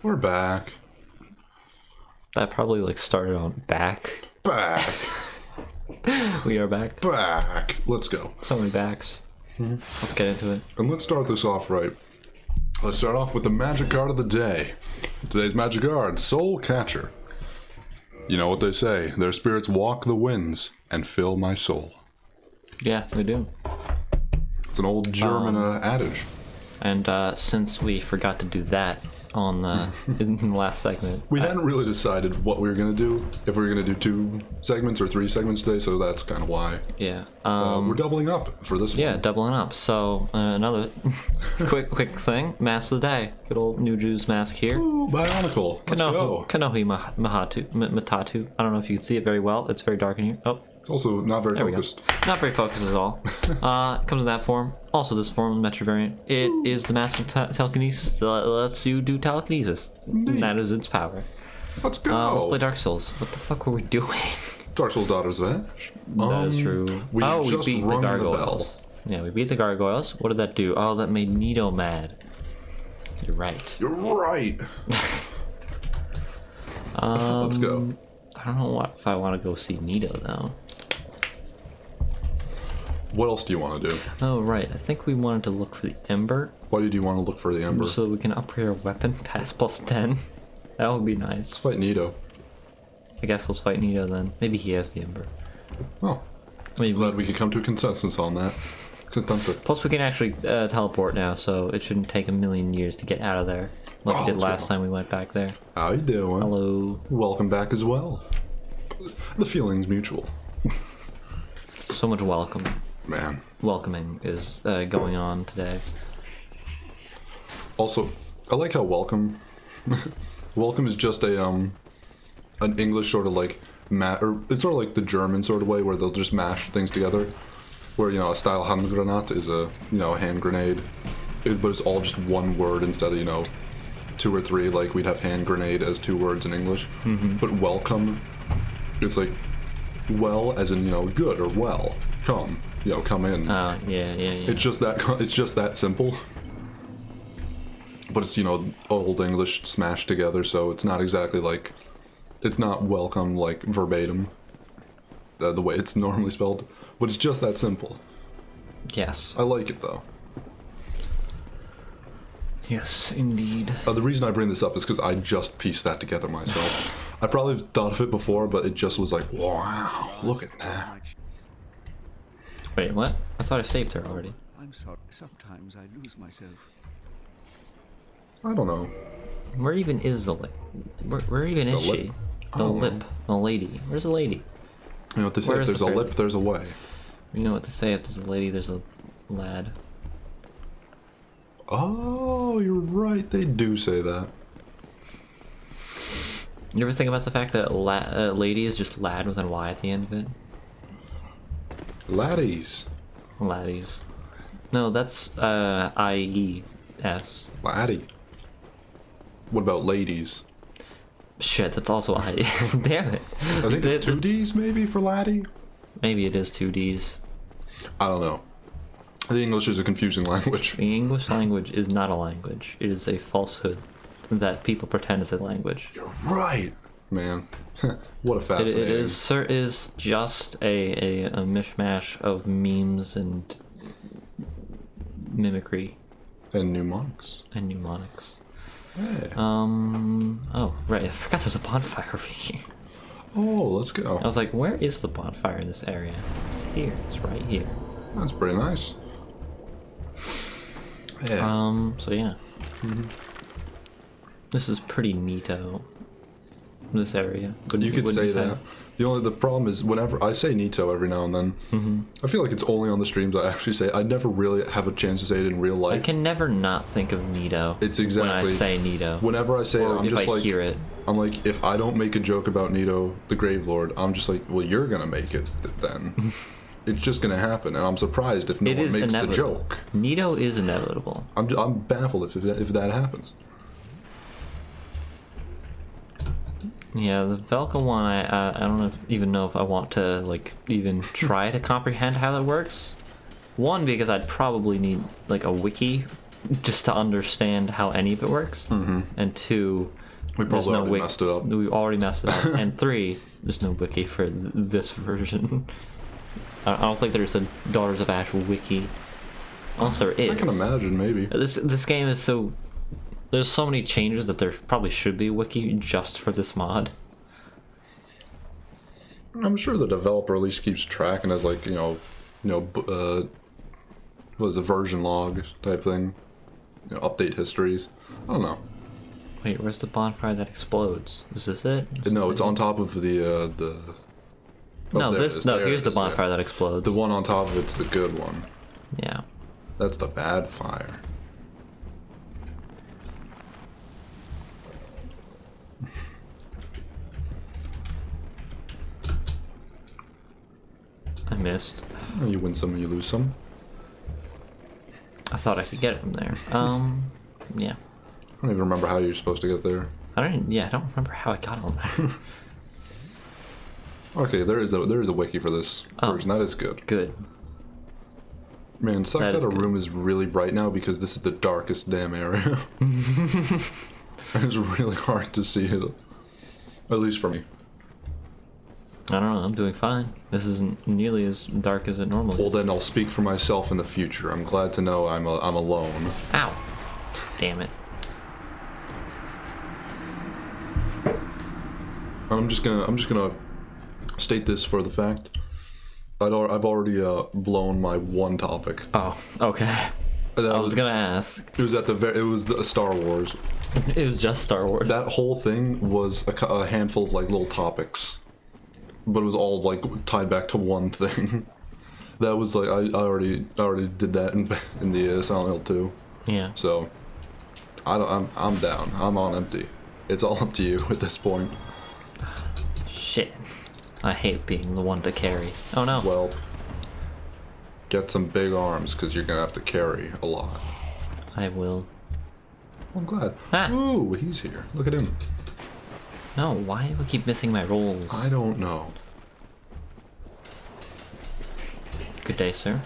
We're back. That probably like started on back. Back. We are back. Back. Let's go. So many backs. Let's get into it. And let's start this off right. Let's start off with the magic card of the day. Today's magic card, Soul Catcher. You know what they say, their spirits walk the winds and fill my soul. Yeah, we do. It's an old German adage. And since we forgot to do that on in the last segment, We hadn't really decided what we were going to do, if we were going to do 2 segments or 3 segments today, so that's kind of why. yeah, We're doubling up for this yeah, one. doubling up. So another quick thing, mask of the day. Good old New Jews mask here. Ooh, Bionicle. Let's go. Kanohi Matatu. I don't know if you can see it very well. It's very dark in here. Oh, It's also not very we go. focused. Not very focused at all. Comes in that form. Also this form, Metro variant. It is the master telekinesis that lets you do telekinesis. And that is its power. Let's go. Let's play Dark Souls. What the fuck were we doing? Dark Souls Daughters of Ash. That is true. We just beat the rung the gargoyles. Yeah, we beat the gargoyles. What did that do? Oh, that made Nito mad. You're right. You're right. Let's go. I don't know if I want to go see Nito though. What else do you want to do? Oh right, I think we wanted to look for the Ember Why did you want to look for the Ember? so we can upgrade our weapon past +10. That would be nice. Fight Nito. I guess let's fight Nito then. Maybe he has the Ember. Oh, Maybe. glad we could come to a consensus on that. Consensus. Plus we can actually teleport now, so it shouldn't take a million years to get out of there. Like it did let's last go. time we went back there. How you doing? Hello. Welcome back as well. The feeling's mutual. So much Man. welcoming is going on today. Also, I like how welcome... welcome is just a, an English sort of like... or it's sort of like the German sort of way where they'll just mash things together. Where, you know, a style Handgranat is a, you know, a hand grenade. But it's all just one word instead of, you know, 2 or 3. Like, we'd have hand grenade as 2 words in English. But welcome, it's like, well as in, you know, good or well. Come, you know, come in. Oh, yeah. It's just that simple. But it's, you know, old English smashed together, so it's not exactly like, it's not welcome like verbatim, the way it's normally spelled, but it's just that simple. Yes. I like it though. Yes, indeed. The reason I bring this up is because I just pieced that together myself. I probably have thought of it before, but it just was like, wow, look at that. Wait, what? I thought I saved her already. I'm sorry. Sometimes I lose myself. I don't know. Where even is the lip? Where even is lip? she? I The don't know. lip. The lady. Where's the lady? You know what they say, Where if is there's a the lip, there's a way. You know what to say if there's a lady, there's a lad. Oh, you're right, they do say that. You ever think about the fact that lady is just lad with an Y at the end of it? Laddies. Laddies. No, that's I-E-S. Laddie. What about ladies? Shit, that's also I. Damn it. I think it's 2 Ds maybe for laddie? Maybe it is 2 Ds. I don't know. The English is a confusing language. The English language is not a language. It is a falsehood that people pretend is a language. You're right, man. What a fascinating... It is just a mishmash of memes and mimicry And mnemonics. and mnemonics. Hey. Oh, right. I forgot there's a bonfire over here. Oh, let's go. I was like, where is the bonfire in this area? It's here. It's right here. That's pretty nice. Yeah. So yeah. This is pretty neato. This area. You could say that. The problem is whenever I say Nito every now and then, I feel like it's only on the streams I actually say. I never really have a chance to say it in real I life. can never not think of Nito. It's when exactly- I say Nito. Whenever I say it, Or I'm if just I like, hear it. I'm like, if I don't make a joke about Nito, the Grave Lord, I'm just like, well, you're gonna make it then. It's just gonna happen, and I'm surprised if no It one is makes the inevitable. joke. Nito is inevitable. I'm baffled if that happens. Yeah, the Velka one, I don't even know if I want to like even try to comprehend how that works. One, because I'd probably need like a wiki just to understand how any of it works. And 2, We there's probably no already messed it up. We already messed it up. And 3, there's no wiki for this version. I don't think there's a Daughters of Ash wiki. Unless there is. I can imagine, maybe. This game is so... There's so many changes that there probably should be a wiki just for this mod. I'm sure the developer at least keeps track and has like, what is a version log type thing? Update histories. I don't know. Wait, where's the bonfire that explodes? Is this it? No, it's on top of the No, there it is, there here's it the is, bonfire yeah. that explodes. The one on top of it's the good one. Yeah. That's the bad fire. I missed. You win some, you lose some. I thought I could get it from there. Yeah. I don't even remember how you're supposed to get there. I don't remember how I got on there. Okay, there is a wiki for this version. That is good. Good. Man, sucks That that is a good. room is really bright now because this is the darkest damn area. It's really hard to see it. At least for me. I don't know, I'm doing fine. This isn't nearly as dark as it normally Well, is. then I'll speak for myself in the future. I'm glad to know I'm alone. Ow. Damn it. I'm just gonna state this for the fact. I've already blown my one topic. Oh, okay. That I was gonna ask. It was it was the Star Wars. It was just Star Wars. That whole thing was a handful of like little topics, but it was all like tied back to one thing. That was like I already did that in the Silent Hill 2. Yeah. So I'm down. I'm on empty. It's all up to you at this point. Shit. I hate being the one to carry. Oh no. Well, get some big arms because you're gonna have to carry a lot. I will. I'm glad. Ah. Ooh, he's here. Look at him. No, why do I keep missing my rolls? I don't know. Good day, sir.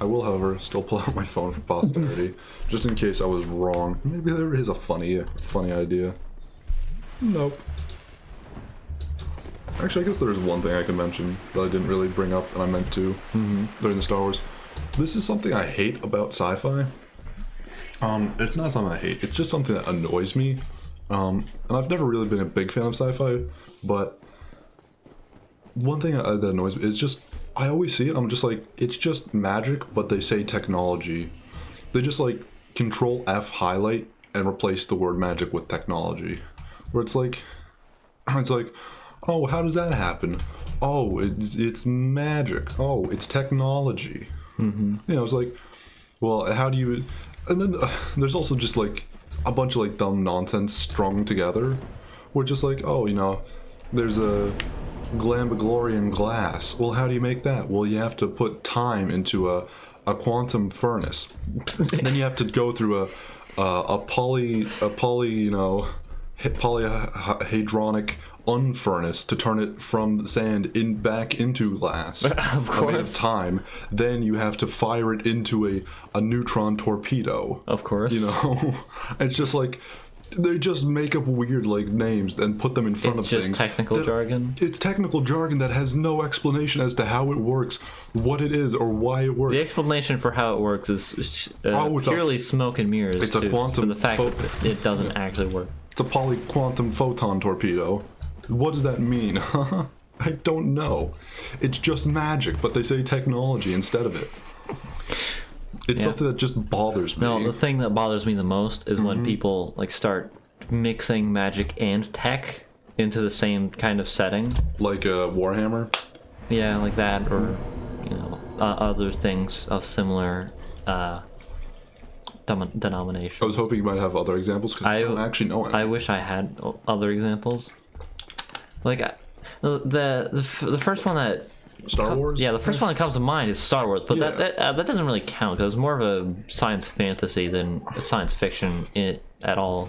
I will, however, still pull out my phone for posterity, just in case I was wrong. Maybe there is a funny idea. Nope. Actually, I guess there is one thing I can mention that I didn't really bring up and I meant to during the Star Wars. This is something I hate about sci-fi. It's not something I hate. It's just something that annoys me. And I've never really been a big fan of sci-fi, but one thing that annoys me is just I always see it. I'm just like, it's just magic, but they say technology. They just like Control F highlight and replace the word magic with technology. Where it's like, oh, how does that happen? Oh, it's magic. Oh, it's technology. You know, it's like, well, how do you? And then there's also just like a bunch of like dumb nonsense strung together. Where just like, oh, you know, there's a Glambigorian glass. Well, how do you make that? Well, you have to put time into a quantum furnace. Then you have to go through a polyhedronic unfurnace to turn it from sand back into glass. Of course. Made of time. Then you have to fire it into a neutron torpedo. Of course. You know, it's just like they just make up weird like names and put them in front of things. It's just technical jargon. It's technical jargon that has no explanation as to how it works, what it is, or why it works. The explanation for how it works is it's purely smoke and mirrors. it's a quantum for the fact that it doesn't actually work. It's a polyquantum photon torpedo. What does that mean? I don't know. It's just magic, but they say technology instead of it. It's something that just bothers me. No, the thing that bothers me the most is when people like start mixing magic and tech into the same kind of setting. Like Warhammer? Yeah, like that, or you know, other things of similar denomination. I was hoping you might have other examples because I don't actually know any. I wish I had other examples. Like the first one that Star Wars? yeah, the first one that comes to mind is Star Wars, but Yeah. that doesn't really count because it's more of a science fantasy than a science fiction at all.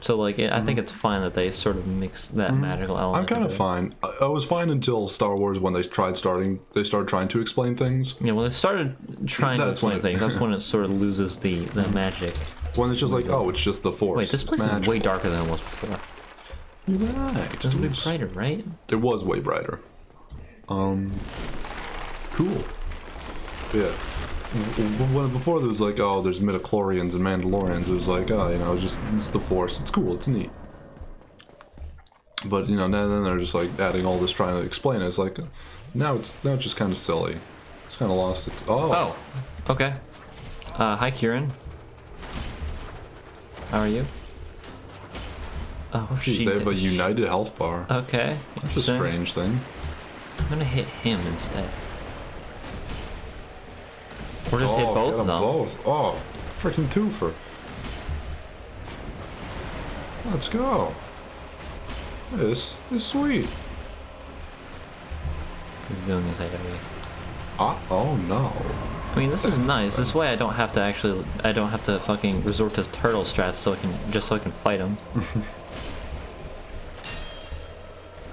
So like, I think it's fine that they sort of mix that magical element. I'm kind of into it. fine. I was fine until Star Wars when they started trying to explain things. Yeah, when they started trying to That's when explain things, that's when it sort of loses the magic. When it's just like, oh, it's just the Force. Wait, this place is way darker than it was before. You're right. It was way brighter, right? It was way brighter. Cool. Yeah. When before there was like, oh, there's midichlorians and Mandalorians. It was like, oh, you know, it's the Force. It's cool. It's neat. But you know, now then they're just like adding all this, trying to explain it. It's like, now it's just kind of silly. It's kind of lost it. Oh, okay. Hi, Kieran. How are you? Oh, Jeez, they have a United Health bar. Okay. That's a strange thing. I'm gonna hit him instead. Or just hit both get of them. Both. Oh, freaking twofer. Let's go. This is sweet. He's doing his AoE. Oh no. I mean, this is nice. This way I don't have to fucking resort to turtle strats so I can fight him.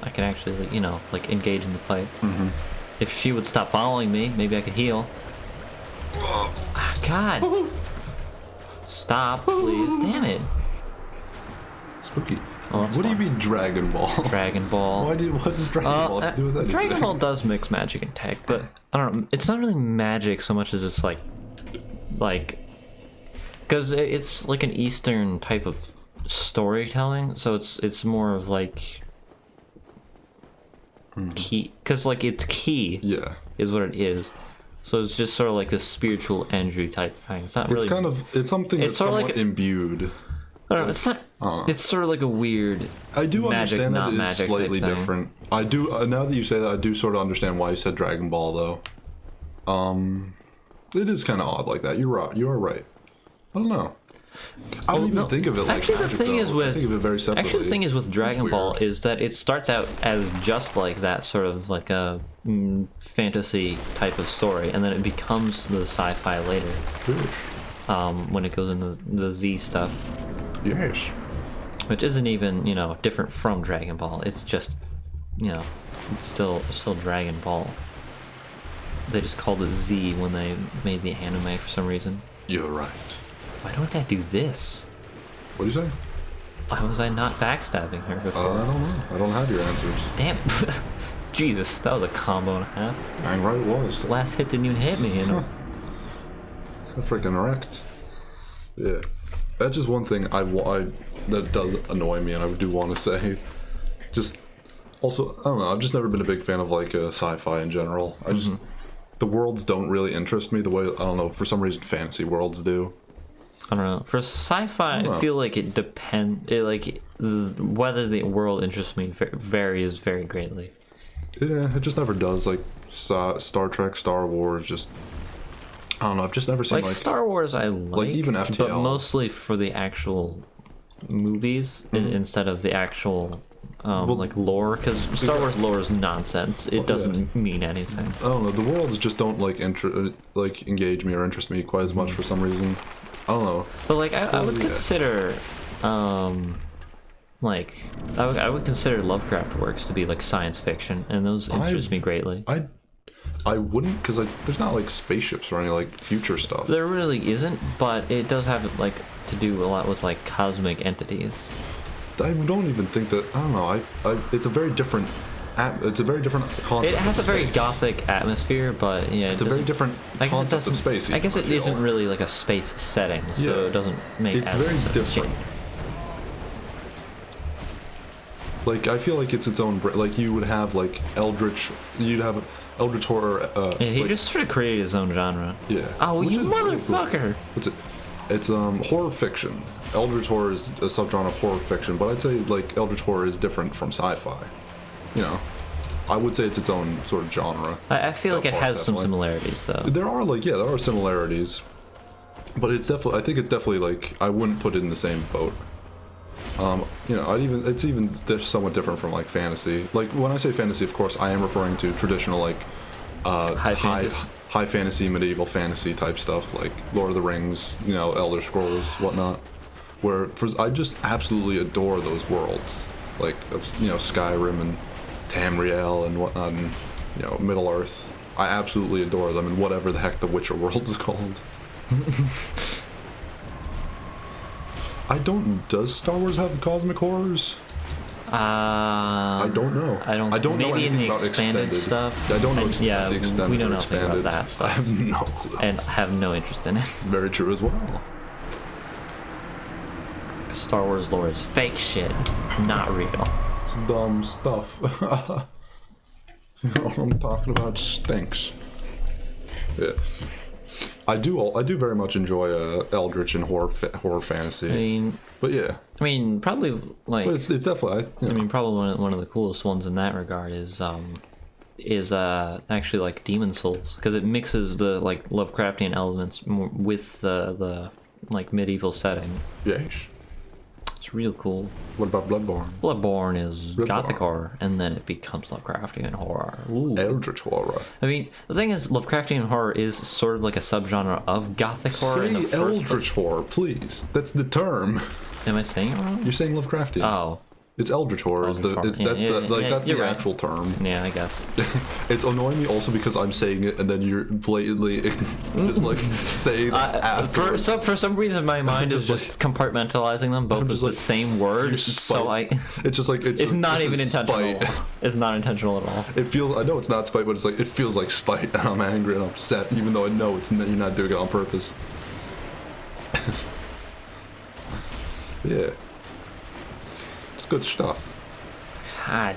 I can actually, you know, like engage in the fight. If she would stop following me, maybe I could heal. Ah, God. Stop, please. Damn it. Spooky. Oh, that's what do you fine. mean Dragon Ball? Dragon Ball. What does Dragon Ball have to do with anything? Dragon Ball does mix magic and tech, but I don't know. It's not really magic so much as it's like, because it's like an Eastern type of storytelling, so it's more of like key, because like it's key. Yeah. Is what it is. So it's just sort of like this spiritual energy type thing. It's not really. It's something that's sort of somewhat like imbued. I don't know. It's not. It's sort of like a weird. I do magic, understand not that it's magic slightly type thing. different. I do now that you say that, I do sort of understand why you said Dragon Ball though. It is kind of odd like that. You're right. You are right. I don't know. I don't even think of it like actually, magic, the thing though. is with I think of it very separately. Actually, the thing is with Dragon weird. Ball is that it starts out as just like that, sort of like a fantasy type of story, and then it becomes the sci-fi later. When it goes into the Z stuff, Yes. which isn't even, you know, different from Dragon Ball. It's just, you know, it's still Dragon Ball. They just called it Z when they made the anime for some reason. You're right. Why don't I do this? What do you say? Why was I not backstabbing her before? I don't know. I don't have your answers. Damn it. Jesus, that was a combo and a half. Dang right it was. The last hit didn't even hit me, you know? I freaking wrecked. Yeah. That's just one thing that does annoy me, and I do want to say. Just, also, I don't know, I've just never been a big fan of, like, sci-fi in general. I just, the worlds don't really interest me the way, I don't know, for some reason fantasy worlds do. I don't know. For sci-fi, I feel like it depends. Whether the world interests me varies very greatly. Yeah, it just never does. Like, Star Trek, Star Wars, just... I don't know, I've just never seen, like... Star Wars I like even FTL. But mostly for the actual movies instead of the actual, like, lore. Because Star Wars lore is nonsense. It doesn't mean anything. I don't know, the worlds just don't, like, engage me or interest me quite as much for some reason. I don't know. But, like, I would consider... Like, I would consider Lovecraft works to be like science fiction, and those interest me greatly. I wouldn't, because there's not like spaceships or any like future stuff. There really isn't, but it does have like to do a lot with like cosmic entities. I don't even think that. I don't know. It's a very different. It's a very different concept. It has a of very space. gothic atmosphere, but yeah, It's a very different concept of space. I guess it feel. isn't really like a space setting, so Yeah. it doesn't make. It's as very much sense. different. Like, I feel like it's its own. Like, you would have like Eldritch. You'd have Eldritch horror. Yeah, he like, just sort of created his own genre. Yeah. Oh, Which you is really cool. motherfucker! What's it? It's horror fiction. Eldritch horror is a subgenre of horror fiction, but I'd say like Eldritch horror is different from sci-fi. You know, I would say it's its own sort of genre. I feel like it has some definitely. similarities, though. There are similarities, but it's definitely. I think it's definitely like I wouldn't put it in the same boat. You know, it's even somewhat different from like fantasy. Like when I say fantasy, of course, I am referring to traditional like high fantasy, medieval fantasy type stuff, like Lord of the Rings, you know, Elder Scrolls, whatnot. where I just absolutely adore those worlds, like you know, Skyrim and Tamriel and whatnot, and you know, Middle Earth. I absolutely adore them, and whatever the heck the Witcher world is called. Does Star Wars have cosmic horrors? I don't know. I don't know maybe anything in the about expanded stuff. I don't know yeah, the extended we don't know or anything expanded. about that stuff. I have no clue. And have no interest in it. Very true as well. Star Wars lore is fake shit, not real. It's dumb stuff. You know what I'm talking about? Stinks. Yeah. I do very much enjoy Eldritch and horror fantasy. But yeah. Probably like. But it's definitely. Probably one of the coolest ones in that regard is actually like Demon Souls, because it mixes the like Lovecraftian elements with the like medieval setting. Yes. It's real cool. What about Bloodborne? Bloodborne is Gothic horror, and then it becomes Lovecraftian horror. Ooh. Eldritch horror. The thing is, Lovecraftian horror is sort of like a subgenre of Gothic horror. Say Eldritch horror, please. That's the term. Am I saying it wrong? You're saying Lovecraftian. Oh. It's Eldritch horror. That's the right. actual term. Yeah, I guess. It's annoying me also because I'm saying it and then you're blatantly just like say that for some reason my mind is just compartmentalizing them both as the same word. So it's just like it's not even intentional. Spite. It's not intentional at all. It feels. I know it's not spite, but it's like it feels like spite, and I'm angry and upset, even though I know you're not doing it on purpose. Yeah. Good stuff. God.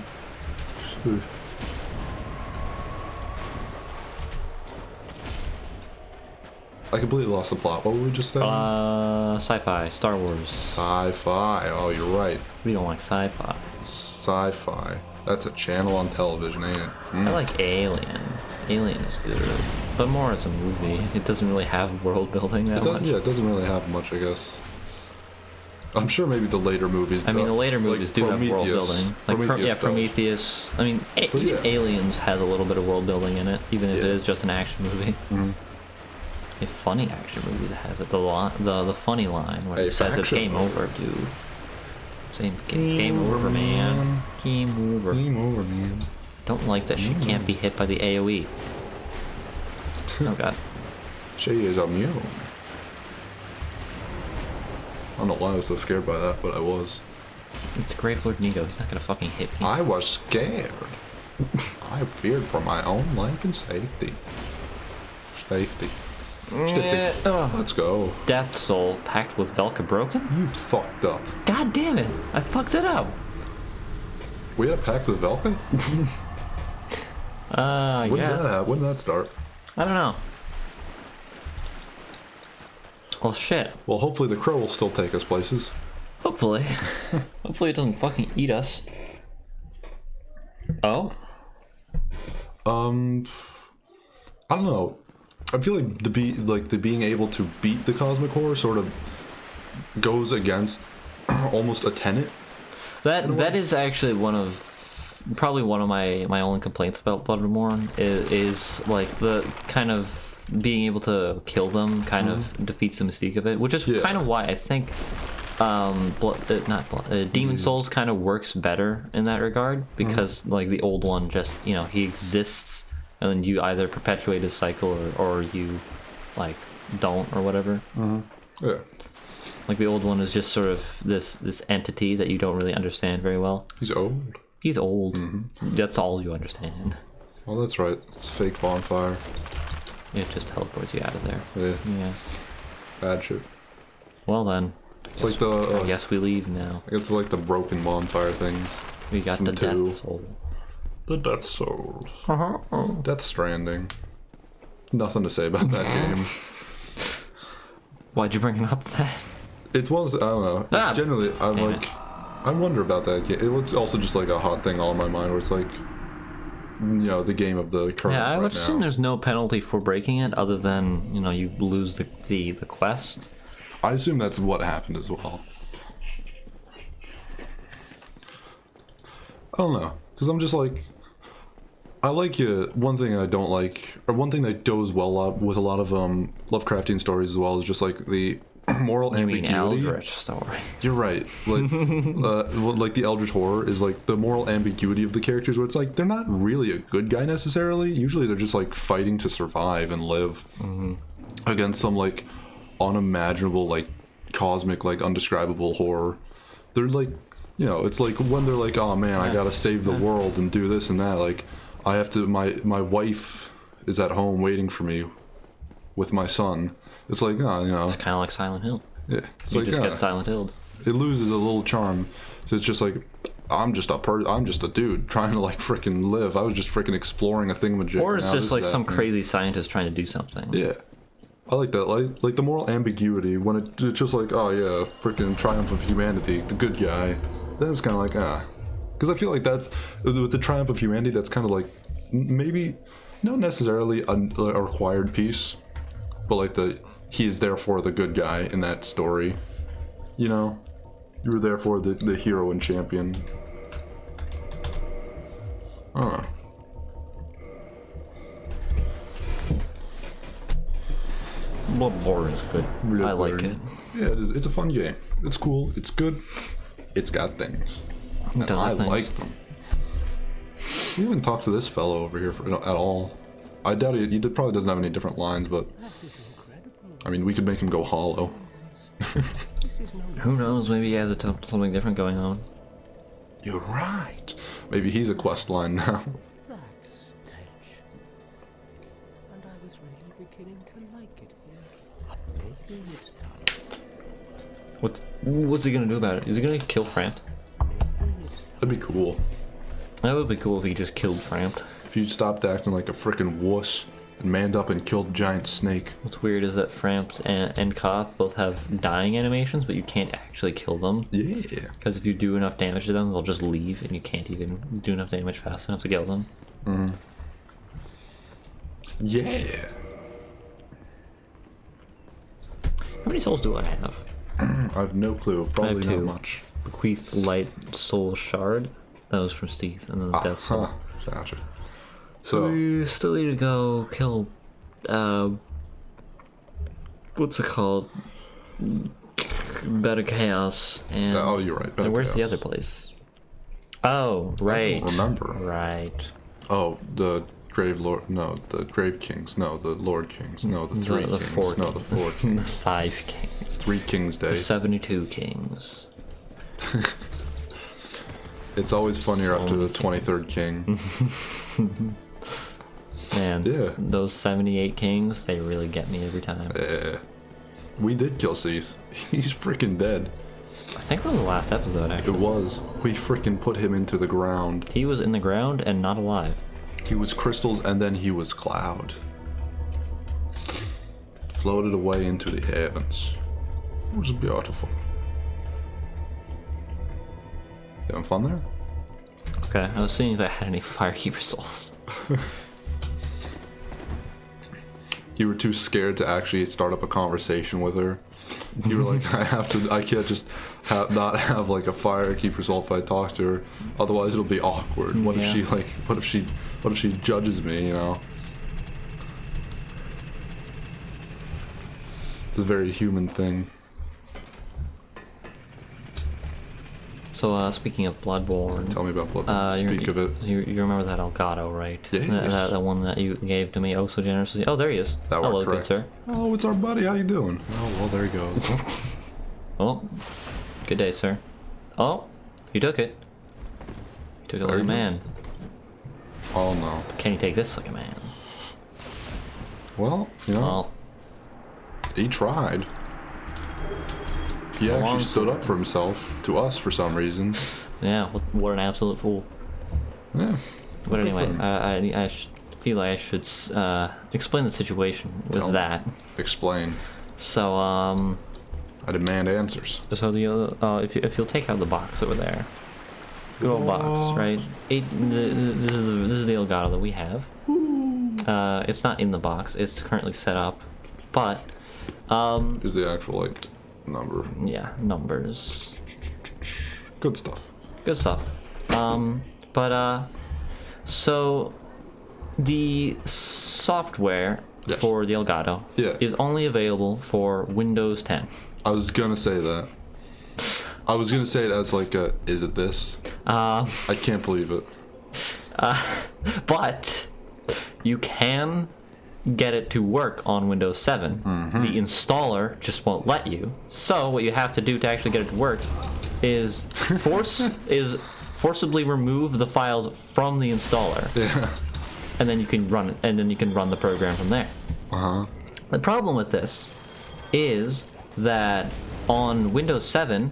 I completely lost the plot. What were we just saying? Sci-fi, Star Wars. Sci-fi. Oh, you're right. We don't like sci-fi. Sci-fi. That's a channel on television, ain't it? I like Alien. Alien is good, but more as a movie. It doesn't really have world building that much. Yeah, it doesn't really have much, I guess. I'm sure maybe the later movies. The later movies do have world building. Like Prometheus. Even Aliens has a little bit of world building in it, even if it is just an action movie. Mm-hmm. A funny action movie that has it. The funny line where it says it's game over, dude. Saying it's game over, man. Game over. Game over, man. Don't like that she can't be hit by the AoE. Oh god. She is immune. I don't know why I was so scared by that, but I was. It's Grave Lord Nito. He's not gonna fucking hit me. I was scared. I feared for my own life and safety. Safety. Let's go. Death Soul, packed with Velka Broken? You fucked up. God damn it! I fucked it up! We had a pact with Velka? Yeah. When did that start? I don't know. Well, shit. Well, hopefully the crow will still take us places. Hopefully. Hopefully it doesn't fucking eat us. Oh? I don't know. I feel like the being able to beat the cosmic horror sort of goes against almost a tenet. That is actually probably one of my only complaints about Bloodborne is like the kind of being able to kill them kind of defeats the mystique of it, which is kind of why I think Demon Souls kind of works better in that regard, because like the old one just, he exists and then you either perpetuate his cycle or you like don't or whatever. Yeah. Like the old one is just sort of this entity that you don't really understand very well. He's old. He's old. That's all you understand. Well, that's right. It's a fake bonfire. It just teleports you out of there. Yeah. Bad shit. Well then. It's like the. I guess we leave now. It's like the broken bonfire things. We got the Death Soul. The Death Souls. Death Stranding. Nothing to say about that game. Why'd you bring up that? It was, I don't know. It's generally, I wonder about that game. It was also just like a hot thing all in my mind where it's like, the game of the current. Yeah, I would assume now. there's no penalty for breaking it other than, you lose the quest. I assume that's what happened as well. I don't know. Because I'm just like, I like one thing I don't like, or one thing that goes well with a lot of Lovecraftian stories as well, is just like the moral You mean ambiguity. Eldritch story? You're right. Like, well, like the Eldritch horror is like the moral ambiguity of the characters, where it's like they're not really a good guy necessarily. Usually, they're just like fighting to survive and live against some like unimaginable, like cosmic, like undescribable horror. They're like, you know, it's like when they're like, oh man, I gotta save the world and do this and that. Like, I have to. My wife is at home waiting for me with my son. It's like, oh, you know, It's kind of like Silent Hill. yeah. It's You like, just yeah, get Silent Hilled. it loses a little charm. So it's just like, I'm just a dude trying to like freaking live. I was just freaking exploring a thingamajig. Or it's Now just this like is some happening. crazy scientist trying to do something. Yeah, I like that. Like the moral ambiguity when it's just like, oh yeah, freaking triumph of humanity, the good guy. Then it's kind of like because I feel like that's with the triumph of humanity. That's kind of like maybe not necessarily a required piece, but like he is therefore the good guy in that story. You know, you were therefore the hero and champion. I don't know. Bloodborne is good. I like it. Yeah, it is. It's a fun game. It's cool. It's good. It's got things. It And does I have things. like them. We haven't talked to this fellow over here at all. I doubt he probably doesn't have any different lines, but I mean, we could make him go hollow. Who knows? Maybe he has something different going on. You're right. Maybe he's a quest line now. That's stench. And I was really beginning to like it here. Maybe it's time. What's he gonna do about it? Is he gonna kill Frampt? Maybe it's time. That'd be cool. That would be cool if he just killed Frampt. If you stopped acting like a frickin' wuss and manned up and killed a giant snake. What's weird is that Frampt and Koth both have dying animations, but you can't actually kill them. Yeah. Because if you do enough damage to them, they'll just leave, and you can't even do enough damage fast enough to kill them. Yeah. How many souls do I have? I have no clue. Probably not two. much. Bequeath Light Soul Shard. That was from Steve, and then the Death Soul. Huh. Gotcha. So So, we still need to go kill, what's it called? Better Chaos, and oh, you're right. Better and where's the Chaos. other place? Oh, right. remember. Right. Oh, the Grave Lord. No, the Grave Kings. No, the Lord Kings. No, the Three the Kings. four No, the kings. Four The Kings. 5 kings. 3 Kings Day. The 72 kings. It's always funnier So after the many 23rd King. Man, Yeah. those 78 kings, they really get me every time. We did kill Seath. He's freaking dead. I think that was the last episode, It actually. was. We freaking put him into the ground. He was in the ground and not alive. He was crystals and then he was cloud. Floated away into the heavens. It was beautiful. You having fun there? Okay, I was seeing if I had any Firekeeper souls. You were too scared to actually start up a conversation with her. You were like, I can't just not have like a firekeeper soul if I talk to her. Otherwise it'll be awkward. What if Yeah. what if she judges me, you know? It's a very human thing. So, speaking of Bloodborne, Tell me about Blood. Speak of it. You remember that Elgato, right? Yes. That one that you gave to me oh so generously. Oh, there he is. That Hello, were good correct. sir. Oh, it's our buddy. How you doing? Oh, well, there he goes. Oh, good day, sir. Oh, you took it. You took it like There a he man. Oh no. Can you take this like a man? Well, you know, Well, he tried. He Go actually on, stood sir. up for himself to us for some reason. yeah. What an absolute fool. Yeah. But Good anyway, for him. I feel like I should explain the situation with Tell me. that. Explain. So I demand answers. So if you'll take out the box over there, good old box, right? This is the Elgato that we have. It's not in the box. It's currently set up, but Is the actual like number. yeah, numbers, Good stuff. good stuff. So the software Yes. for the Elgato Yeah. is only available for Windows 10. I was gonna say that. I was gonna say it as like a, is it this? I can't believe it. But you can get it to work on Windows 7. The installer just won't let you. So what you have to do to actually get it to work is forcibly remove the files from the installer. Yeah. And then you can run it, and then you can run the program from there. The problem with this is that on Windows 7,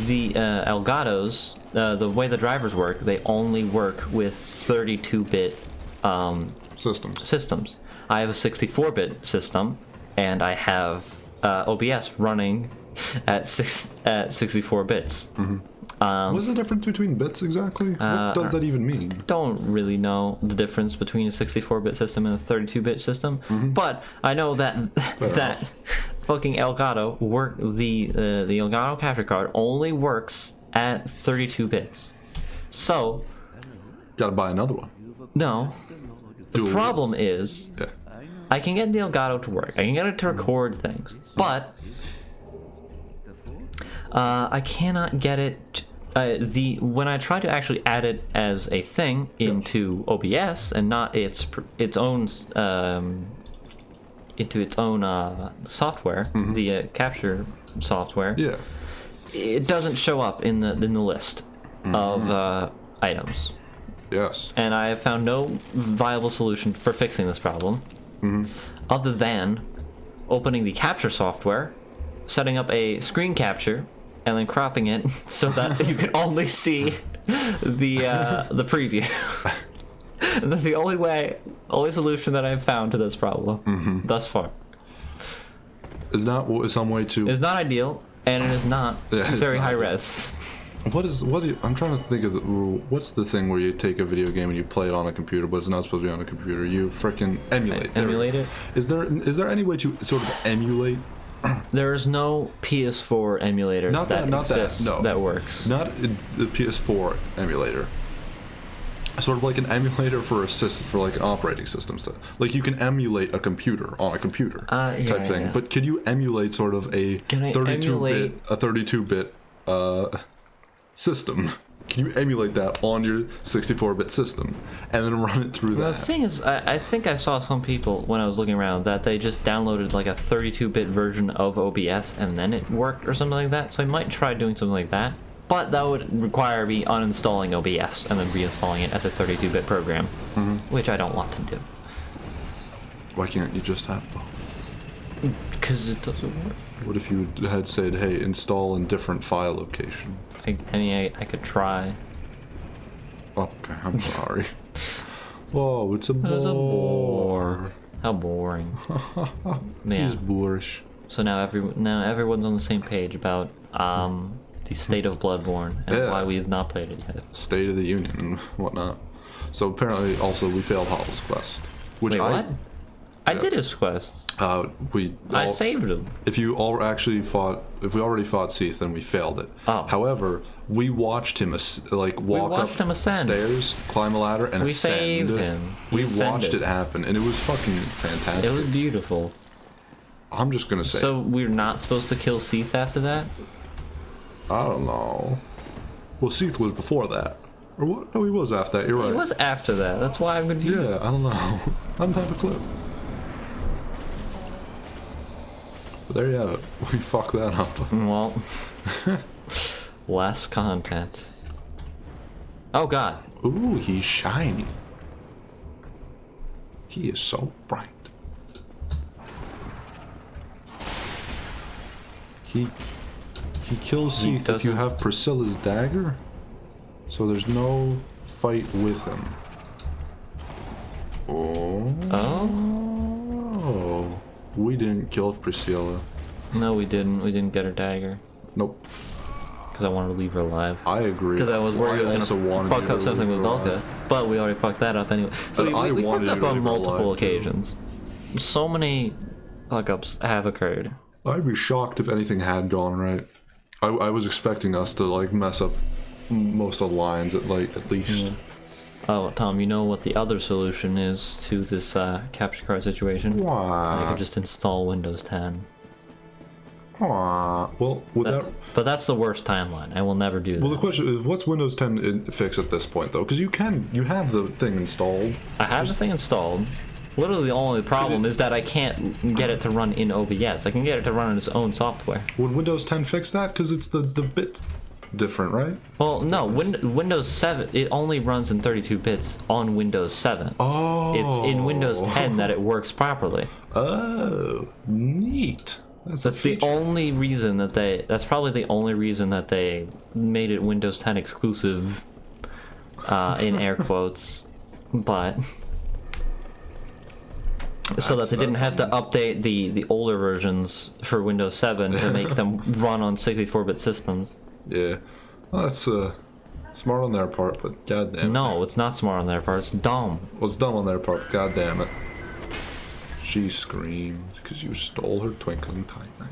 the Elgatos, the way the drivers work, they only work with 32-bit systems. I have a 64-bit system, and I have OBS running at 64 bits. What's the difference between bits exactly? What does that even mean? Don't really know the difference between a 64-bit system and a 32-bit system, but I know that that fucking Elgato the Elgato capture card only works at 32 bits. So Gotta buy another one. no, the problem is I can get the Elgato to work. I can get it to record things, but I cannot get it. When I try to actually add it as a thing into OBS and not its own software, the capture software, it doesn't show up in the list of items. Yes. And I have found no viable solution for fixing this problem, other than opening the capture software, setting up a screen capture, and then cropping it so that you can only see the preview. And that's the only solution that I've found to this problem thus far. Is not some way to. It's not ideal, and it is not very high ideal. res. I'm trying to think of the rule. What's the thing where you take a video game and you play it on a computer, but it's not supposed to be on a computer? You frickin' emulate. Emulate it? Is there any way to sort of emulate? There is no PS4 emulator that works. Not the PS4 emulator. Sort of like an emulator for like an operating system stuff. Like you can emulate a computer on a computer type thing. But can you emulate sort of a 32-bit system? Can you emulate that on your 64-bit system and then run it through that? The thing is, I think I saw some people when I was looking around that they just downloaded like a 32-bit version of OBS and then it worked or something like that. So I might try doing something like that. But that would require me uninstalling OBS and then reinstalling it as a 32-bit program, which I don't want to do. Why can't you just have both? Because it doesn't work. What if you had said, hey, install in different file location? I mean, I could try. Okay, I'm sorry. Whoa, it's a bore. It's a bore. How boring. He's boorish. So now everyone's on the same page about the state of Bloodborne and why we have not played it yet. State of the Union and whatnot. So apparently, also we failed Hollow's Quest. Wait, what? I did his quest. I saved him. If we already fought Seath, then we failed it. Oh. However, we watched him walk up stairs, climb a ladder, and we ascend. Saved him. We watched it happen, and it was fucking fantastic. It was beautiful. I'm just gonna say. So we're not supposed to kill Seath after that? I don't know. Well, Seath was before that. Or what? No, he was after that. You're right. He was after that. That's why I'm confused. Yeah, I don't know. I don't have a clue. But there you have it. We fucked that up. Well, less content. Oh god. Ooh, he's shiny. He is so bright. He kills Seath if you have Priscilla's dagger. So there's no fight with him. Oh. We didn't kill Priscilla. No, we didn't. We didn't get her dagger. Nope. Because I wanted to leave her alive. I agree. Because I was worried I was going to fuck up something with Velka. But we already fucked that up anyway. So we fucked up on multiple occasions. So many fuck-ups have occurred. I'd be shocked if anything had gone right. I was expecting us to like mess up most of the lines at least. Oh, Tom, you know what the other solution is to this capture card situation? Why? I could just install Windows 10. Aw. Well, would that... But that's the worst timeline. I will never do that. Well, the question is, what's Windows 10 fix at this point, though? Because you have the thing installed. I have the thing installed. Literally, the only problem is that I can't get it to run in OBS. I can get it to run in its own software. Would Windows 10 fix that? Because it's the bit different, right? Well, no. Windows 7, it only runs in 32 bits on Windows 7. Oh. It's in Windows 10 that it works properly. Oh, neat. That's the only reason that they... That's probably the only reason that they made it Windows 10 exclusive, in air quotes. But... So that they didn't have to update the older versions for Windows 7 to make them run on 64-bit systems. Yeah. Well, that's smart on their part, but goddamn it. No, it's not smart on their part. It's dumb. Well, it's dumb on their part, but goddamn it. She screamed because you stole her twinkling titanite.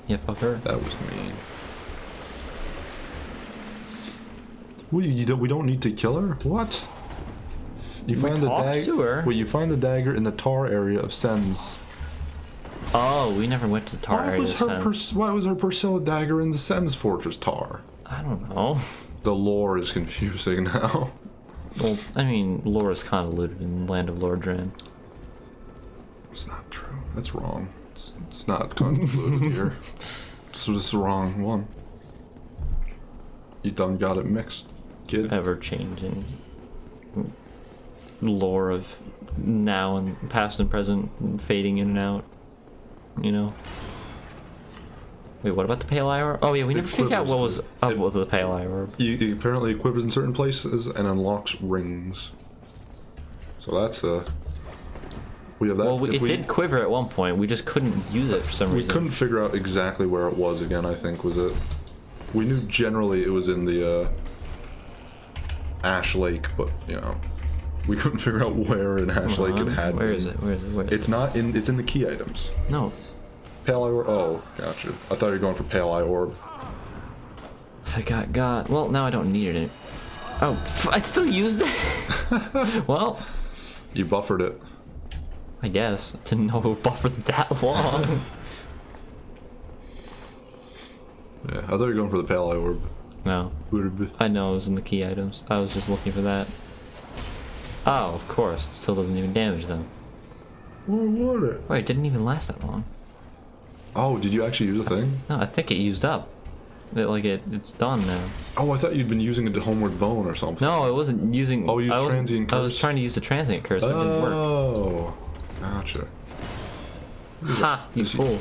Yeah, fuck her. That was mean. We don't need to kill her? What? You find the dagger. Well, you find the dagger in the tar area of Sens. Oh, we never went to the tar area of Sens. Why was her Priscilla dagger in the Sens Fortress tar? I don't know. The lore is confusing now. Well, I mean, lore is convoluted in the land of Lordran. It's not true. That's wrong. It's not convoluted here. So this is the wrong one. You done got it mixed, kid. Ever changing lore of now and past and present fading in and out, you know. Wait, what about the pale eye orb? Oh yeah, we never figured out what was up with the pale eye orb. It apparently quivers in certain places and unlocks rings. So that's we have that. Well, it did quiver at one point. We just couldn't use it for some reason. We couldn't figure out exactly where it was again. I think was it. We knew generally it was in the Ash Lake, but you know. We couldn't figure out where in Ash Lake it had. Where is it? Where is it? Where is it's it? not in. It's in the key items. No. Pale eye orb. Oh, gotcha. I thought you were going for pale eye orb. I got. Well, now I don't need it. Oh, I still used it. Well, you buffered it. I guess. Didn't know it would buffer that long. Yeah, I thought you were going for the pale eye orb. No. I know it was in the key items. I was just looking for that. Oh, of course. It still doesn't even damage them. What was it? Wait, it didn't even last that long. Oh, did you actually use a thing? No, I think it used up. It's done now. Oh, I thought you'd been using it to Homeward Bone or something. No, I wasn't using... Oh, you used Transient Curse? I was trying to use the Transient Curse, but it didn't work. Oh, gotcha. Ha, you fool.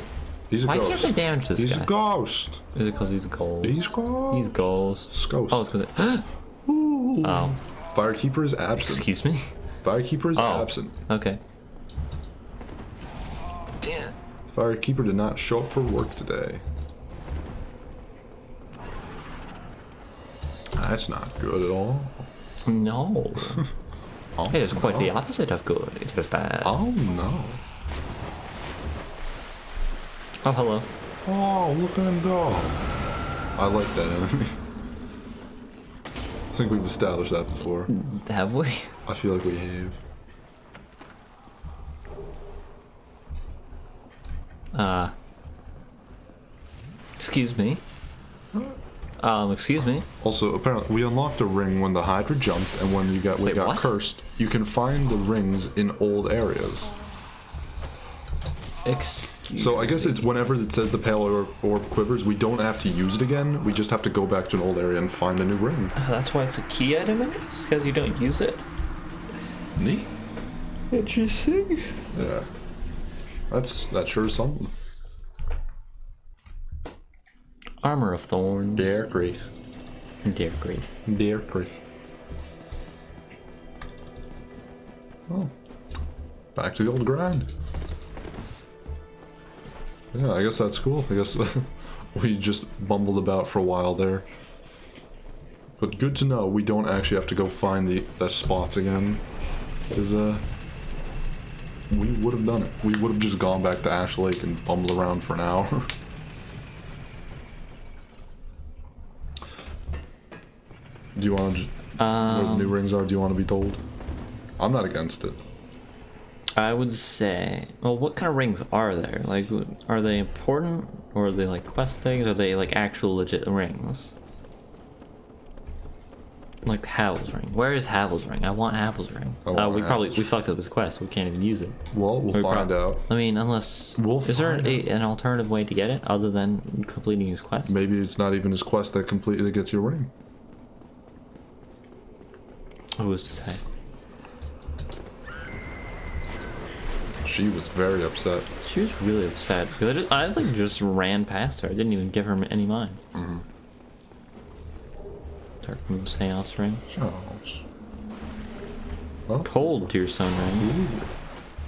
He's a ghost. Why can't they damage this guy? He's a ghost. Is it because he's gold? He's ghost. He's ghost. Ghost. Oh, it's because Oh. Firekeeper is absent. Excuse me? Firekeeper is absent. Okay. Damn. Firekeeper did not show up for work today. That's not good at all. No. Oh, It is quite the opposite of good. It is bad. Oh no. Oh, hello. Oh, look at him go. I like that enemy. I think we've established that before. Have we? I feel like we have. Excuse me. Excuse me. Also, apparently, we unlocked a ring when the Hydra jumped, and when we got what? cursed. You can find the rings in old areas. So I guess it's whenever it says the pale orb quivers, we don't have to use it again. We just have to go back to an old area and find a new ring. That's why it's a key item in it? It's because you don't use it? Neat. Interesting. Yeah. That sure is something. Armor of Thorns. Dear grief. Dear grief. Dear grief. Well, back to the old grind. Yeah, I guess that's cool. I guess we just bumbled about for a while there. But good to know we don't actually have to go find the spots again. Because, we would have done it. We would have just gone back to Ash Lake and bumbled around for an hour. Do you want to where the new rings are, do you want to be told? I'm not against it. I would say, well, what kind of rings are there? Like, are they important, or are they like quest things? Or are they like actual legit rings? Like Havel's ring. Where is Havel's ring? I want Havel's ring. We fucked up his quest, so we can't even use it. Well, we'll find out. I mean, unless is there an alternative way to get it other than completing his quest? Maybe it's not even his quest that completely gets your ring. Who was to say? She was very upset. She was really upset because I like just ran past her. I didn't even give her any mind. Mm-hmm. Dark Moon Seance ring. Sounds. Well, Cold Tearstone ring. ooh.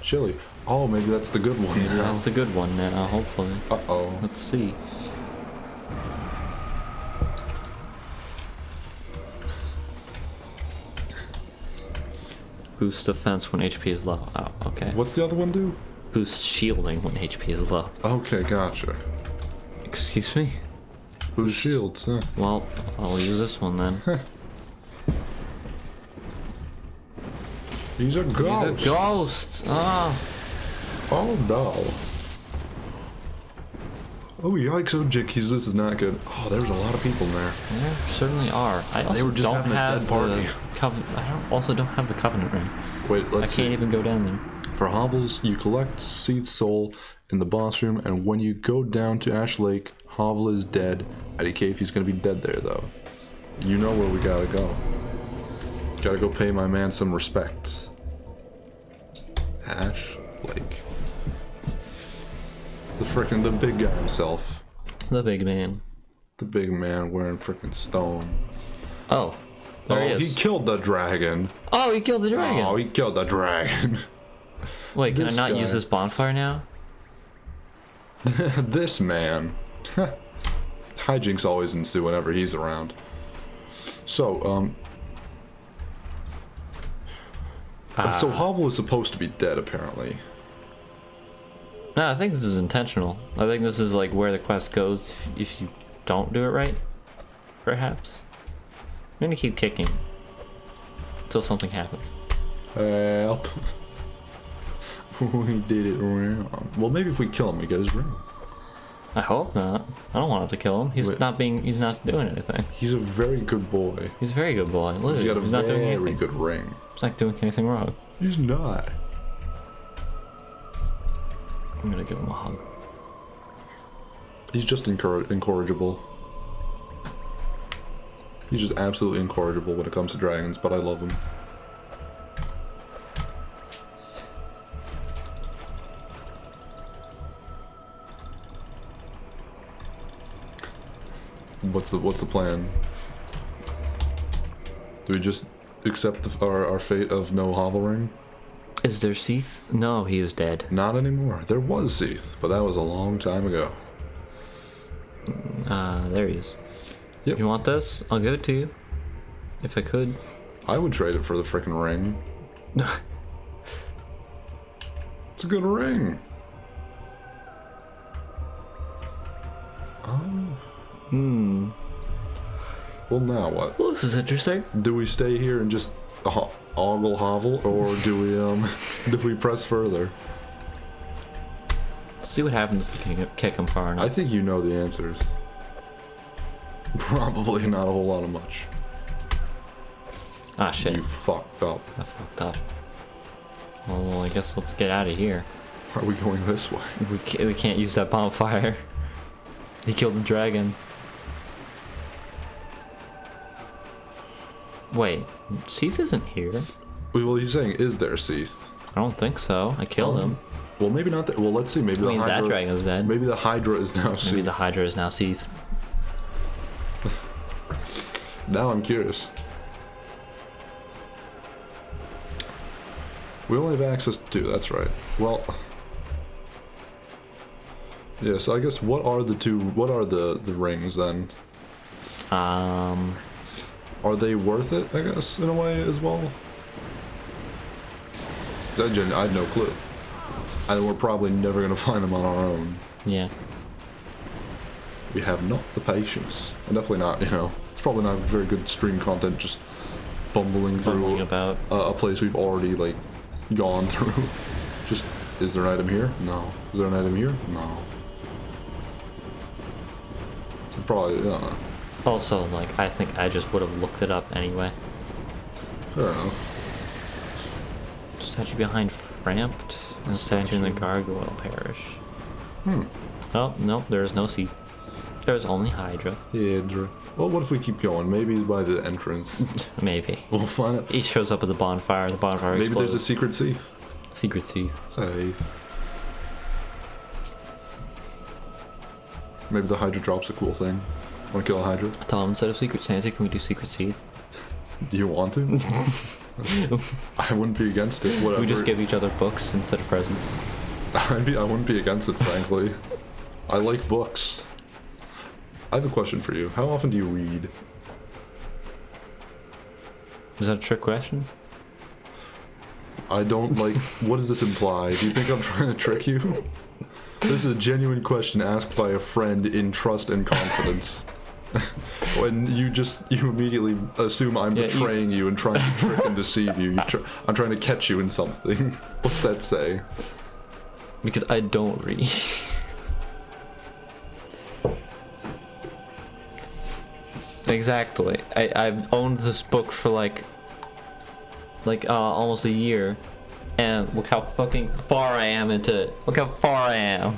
Chilly. Oh, maybe that's the good one. Maybe that's the good one now. Hopefully. Uh-oh. Let's see. Boost defense when HP is low. Oh, okay. What's the other one do? Boost shielding when HP is low. Okay, gotcha. Excuse me? Who's shields? Huh? Well, I'll use this one then. He's a ghost. He's a ghost! Ah! Oh no. Oh yikes, oh jickies, this is not good. Oh, there's a lot of people in there. There certainly are. I also They were just don't having a have dead party. also don't have the Covenant ring. Wait, let's see. I can't even go down there. For hovels, you collect Seed's soul in the boss room, and when you go down to Ash Lake, Hovel is dead. Eddie Cafey's gonna be dead there, though. You know where we gotta go. Gotta go pay my man some respects. Ash Lake. The big guy himself. The big man. The big man wearing frickin' stone. Oh. There he is. He killed the dragon. Oh, he killed the dragon. Oh, he killed the dragon. Wait, can I this not guy. use this bonfire now? This man. Hijinks always ensue whenever he's around. So, so Hovel is supposed to be dead, apparently. No, I think this is intentional. I think this is like where the quest goes if you don't do it right. Perhaps. I'm gonna keep kicking until something happens. Help. We did it wrong. Well, maybe if we kill him, we get his ring. I hope not. I don't want to kill him. He's Wait. He's not doing anything. He's a very good boy. He's a very good boy. Look, He's got a he's not doing very anything. good ring. He's not doing anything wrong. He's not. I'm gonna give him a hug. He's just incorrigible. He's just absolutely incorrigible when it comes to dragons, but I love him. What's the plan? Do we just accept our fate of no Hovel ring? Is there Seath? No, he is dead. Not anymore. There was Seath, but that was a long time ago. There he is. Yep. You want this? I'll give it to you. If I could. I would trade it for the frickin' ring. It's a good ring. Oh. Well, now what? Well, this is interesting. Do we stay here and just ogle Hovel, or do we press further? Let's see what happens if we can kick him far enough. I think you know the answers. Probably not a whole lot of much. Ah, shit. You fucked up. I fucked up. Well, I guess let's get out of here. Are we going this way? We can't use that bonfire. He killed the dragon. Wait, Seath isn't here. Well, he's saying, is there Seath? I don't think so. I killed him. Well, maybe not that. Well, let's see. Maybe I mean, the Hydra. that dragon was dead. Maybe the Hydra is now Seath. Maybe the Hydra is now Seath. Now I'm curious. We only have access to two, that's right. Well, yeah, so I guess what are the rings then? Are they worth it, I guess, in a way as well? 'Cause I had no clue. And we're probably never going to find them on our own. Yeah. We have not the patience. And definitely not, it's probably not very good stream content just bumbling through About. a place we've already, gone through. Just, is there an item here? No. Is there an item here? No. So probably, I don't know. Also, like, I think I just would have looked it up anyway. Fair enough. Statue behind Framped and statue in the Gargoyle Parish. Oh, no, there's no Seath. There's only Hydra. Hedera. Well, what if we keep going? Maybe it's by the entrance. Maybe. We'll find it. He shows up at the bonfire Maybe explodes. there's a secret Seath. Secret Seath. Safe. Maybe the Hydra drops a cool thing. Wanna kill a Hydra? Tell him instead of Secret Santa, can we do Secret Seath? Do you want to? I wouldn't be against it. Whatever. We just give each other books instead of presents. I wouldn't be against it, frankly. I like books. I have a question for you. How often do you read? Is that a trick question? I don't like. What does this imply? Do you think I'm trying to trick you? This is a genuine question asked by a friend in trust and confidence. When you immediately assume I'm betraying you and trying to trick and deceive you. I'm trying to catch you in something. What's that say? Because I don't read. Exactly. I've owned this book for like almost a year, and look how fucking far I am into it. Look how far I am.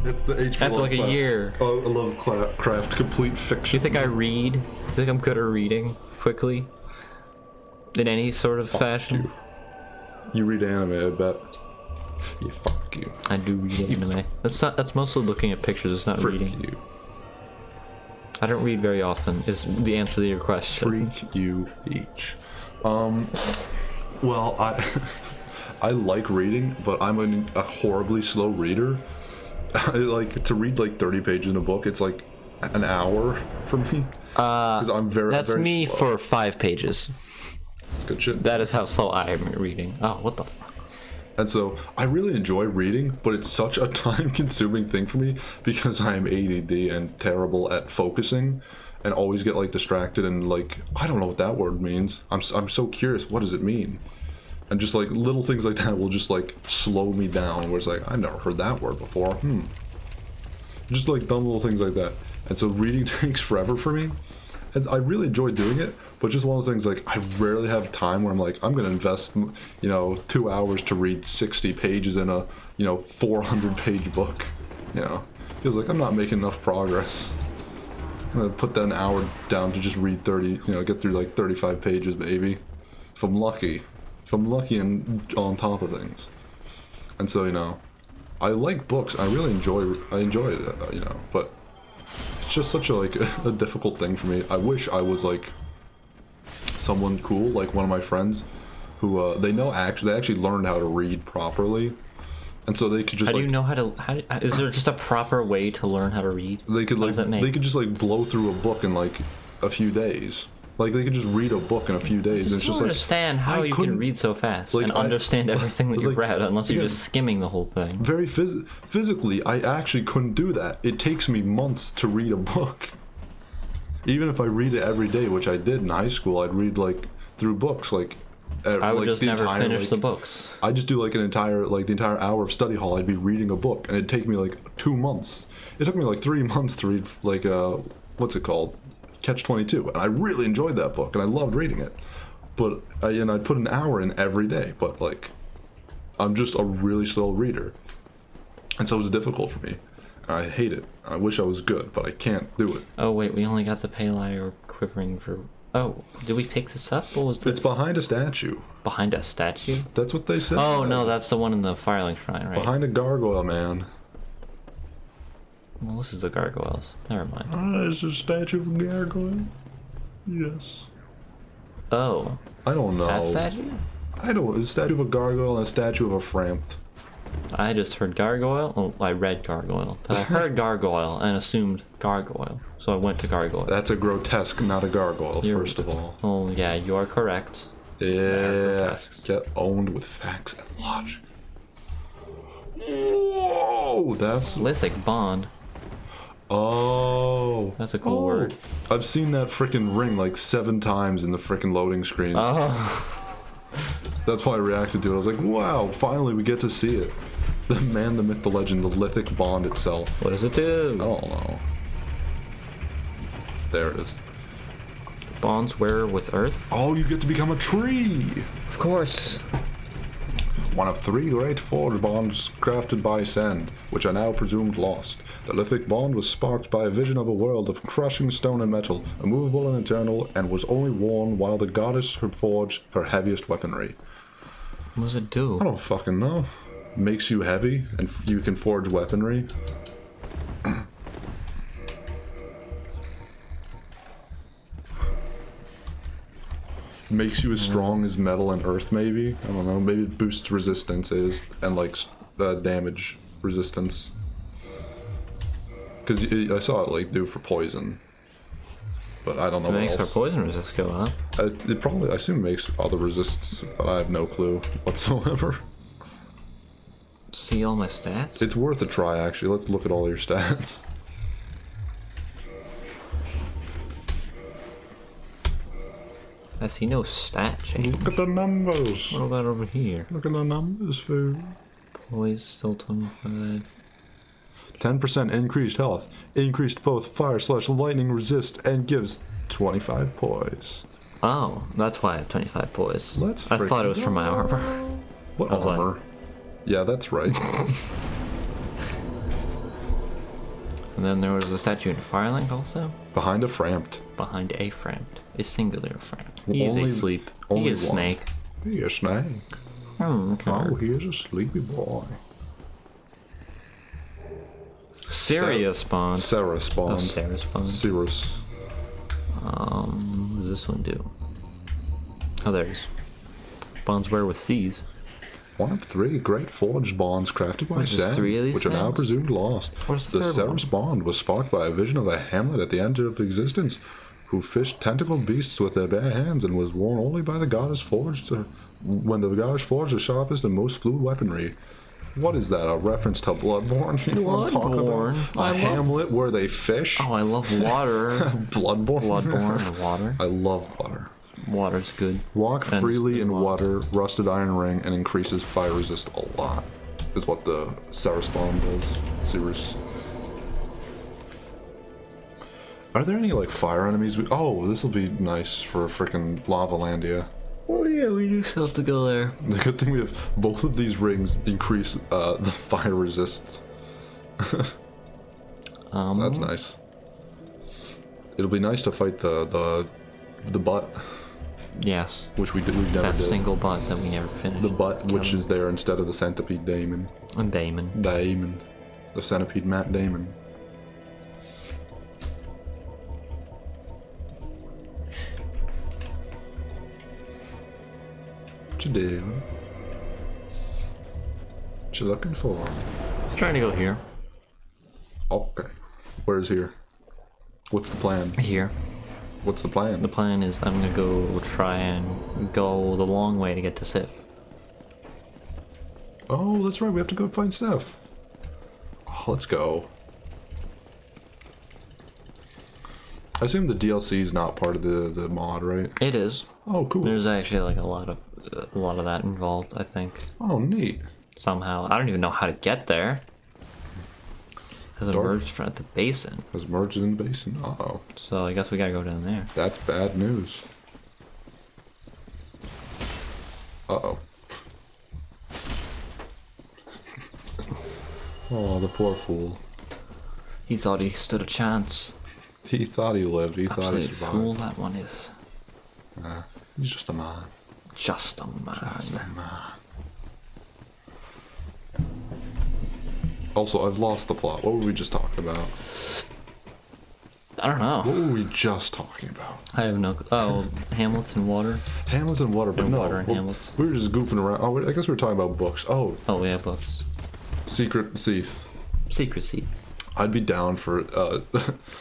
It's the H. After like a year. Oh, I love craft complete fiction. Do you think I read? Do you think I'm good at reading quickly? In any sort of fashion? You read anime, I bet. Yeah, fuck you. I do read anime. That's mostly looking at pictures, it's not Freak reading. you. I don't read very often, is the answer to your question. Freak you each. Well, I like reading, but I'm a horribly slow reader. I like to read like 30 pages in a book. It's like an hour for me. Because I'm very That's very me slow. for 5 pages. It's good shit. That is how slow I am at reading. Oh, what the fuck? And so I really enjoy reading, but it's such a time-consuming thing for me because I am ADD and terrible at focusing, and always get like distracted and like I don't know what that word means. I'm so curious. What does it mean? And just like little things like that will just like slow me down. Where it's like I've never heard that word before. Just like dumb little things like that. And so reading takes forever for me, and I really enjoy doing it. But just one of those things, like, I rarely have time where I'm like, I'm going to invest, 2 hours to read 60 pages in a, 400-page book. Feels like I'm not making enough progress. I'm going to put that an hour down to just read 30, get through like 35 pages, maybe. If I'm lucky. If I'm lucky and on top of things. And so, I like books. I really enjoy it, but it's just such a difficult thing for me. I wish I was like someone cool, like one of my friends who they actually learned how to read properly, and so they could just how do you know how to is there just a proper way to learn how to read? They could they could just like blow through a book in like a few days. Like they could just read a book in a few days. And it's just don't like understand how you can read so fast and understand everything that you read unless you're just skimming the whole thing. Very physically, I actually couldn't do that. It takes me months to read a book. Even if I read it every day, which I did in high school, I'd read like through books like. I would just never finish like, the books. I just do like the entire hour of study hall. I'd be reading a book, and it'd take me like 2 months. It took me like 3 months to read like what's it called, Catch-22, and I really enjoyed that book, and I loved reading it. But I'd put an hour in every day. But like, I'm just a really slow reader, and so it was difficult for me. I hate it. I wish I was good, but I can't do it. Oh wait, we only got the Pale or Quivering for. Oh, did we pick this up? What was this? It's behind a statue. Behind a statue? That's what they said. Oh no, that's the one in the Firelink Shrine, right? Behind a gargoyle, man. Well, this is the gargoyles. Never mind. It's a statue of a gargoyle. Yes. Oh. I don't know. That statue? I don't. It's a statue of a gargoyle and a statue of a Framped. I just heard gargoyle. Oh, I read gargoyle. But I heard gargoyle and assumed gargoyle. So I went to gargoyle. That's a grotesque, not a gargoyle, first of all. Oh, yeah, you are correct. Yeah. Get owned with facts and logic. Whoa! That's... Lithic bond. Oh. That's a cool word. I've seen that freaking ring like 7 times in the freaking loading screens. Oh. That's why I reacted to it. I was like, wow, finally we get to see it. The man, the myth, the legend, the lithic bond itself. What does it do? I don't know. There it is. Bonds where with Earth? Oh, you get to become a tree! Of course. One of 3 great forge bonds crafted by Sand, which are now presumed lost. The lithic bond was sparked by a vision of a world of crushing stone and metal, immovable and eternal, and was only worn while the goddess had forged her heaviest weaponry. What does it do? I don't fucking know. Makes you heavy, and you can forge weaponry. Makes you as strong as metal and earth, maybe? I don't know. Maybe it boosts resistances and, like, damage resistance. Because I saw it, like, do for poison. But I don't know It what makes our else. poison resist go up. It probably, I assume, makes other resists, but I have no clue whatsoever. See all my stats? It's worth a try, actually. Let's look at all your stats. I see no stat change. Look at the numbers. What about over here? Look at the numbers, food. Poise still 25. 10% increased health. Increased both fire/lightning resist and gives 25 poise. Oh, that's why I have 25 poise. Let's I thought it was freaking for my armor. What I was like- armor? Yeah, that's right. And then there was a statue in Firelink also. Behind a framed. Behind a friend. A singular friend. He is Only- asleep. only He is one. snake. Hey, a snake. Okay. Oh, here's a sleepy boy. Sirius spawned. Sarah Oh, spawned. Sarah spawned. Cirrus. What does this one do? Oh, there's bonds where with C's. One of 3 great forged bonds crafted by What is this, Sam, 3 of these which are now things? presumed lost. Where's the The third one? Ceres bond was sparked by a vision of a hamlet at the end of existence, who fished tentacled beasts with their bare hands and was worn only by the goddess forged when the goddess forged the sharpest and most fluid weaponry. What is that? A reference to Bloodborne? You know what I'm talking Bloodborne? about? I A love- hamlet where they fish? Oh, I love water. Bloodborne? Bloodborne or water. I love water. Water's good. Walk And freely in water. water, rusted iron ring, and increases fire resist a lot. Is what the Ceres bomb does. Ceres. Are there any, like, fire enemies? Oh, this will be nice for frickin' Lavalandia. Oh yeah, we do still have to go there. The good thing we have both of these rings increase the fire resist. So that's nice. It'll be nice to fight the butt, Yes. which we've never That did. single butt that we never finished. The butt, which is there instead of the centipede Damon. And Damon. Damon. The centipede Matt Damon. What you doing? What you looking for? Trying to go here. Okay. Where's here? What's the plan? Here. What's the plan? The plan is I'm gonna go try and go the long way to get to Sif. Oh, that's right. We have to go find Steph. Oh, let's go. I assume the DLC is not part of the mod, right? It is. Oh, cool. There's actually like a lot of that involved. I think Oh, neat. somehow I don't even know how to get there. Has Dark. emerged at the basin, Has merged in the basin. Uh-oh. so I guess we gotta go down there. That's bad news. Uh-oh. Oh, the poor fool. He thought he stood a chance. He thought he lived. He thought he Absolute survived. fool that one is. He's just a man. Just a man. Also, I've lost the plot. What were we just talking about? I don't know. What were we just talking about? I have no. Oh, Hamlets and water. Hamlets and water, but And no. water and well, Hamlets. we were just goofing around. Oh, I guess we were talking about books. Oh, Oh, yeah, books. Secret Seath. Secrecy. I'd be down for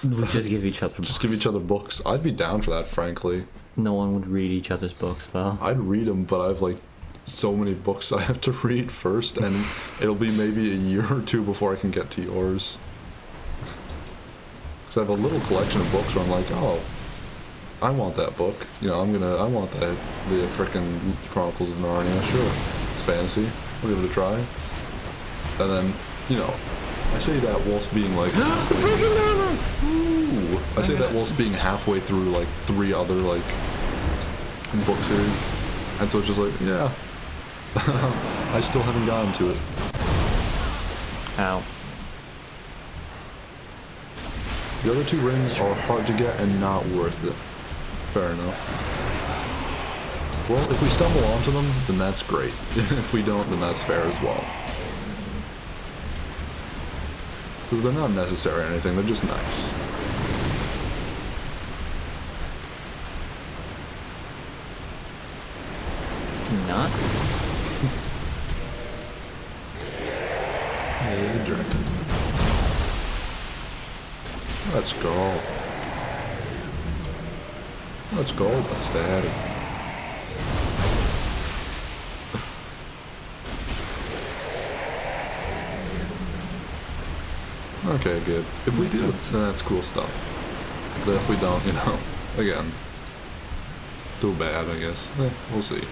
We just give each other books. just give each other books. I'd be down for that, frankly. No one would read each other's books, though. I'd read them, but I've like so many books I have to read first, and it'll be maybe a year or two before I can get to yours. Because I have a little collection of books where I'm like, oh, I want that book. You know, I want the frickin' Chronicles of Narnia. Sure, it's fantasy. We'll give it a try. And then, you know, I say that whilst being like, ooh, I say that whilst being halfway through like 3 other like book series, and so it's just like, yeah, I still haven't gotten to it. Ow. The other 2 rings are hard to get and not worth it. Fair enough. Well, if we stumble onto them, then that's great. If we don't, then that's fair as well. Because they're not necessary or anything, they're just nice. Not? Hey, dragon. Let's go. Let's go, let's daddy. Okay, good. If we do, then that's cool stuff. But if we don't, you know, again, too bad, I guess. We'll see.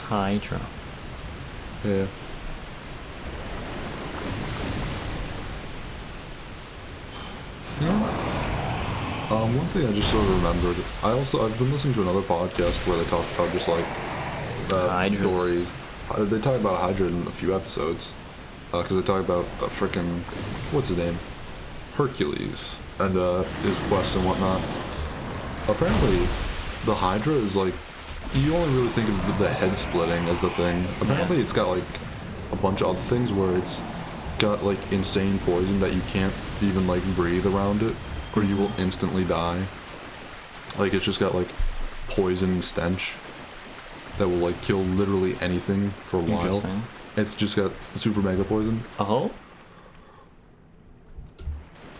Hydra. Yeah. One thing I just sort of remembered, I've been listening to another podcast where they talk about just like Hydras. stories. They talk about Hydra in a few episodes, because they talk about frickin' what's his name, Hercules, and his quests and whatnot. Apparently, the Hydra is like, you only really think of the head splitting as the thing. Apparently, it's got like a bunch of other things where it's got like insane poison that you can't even like breathe around it, or you will instantly die. Like, it's just got like poison stench that will like kill literally anything for a while. Interesting. It's just got super mega poison. Oh?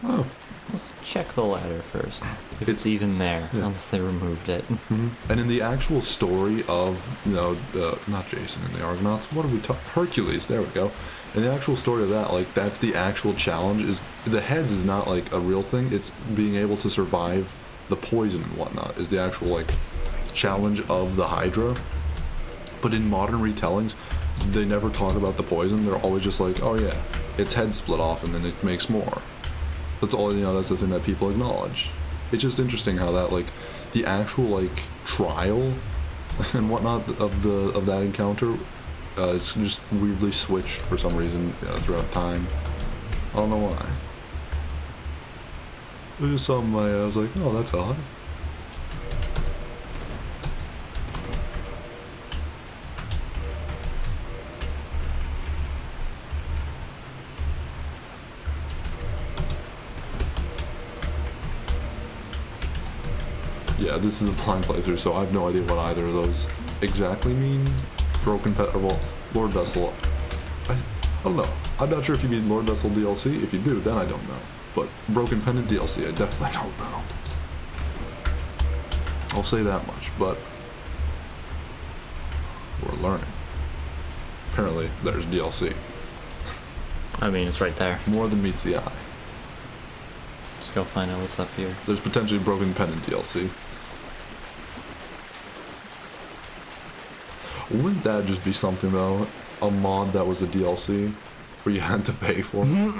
Oh. Let's check the ladder first. If it's even there, Yeah. unless they removed it. And in the actual story of, you know, not Jason and the Argonauts, what are we talking? Hercules, there we go. In the actual story of that, like, that's the actual challenge, is the heads is not like a real thing, it's being able to survive the poison and whatnot is the actual like challenge of the Hydra. But in modern retellings, they never talk about the poison. They're always just like, oh yeah, its head split off and then it makes more. That's all, you know, that's the thing that people acknowledge. It's just interesting how that, like, the actual, like, trial and whatnot of that encounter, it's just weirdly switched for some reason throughout time. I don't know why. It was just something I was like, oh, that's odd. Yeah, this is a blind playthrough, so I have no idea what either of those exactly mean. Broken Pet, well, Lord Vessel. I don't know. I'm not sure if you mean Lord Vessel DLC. If you do, then I don't know. But Broken Pendant DLC, I definitely don't know. I'll say that much, but we're learning. Apparently, there's DLC. I mean, it's right there. More than meets the eye. Let's go find out what's up here. There's potentially Broken Pendant DLC. Wouldn't that just be something, though? A mod that was a DLC where you had to pay for it?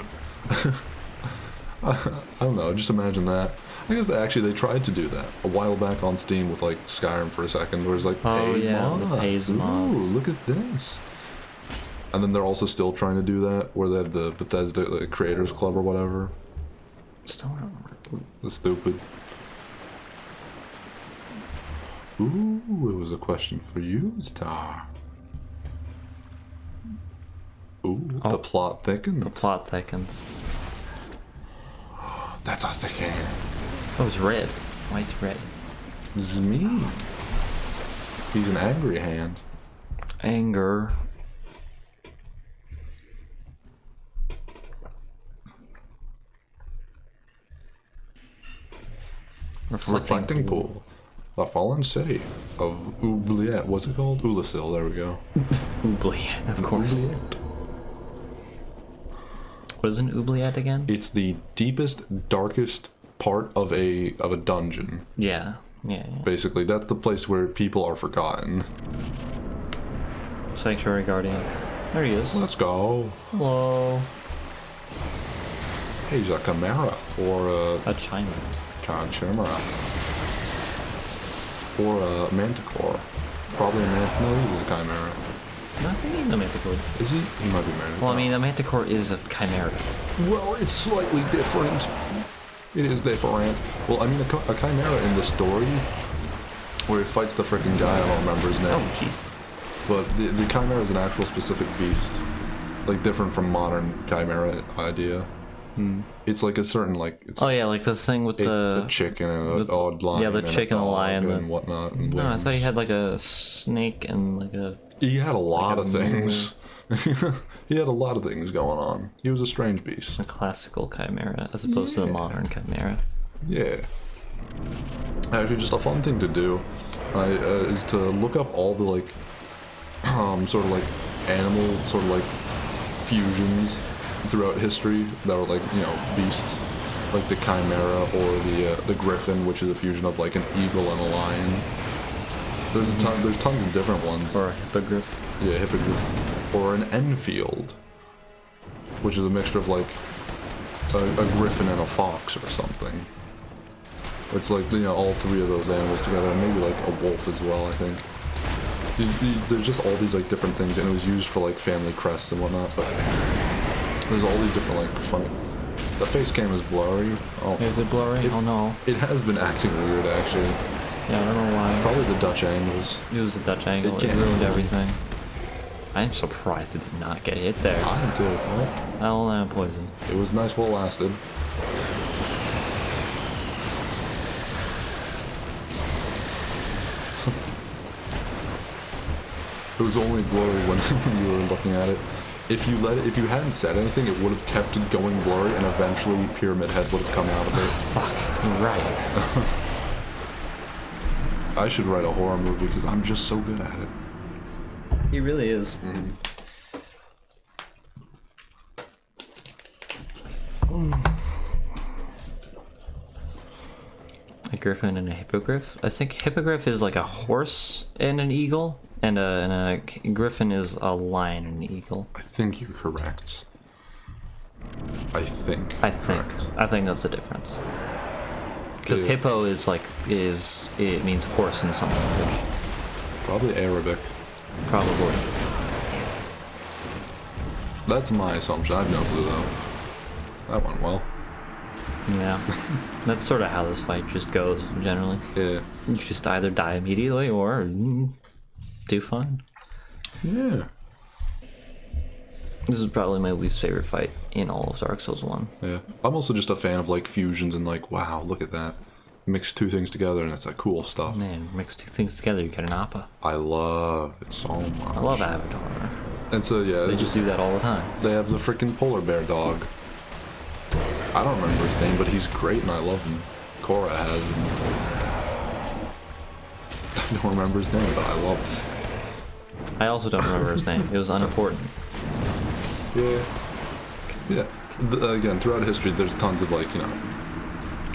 I don't know, just imagine that. I guess they tried to do that a while back on Steam with like Skyrim for a second, where it's like paid mods. The paid mods. Ooh, look at this. And then they're also still trying to do that, where they have the Bethesda Creators Club or whatever. Still don't remember. That's stupid. Ooh, it was a question for you, Star. Ooh, Oh, the plot thickens. The plot thickens. That's a thick hand. Oh, it's red. Why is it red? This is me. He's an angry hand. Anger. Reflecting pool. The fallen city of Oubliette. What's it called? Oulasil. There we go. Oubliette, of course. What is an oubliette again? It's the deepest, darkest part of a dungeon. Yeah. Basically, that's the place where people are forgotten. Sanctuary Guardian. There he is. Let's go. Hello. Hey, he's a chimera or A chimera. chimera or a manticore. Probably a manticore. No, he's a chimera. No, I think he's a manticore. Is he? He might be manticore. Well, I mean, a manticore is a chimera. Well, it's slightly different. It is different. Well, I mean, a chimera in the story where it fights the freaking guy, I don't remember his name. Oh, jeez. But the chimera is an actual specific beast. Like, different from modern chimera idea. It's like a certain, like... It's Oh, yeah, like the thing with a chicken and a odd lion. yeah, the and chicken, a the dog lion, and whatnot. And No, I wings. thought he had like a snake and like a... He had a lot like of a things. He had a lot of things going on. He was a strange beast. A classical chimera as opposed to the modern chimera. Yeah. Actually, just a fun thing to do is to look up all the, like, sort of, like, animal, sort of, like, fusions throughout history that were, like, you know, beasts. Like the chimera or the griffin, which is a fusion of, like, an eagle and a lion. There's tons of different ones. Or a hippogriff. Yeah, hippogriff. Or an Enfield, which is a mixture of, like, a griffin and a fox or something. It's like, you know, all three of those animals together, and maybe, like, a wolf as well, I think. There's just all these, like, different things, and it was used for, like, family crests and whatnot, but there's all these different, like, funny... The face cam is blurry. Oh, Is it blurry? Oh no. it has been acting weird, actually. Yeah, I don't know why. Probably the Dutch angles. It was a Dutch angle. It can't- ruined everything. I'm surprised it did not get hit there. I did, right? Oh, I'm poisoned. It was nice while it lasted. It was only blurry when you were looking at it. If you hadn't said anything, it would have kept it going blurry, and eventually Pyramid Head would have come out of it. Fuck, you're right. I should write a horror movie because I'm just so good at it. He really is. A griffin and a hippogriff? I think hippogriff is like a horse and an eagle, and a griffin is a lion and an eagle. I think you're correct. I think. Correct. I think that's the difference. Because Yeah. hippo is like it means horse in some language. Probably Arabic. Probably. That's my assumption. I have no clue though. That went well. Yeah. That's sort of how this fight just goes generally. Yeah. You just either die immediately or do fine. Yeah. This is probably my least favorite fight in all of Dark Souls 1. Yeah. I'm also just a fan of like fusions and like, wow, look at that. Mix two things together and it's like cool stuff. Man, mix two things together, you get an Appa. I love it so much. I love Avatar. And so yeah, They just do that all the time. they have the freaking polar bear dog. I don't remember his name, but he's great and I love him. Korra has him. I don't remember his name, but I love him. I also don't remember his name. It was unimportant. Yeah. Yeah. Again, throughout history, there's tons of like, you know,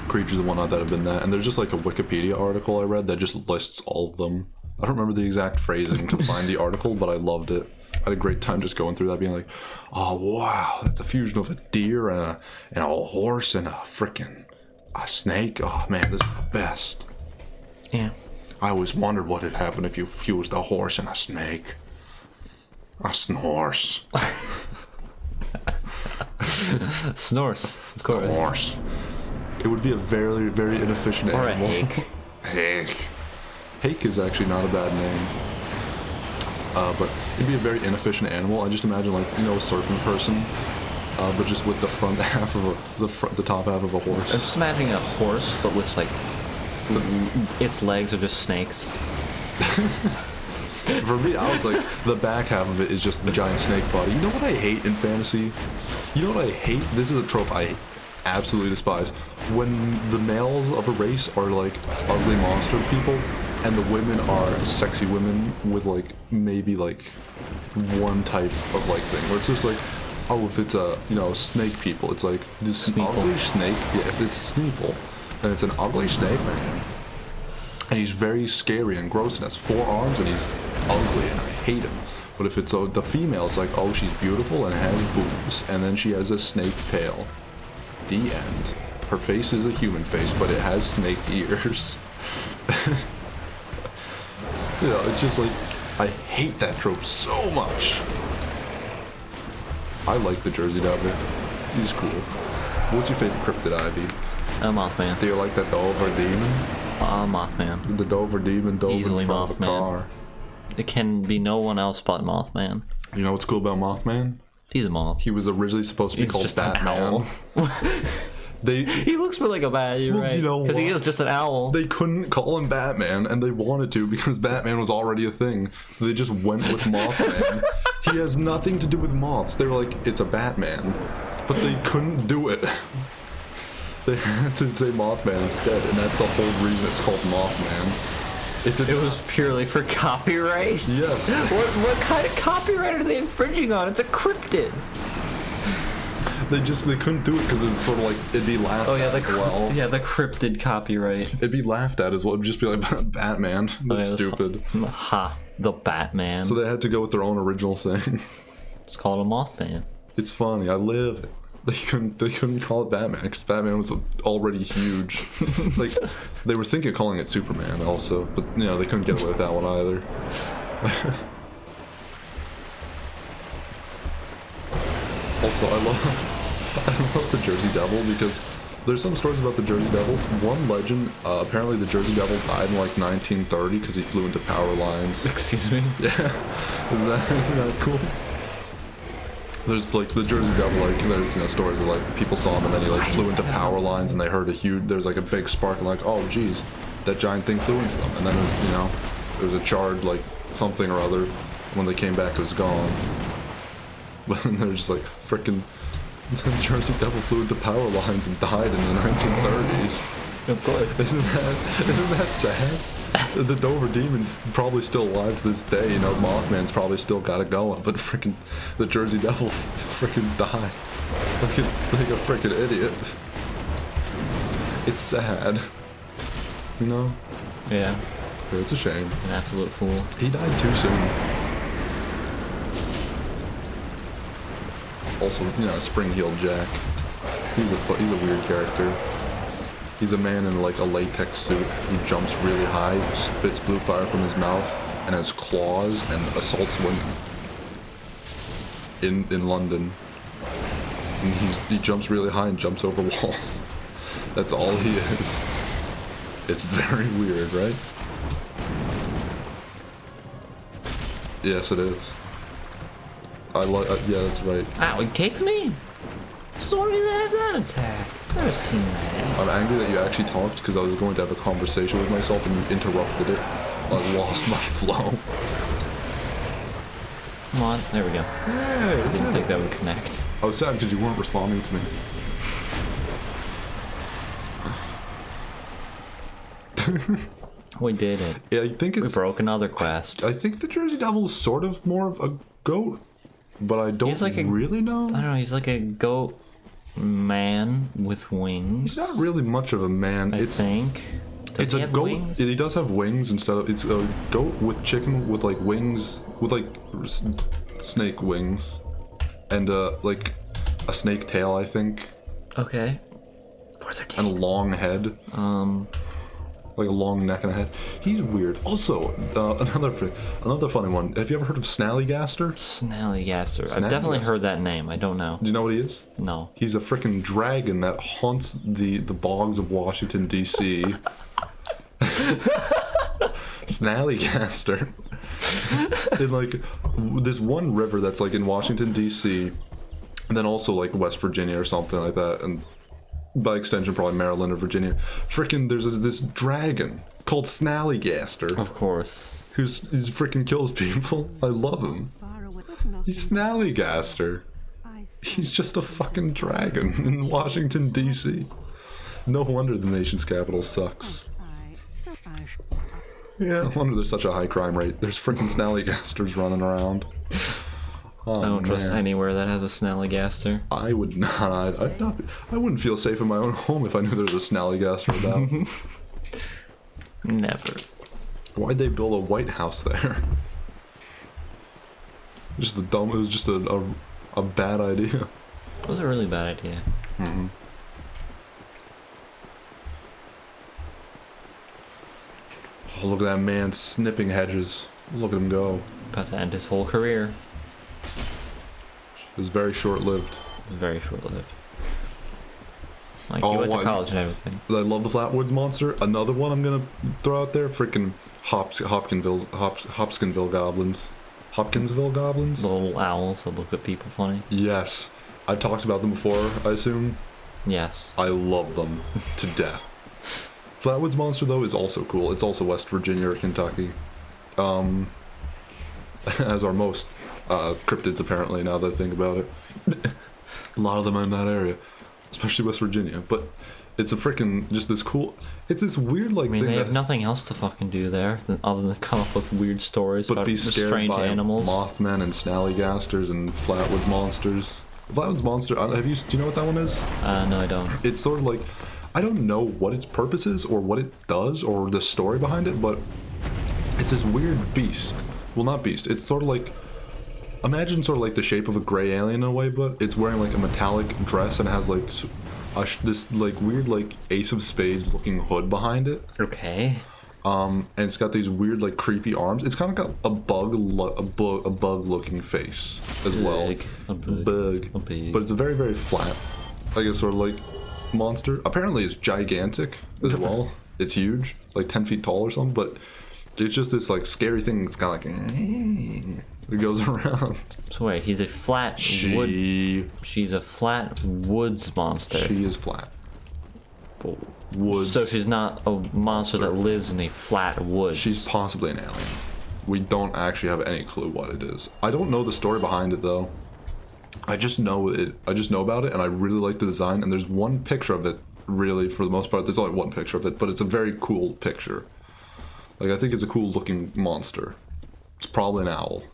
creatures and whatnot that have been that. And there's just like a Wikipedia article I read that just lists all of them. I don't remember the exact phrasing to find the article, but I loved it. I had a great time just going through that, being like, oh wow, that's a fusion of a deer and a horse and a snake. Oh man, this is the best. Yeah. I always wondered what had happened if you fused a horse and a snake. A snorse. Snores, of course. Horse. It would be a very, very inefficient Or a animal. hake. Hake. Hake is actually not a bad name. But it'd be a very inefficient animal. I just imagine like, you know, a serpent person, but just with the front half of the top half of a I'm horse. just imagining a horse, but with like its legs are just snakes. For me, I was like, the back half of it is just a giant snake body. You know what I hate in fantasy? You know what I hate? This is a trope I hate. absolutely despise. When the males of a race are like ugly monster people, and the women are sexy women with like maybe like one type of like thing, where it's just like, oh, if it's a, you know, snake people, it's like this ugly snake. Yeah, if it's Sneeple, then it's an ugly snake man, and he's very scary and gross and has 4 arms and he's ugly and I hate him. But if it's the female, it's like, oh, she's beautiful and has boobs, and then she has a snake tail. The end. Her face is a human face, but it has snake ears. You know, it's just like, I hate that trope so much. I like the Jersey Devil. He's cool. What's your favorite cryptid, Ivy? Mothman. Do you like the Dover Demon? Mothman. The Dover Demon dove Easily in front of a Mothman. car. It can be no one else but Mothman. You know what's cool about Mothman? He's a moth. He was originally supposed to be He's called just an Batman. owl. They He looks more like a bat, you're Well, right. you know Because he what? is just an owl. They couldn't call him Batman, and they wanted to because Batman was already a thing. So they just went with Mothman. He has nothing to do with moths. They were like, it's a Batman. But they couldn't do it. They had to say Mothman instead, and that's the whole reason it's called Mothman. It was purely for copyright? Yes. What kind of copyright are they infringing on? It's a cryptid. They couldn't do it because it's sort of like, it'd be laughed Oh yeah, at as well. yeah, the cryptid copyright. It'd be laughed at as well. It'd just be like, Batman. That's stupid. Ha, the Batman. So they had to go with their own original thing. It's called a Mothman. It's funny. I live it. They couldn't call it Batman because Batman was already huge. It's like they were thinking of calling it Superman also, but you know they couldn't get away with that one either. Also, I love the Jersey Devil because there's some stories about the Jersey Devil. One legend, apparently the Jersey Devil died in like 1930 because he flew into power lines. Excuse me? Yeah, isn't that cool? There's like the Jersey Devil, like there's, you know, stories of like people saw him and then he like flew into power lines and they heard there's like a big spark and like, oh geez, that giant thing flew into them, and then it was, you know, there was a charge like something or other. When they came back, it was gone. But then they're just like freaking the Jersey Devil flew into power lines and died in the 1930s. Of course. Isn't that sad? The Dover Demon's probably still alive to this day. You know, Mothman's probably still got it going, but freaking the Jersey Devil freaking died like a freaking idiot. It's sad, you know. Yeah. It's a shame. An absolute fool. He died too soon. Also, you know, Spring-Heeled Jack. He's a weird character. He's a man in like a latex suit who jumps really high, spits blue fire from his mouth, and has claws and assaults women in London. And he jumps really high and jumps over walls. That's all he is. It's very weird, right? Yes, it is. Yeah, that's right. Ow, he kicked me? So why did he have that attack? Never seen that. I'm angry that you actually talked because I was going to have a conversation with myself and you interrupted it. I lost my flow. Come on, there we go. I didn't think that would connect. I was sad because you weren't responding to me. We did it. Yeah, I think We it's. broke another quest. I think the Jersey Devil is sort of more of a goat, but I don't He's like really know. I don't know, he's like a goat man with wings. He's not really much of a man. I think. Does It's he a have goat. wings? He does have wings instead of. It's a goat with chicken with like wings with like snake wings, and like a snake tail, I think, Okay. Where's their and a teeth? long head. Like a long neck and a head. He's weird. Also, another funny one. Have you ever heard of Snallygaster? Snallygaster. I've definitely Snallygaster. heard that name. I don't know. Do you know what he is? No. He's a freaking dragon that haunts the bogs of Washington, D.C. Snallygaster. In like this one river that's like in Washington, D.C. and then also like West Virginia or something like that, and by extension probably Maryland or Virginia. Freaking there's this dragon called Snallygaster Of course. he's freaking kills people. I love him. He's Snallygaster. He's just a fucking dragon in Washington, D.C. No wonder the nation's capital sucks. Yeah, no wonder there's such a high crime rate. There's freaking snallygasters running around. Oh, I don't trust man. anywhere that has a snallygaster. I would not. I wouldn't feel safe in my own home if I knew there was a snallygaster about. Never. Why'd they build a White House there? Just it was just a bad idea. It was a really bad idea. Mm-hmm. Oh, look at that man snipping hedges. Look at him go. About to end his whole career. It was very short-lived. Very short-lived. Like, Oh, he went to I- college and everything. I love the Flatwoods Monster. Another one I'm gonna throw out there. Freaking Hopkinsville goblins. Hopkinsville goblins? The little owls that look at people funny. Yes. I've talked about them before, I assume. Yes. I love them to death. Flatwoods Monster, though, is also cool. It's also West Virginia or Kentucky. As are most cryptids, apparently, now that I think about it. A lot of them are in that area. Especially West Virginia. But it's a freaking, just this cool, it's this weird, like, I mean, thing they have that- nothing else to fucking do there other than come up with weird stories but about be the scared strange by animals. Mothmen and Snallygasters and Flatwoods Monsters. Flatwoods Monster, do you know what that one is? No, I don't. It's sort of like, I don't know what its purpose is or what it does or the story behind it, but it's this weird beast. Well, not beast. It's sort of like, imagine sort of like the shape of a gray alien in a way, but it's wearing like a metallic dress and has like this like weird like Ace of Spades looking hood behind it. Okay. And it's got these weird like creepy arms. It's kind of got a bug looking face as well. A bug. Bug. But it's a very, very flat, I guess, sort of like monster. Apparently it's gigantic as well. It's huge, like 10 feet tall or something, but it's just this like scary thing that's kind of like it goes around. So wait, he's a flat wood. She's a flat woods monster. She is flat. Woods. So she's not a monster that lives in a flat woods. She's possibly an alien. We don't actually have any clue what it is. I don't know the story behind it though. I just know it. I just know about it, and I really like the design. And there's one picture of it. Really, for the most part, there's only one picture of it, but it's a very cool picture. Like, I think it's a cool looking monster. It's probably an owl.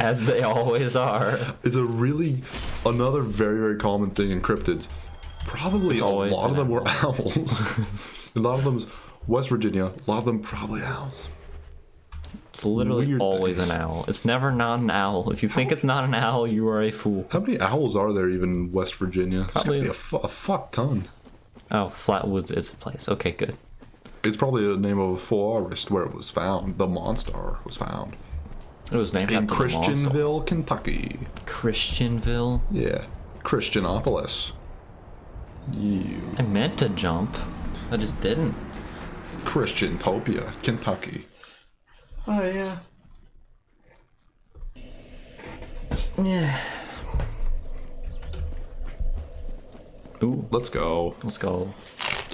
As they always are. It's another very, very common thing in cryptids. Probably It's a always lot of an them were owls. A lot of them's West Virginia. A lot of them probably owls. It's literally Weird always things. an owl. It's never not an owl. If you think it's not an owl, you are a fool. How many owls are there even in West Virginia? There's gotta Probably- be a fuck ton. Oh, Flatwoods is the place. Okay, good. It's probably the name of a forest where it was found. The monster was found. It was named In after the monster. Christianville, Kentucky. Christianville? Yeah. Christianopolis. I meant to jump. I just didn't. Christiantopia, Kentucky. Oh, yeah. Yeah. Ooh, Let's go. let's go.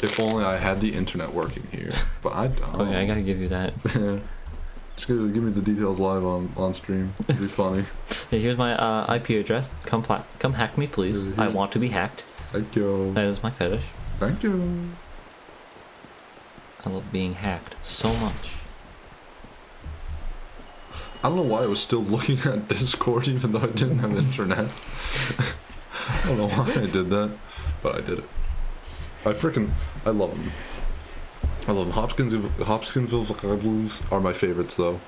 If only I had the internet working here. But I don't. Okay, I gotta give you that. Just give me the details live on stream. It'd be funny. Hey, here's my IP address. Come hack me, please. I Here's- want to be hacked. Thank you. That is my fetish. Thank you. I love being hacked so much. I don't know why I was still looking at Discord even though I didn't have internet. I don't know why I did that, but I did it. I love them. I love them. Hopkinsville vocabularies are my favorites though.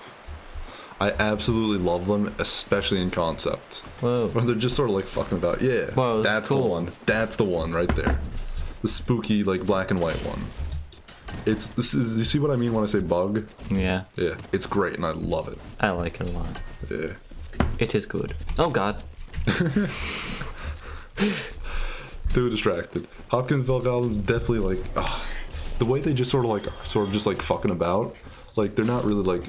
I absolutely love them, especially in concept. Whoa. Where they're just sort of like fucking about, yeah, Whoa, this is that's cool. the one. That's the one right there. The spooky, like, black and white one. You see what I mean when I say bug? Yeah, Yeah, it's great and I love it. I like it a lot. Yeah. It is good. Oh god. Too distracted. Hopkinsville goblins definitely like the way they just sort of just like fucking about. Like they're not really like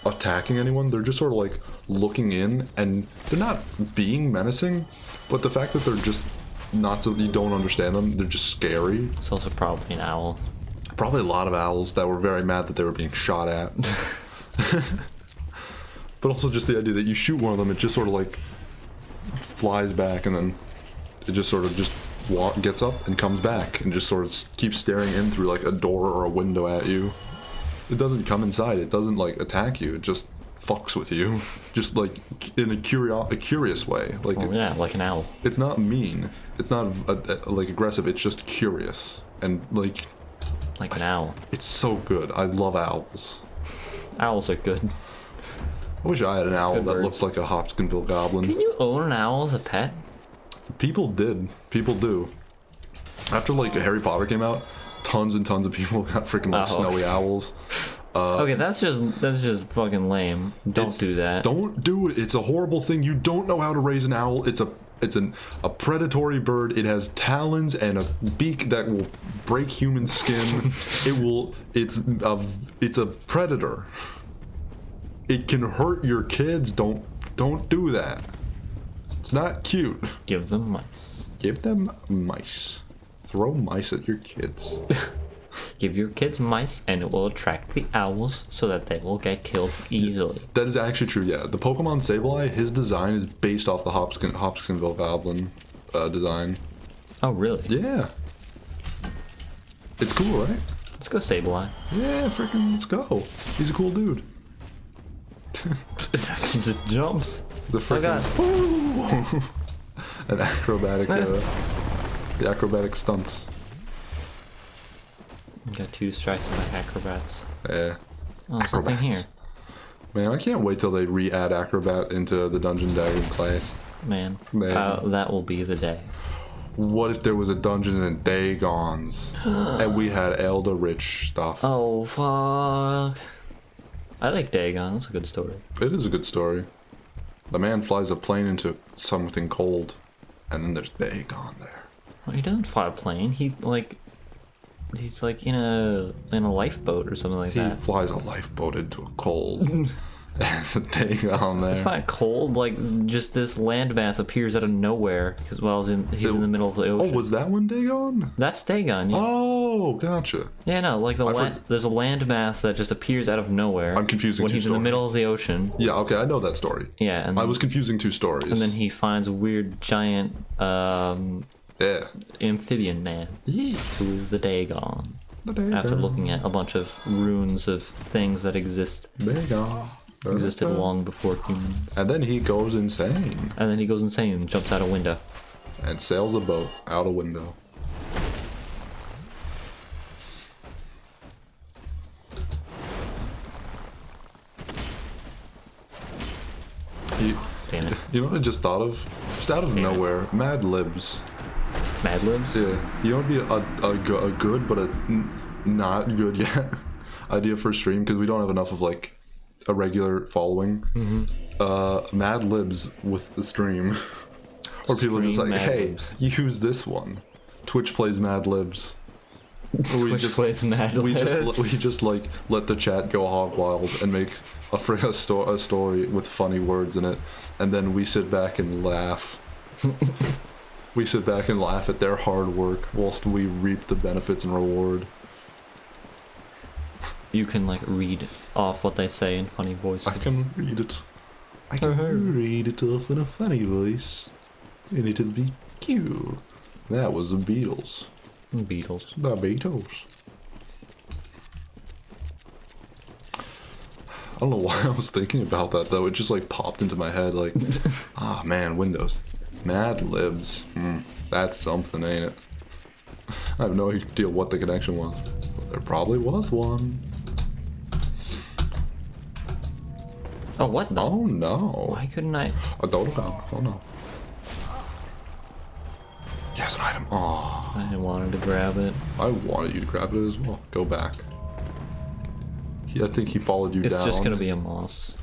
attacking anyone. They're just sort of like looking in, and they're not being menacing. But the fact that they're just not so you don't understand them, they're just scary. It's also probably an owl. Probably a lot of owls that were very mad that they were being shot at. But also just the idea that you shoot one of them, it just sort of like flies back, and then it just sort of just gets up and comes back and just sort of keeps staring in through like a door or a window at you. It doesn't come inside. It doesn't like attack you. It just fucks with you, just like in a curious way. Like yeah, like an owl. It's not mean. It's not like aggressive. It's just curious and like an owl. It's so good. I love owls. Owls are good. I wish I had an owl Good that birds. looked like a Hopkinsville goblin. Can you own an owl as a pet? People did. People do. After like Harry Potter came out, tons and tons of people got freaking like snowy owls. Okay, that's just fucking lame. Don't do that. Don't do it. It's a horrible thing. You don't know how to raise an owl. It's a predatory bird. It has talons and a beak that will break human skin. It's a predator. It can hurt your kids. Don't do that. It's not cute. Give them mice. Give them mice. Throw mice at your kids. Give your kids mice, and it will attract the owls so that they will get killed easily. That is actually true, yeah. The Pokemon Sableye, his design is based off the Hopkinsville Goblin design. Oh, really? Yeah. It's cool, right? Let's go Sableye. Yeah, freaking let's go. He's a cool dude. He just jumps. The freaking... An acrobatic... the acrobatic stunts. Got 2 strikes of my acrobats. Yeah. Oh, there's something here. Man, I can't wait till they re-add Acrobat into the Dungeon Dragon class. Man, Man. that will be the day. What if there was a dungeon in Dagons and we had Elder Rich stuff? Oh, fuck. I like Dagon. That's a good story. It is a good story. The man flies a plane into something cold, and then there's Dagon there. Well, he doesn't fly a plane. He's like in a lifeboat or something like He that. flies a lifeboat into a cold. There's a Dagon there. It's not cold. Like just this landmass appears out of nowhere because he's in the middle of the Oh, ocean. was that one Dagon? That's Dagon. Yeah. Oh, gotcha. Yeah, no, like there's a landmass that just appears out of nowhere. I'm confusing when two he's in the stories. middle of the ocean. Yeah, okay, I know that story. Yeah, and I was confusing two stories. and then he finds a weird giant Yeah. amphibian man Yeah. who is the Dagon. Dagon. After looking at a bunch of runes of things that Dagon. existed long before humans. And then he goes insane And then he goes insane and jumps out a window. and sails a boat out a window. Damn it. You know what I just thought of? Just out of nowhere, Mad Libs. Mad Libs? Yeah, you know what would be a good but not good yet idea for a stream, because we don't have enough of like a regular following. Mad Libs with the stream, or people are just Stream like, Mad hey, Libs. use this one. Twitch plays Mad Libs. Twitch plays Mad Libs. We just like let the chat go hog wild and make a story with funny words in it, and then we sit back and laugh. We sit back and laugh at their hard work whilst we reap the benefits and reward. You can like read off what they say in funny voices. I can read it. I can read it off in a funny voice. And it'll be cute. That was the Beatles. Beatles. The Beatles. I don't know why I was thinking about that though. It just like popped into my head like, ah man, Windows. Mad Libs. That's something, ain't it? I have no idea what the connection was. But there probably was one. Oh, what the? Oh no. Why couldn't I? A Dodogon. Oh no. Yes, an item. Oh, I wanted to grab it. I wanted you to grab it as well. Go back. I think he followed you It's down. just gonna be a moss.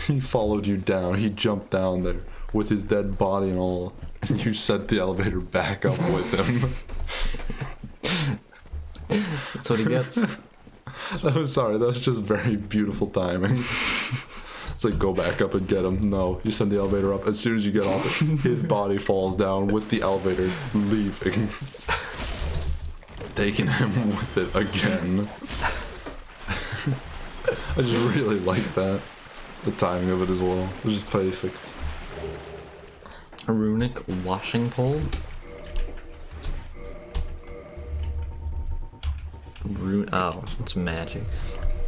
He followed you down. He jumped down there with his dead body and all, and you sent the elevator back up with him. That's what he gets. Sorry, that was just very beautiful timing. It's like, go back up and get him. No, you send the elevator up. As soon as you get off it, his body falls down with the elevator leaving. Taking him with it again. I just really like that. The timing of it as well. It was just perfect. A runic washing pole. Oh, it's magic.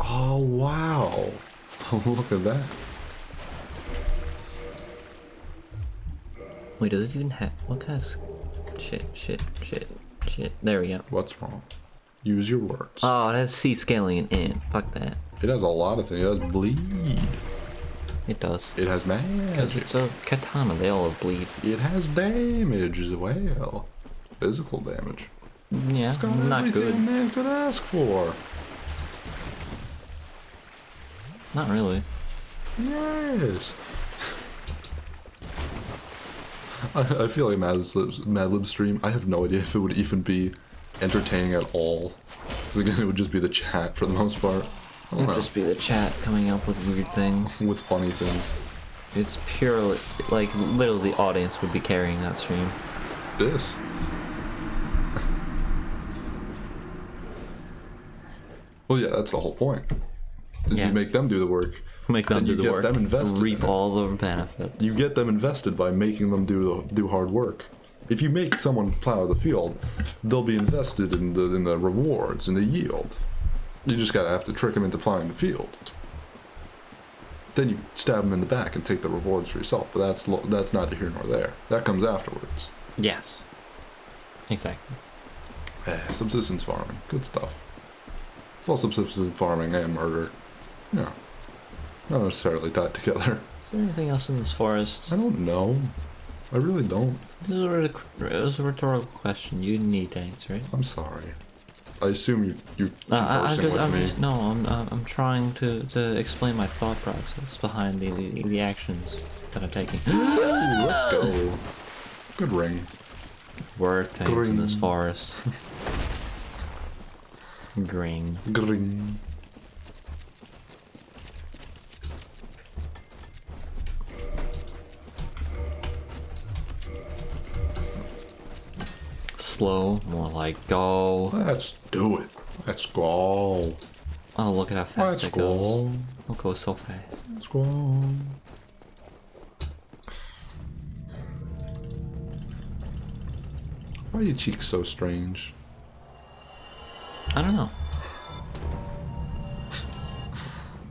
Oh wow! Look at that. Wait, does it even have what kind of shit? There we go. What's wrong? Use your words. Oh, it has C scaling and in. Fuck that. It has a lot of things. It has bleed. It does. It has Because magic. it's a katana, they all have bleed. It has damage as well. Physical damage. Yeah, It's got not everything good. a man could ask for. Not really. Yes. I feel like Mad Lib stream, I have no idea if it would even be entertaining at all. Because again, it would just be the chat for the most part. I It don't would know. just be the chat coming up with weird things. With funny things. It's purely, like, literally the audience would be carrying that stream. This. Well, yeah, that's the whole point. Is Yeah. you make them do the work. Make them and do you the get work. them invested Reap in it. all the benefits. You get them invested by making them do hard work. If you make someone plow the field, they'll be invested in the rewards and the yield. You just gotta have to trick them into plowing the field. Then you stab them in the back and take the rewards for yourself. But that's neither here nor there. That comes afterwards. Yes. Exactly. Subsistence farming, good stuff. Well, subsistence farming and murder, yeah, not necessarily tied together. Is there anything else in this forest? I don't know. I really don't. This is it was a rhetorical question. You need to answer it. I'm sorry. I assume you're conversing with me. I'm trying to explain my thought process behind the actions that I'm taking. Ooh, let's go. Good ring. Word things in this Green. forest. Green. Green. Slow, more like go. Let's do it. Let's go. Oh, look at how fast Let's it goes. go. It goes so fast. Let's go. Why are your cheeks so strange? I don't know.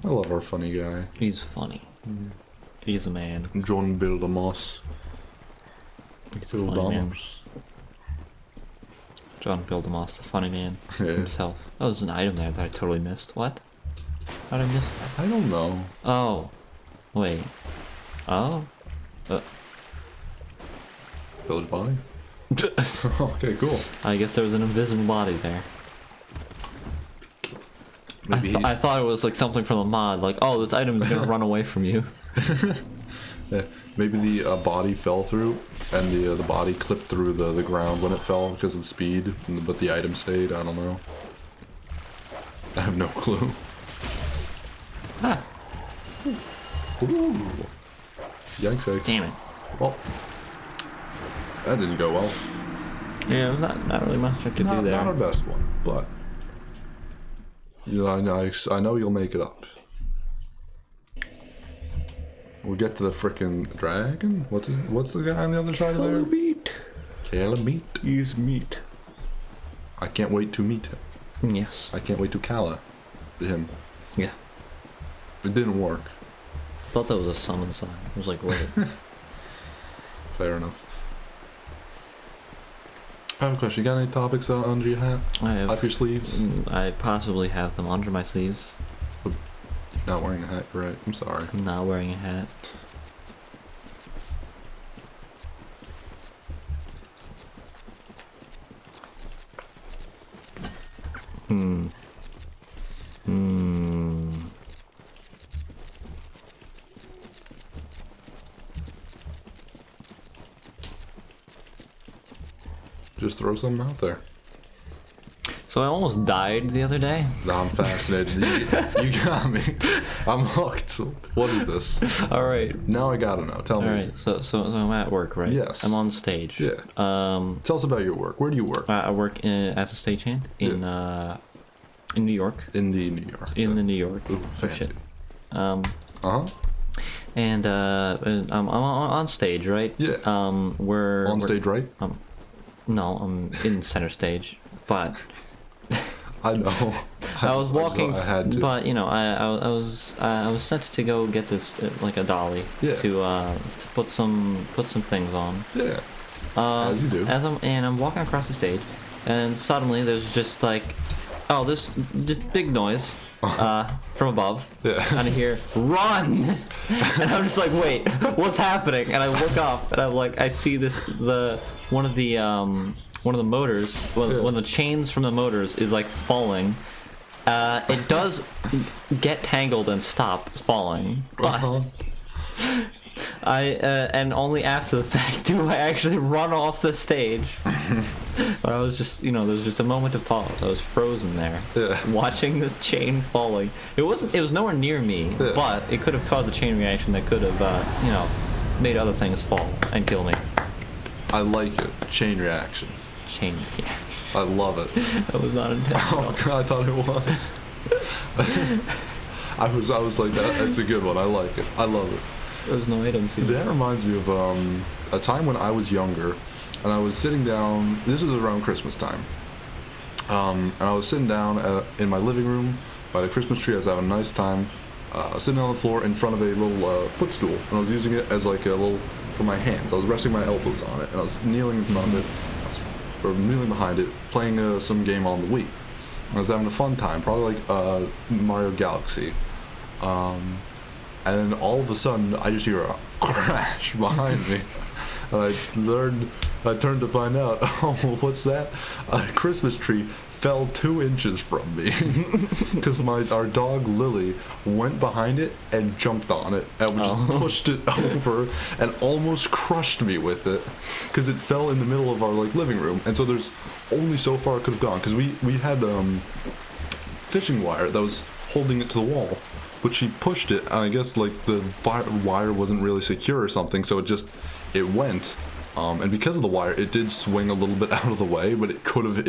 I love our funny guy. He's funny. He's a man. John Bildamos. He's a funny man. Bildamos. John Bildamos, the funny man Yeah. himself. Oh, there's an item there that I totally missed. What? How did I miss that? I don't know. Oh. Wait. Oh? Village body? Okay, cool. I guess there was an invisible body there. Maybe I thought it was like something from the mod, like, oh, this item is gonna run away from you. yeah, maybe the body fell through, and the body clipped through the ground when it fell because of speed, but the item stayed. I don't know. I have no clue. Ah, Ooh. Yikes! Yikes. damn it. Well, that didn't go well. Yeah, it was not really much I could do Not there. our best one, but you know, I know you'll make it up. We'll get to the frickin' dragon. What's the guy on the other side of there? Meat. Calamite. He's meat. I can't wait to meet him. Yes. I can't wait to Cala him. Yeah. It didn't work. I thought that was a summon sign. I was like, wait. Fair enough. I have a question. You got any topics under your hat? I have. Up your sleeves? I possibly have them under my sleeves. Not wearing a hat, right? I'm sorry. I'm not wearing a hat. Hmm. Just throw something out there. So I almost died the other day. Now I'm fascinated. You got me. I'm hooked. What is this? All right. Now I gotta know. Tell All me. right. So I'm at work, right? Yes. I'm on stage. Yeah. Tell us about your work. Where do you work? I work as a stagehand in New York. In the New York. In the New York. Ooh, Oh, fancy. shit. Uh huh. and I'm on stage, right? Yeah. We're stage, right? No, I'm in center stage, but I know. I was walking, I had to. but you know, I was sent to go get this like a dolly to put some things on. Yeah. As you do. I'm walking across the stage, and suddenly there's just like, this just big noise from above. Yeah. And I hear "run," and I'm just like, wait, what's happening? And I look up, and I see one of the motors, one of the chains from the motors is like falling. It does get tangled and stop falling, but and only after the fact do I actually run off the stage. But I was just, there was just a moment of pause. I was frozen there, watching this chain falling. It was nowhere near me, but it could have caused a chain reaction that could have, made other things fall and kill me. I like it. Chain reaction. Chain reaction. I love it. That was not intentional. Oh god, I thought it was. I was like, that's a good one. I like it. I love it. There's no items here. That reminds me of a time when I was younger, and I was sitting down. This was around Christmas time, and I was sitting down in my living room by the Christmas tree. I was having a nice time, sitting on the floor in front of a little footstool, and I was using it as like a little for my hands. I was resting my elbows on it, and I was kneeling in front of it, or kneeling behind it, playing some game on the Wii. I was having a fun time, probably like Mario Galaxy. And then all of a sudden, I just hear a crash behind me. And I turned to find out, what's that? A Christmas tree fell 2 inches from me. Because our dog Lily went behind it and jumped on it. And we just pushed it over and almost crushed me with it. Because it fell in the middle of our living room. And so there's only so far it could have gone. Because we had fishing wire that was holding it to the wall. But she pushed it, and I guess the wire wasn't really secure or something, so it went. And because of the wire, it did swing a little bit out of the way, but it probably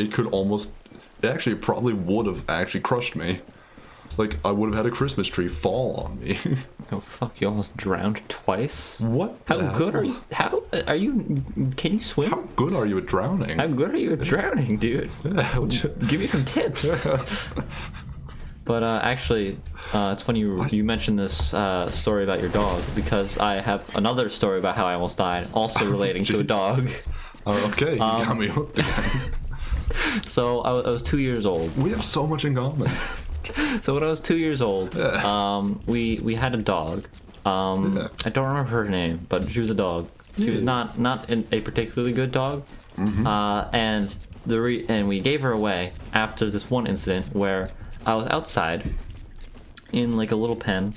would have actually crushed me. Like, I would have had a Christmas tree fall on me. Oh fuck! You almost drowned twice. What? How good are you? How are you? Can you swim? How good are you at drowning? How good are you at drowning, dude? Yeah, give me some tips. But actually, it's funny you mentioned this story about your dog, because I have another story about how I almost died, also relating to a dog. Okay, you got me hooked again. So I was 2 years old. We have so much in common. So when I was 2 years old, we had a dog. I don't remember her name, but she was a dog. She was not a particularly good dog, and we gave her away after this one incident where I was outside in like a little pen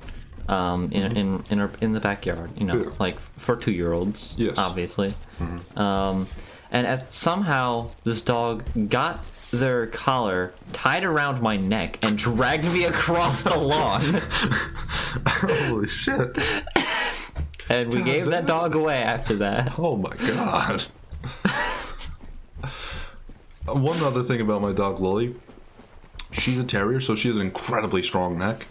in the backyard, like for 2-year-olds, obviously. And somehow this dog got their collar tied around my neck and dragged me across the lawn. Holy shit. And we gave that dog away after that. Oh my god. One other thing about my dog Lily. She's a terrier, so she has an incredibly strong neck.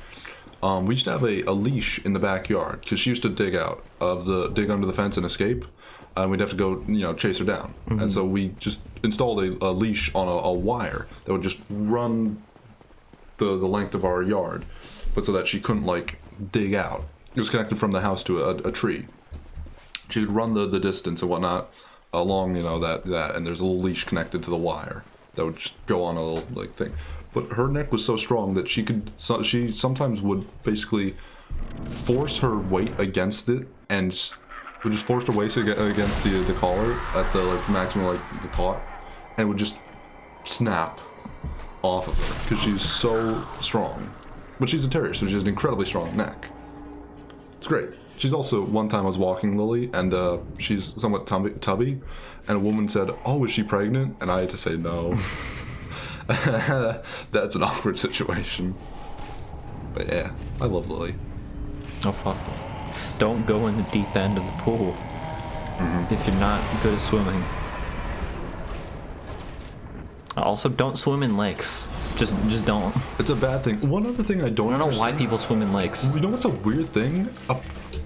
We used to have a leash in the backyard because she used to dig under the fence and escape, and we'd have to go, chase her down. Mm-hmm. And so we just installed a leash on a wire that would just run the length of our yard, but so that she couldn't dig out. It was connected from the house to a tree. She could run the distance and whatnot along, that, and there's a little leash connected to the wire that would just go on a little thing. But her neck was so strong that she sometimes would basically force her weight against it, and would just force her weight against the collar at the maximum the taut, and would just snap off of her because she's so strong. But she's a terrier, so she has an incredibly strong neck. It's great. She's also, one time I was walking Lily, and she's somewhat tubby, and a woman said, "Oh, is she pregnant?" And I had to say no. That's an awkward situation. But yeah, I love Lily. Oh fuck. Don't go in the deep end of the pool if you're not good at swimming. Also, don't swim in lakes. Just don't. It's a bad thing. One other thing I don't know why people swim in lakes. You know what's a weird thing?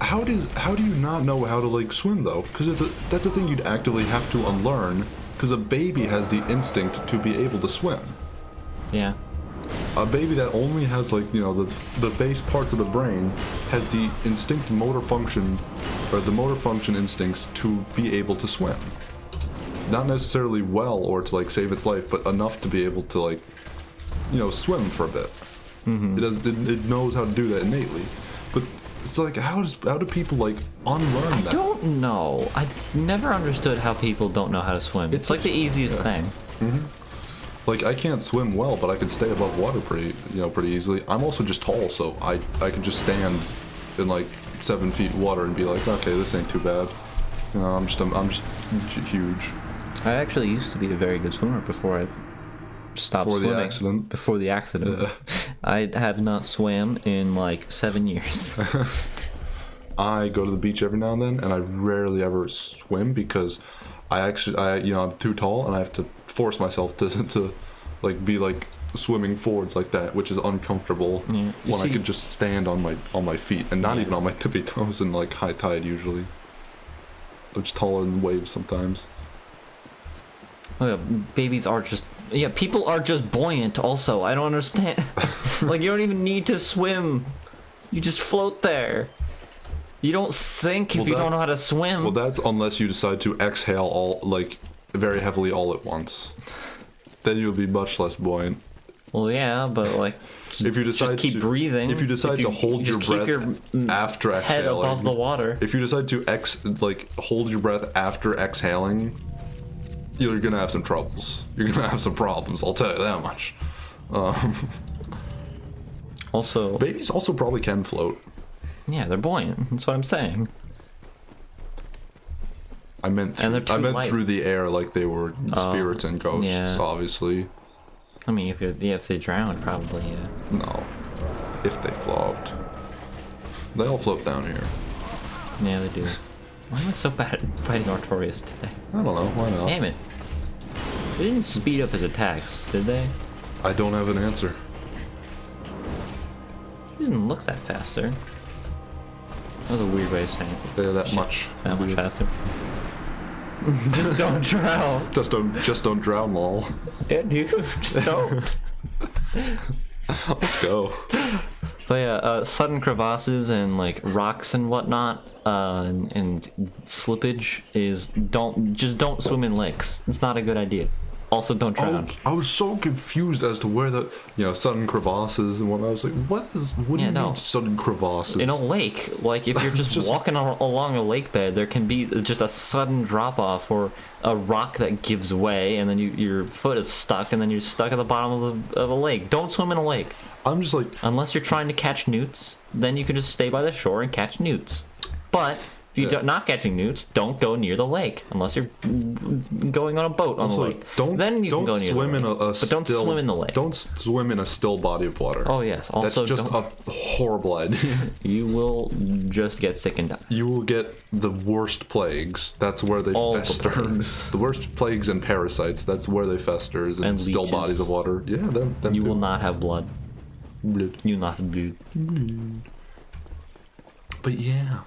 how do you not know how to like swim though? Because that's a thing you'd actively have to unlearn. Because a baby has the instinct to be able to swim. Yeah. A baby that only has like, you know, the base parts of the brain has the instinct motor function, or the motor function instincts to be able to swim. Not necessarily well or to like save its life, but enough to be able to like, you know, swim for a bit. It knows how to do that innately. But it's like, how do people like unlearn that? I don't know. I never understood how people don't know how to swim. It's like the easiest thing. Like, I can't swim well, but I can stay above water pretty easily. I'm also just tall, so I can just stand in like 7 feet water and be like, okay, this ain't too bad. You know, I'm just huge. I actually used to be a very good swimmer before I stopped swimming. Before the accident. Yeah. I have not swam in like 7 years. I go to the beach every now and then, and I rarely ever swim because I'm too tall, and I have to force myself to like be like swimming forwards like that, which is uncomfortable when I could just stand on my feet and not even on my tippy toes in like high tide usually. I'm just taller than waves sometimes. Oh yeah, babies are just people are just buoyant also. I don't understand. Like, you don't even need to swim. You just float there. You don't sink if you don't know how to swim. Well, that's unless you decide to exhale all like very heavily all at once. Then you'll be much less buoyant. Well, yeah, but like, if you decide just keep breathing. If you decide to hold your breath after exhaling, head above the water. If you decide to hold your breath after exhaling, you're gonna have some troubles. You're gonna have some problems. I'll tell you that much. Also, babies also probably can float. Yeah, they're buoyant. That's what I'm saying. I meant through the air, like they were spirits and ghosts, obviously. I mean, if they drowned, probably, yeah. No. If they flopped. They all float down here. Yeah, they do. Why am I so bad at fighting Artorias today? I don't know. Why not? Damn it. They didn't speed up his attacks, did they? I don't have an answer. He doesn't look that faster. That was a weird way of saying it. Yeah, that much faster. Just don't drown. Just don't drown, lol. Yeah, dude. Just don't. Let's go. But yeah, sudden crevasses and like rocks and whatnot, and slippage is don't swim in lakes. It's not a good idea. Also, don't drown. I was so confused as to where the sudden crevasses and whatnot. I was like, what do you mean sudden crevasses? In a lake, like if you're just walking along a lake bed, there can be just a sudden drop off or a rock that gives way, and then your foot is stuck, and then you're stuck at the bottom of a lake. Don't swim in a lake. I'm just like, unless you're trying to catch newts, then you can just stay by the shore and catch newts. But if you're not catching newts, don't go near the lake unless you're going on a boat on the lake. Then you can go near the lake. But don't swim in the lake. Don't swim in a still body of water. Oh yes. Also, that's just a horrible idea. You will just get sick and die. You will get the worst plagues. That's where they fester. The worst plagues and parasites. That's where they fester. Is in still bodies of water. Yeah, them you too. will not have blood. Blood. You will not have blood. But yeah.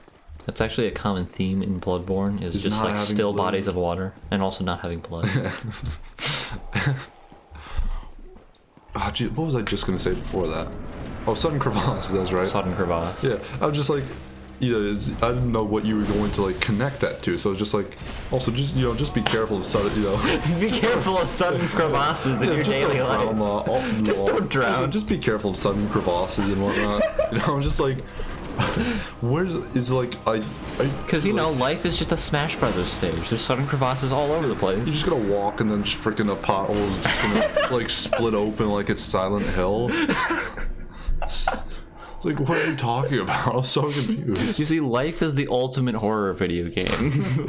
That's actually a common theme in Bloodborne, is just like still bodies of water, and also not having blood. Oh, gee, what was I just going to say before that? Oh, sudden crevasse, that's right. Sudden crevasse. Yeah, I was just like, I didn't know what you were going to like connect that to, so I was just like, also just be careful of sudden, Be careful of sudden crevasses in your daily life. Just don't drown. Also, just be careful of sudden crevasses and whatnot. I'm just like, because life is just a Smash Brothers stage. There's sudden crevasses all over the place. You're just gonna walk and then just freaking a pothole is just gonna like split open like it's Silent Hill. It's like, what are you talking about? I'm so confused. You see, life is the ultimate horror video game.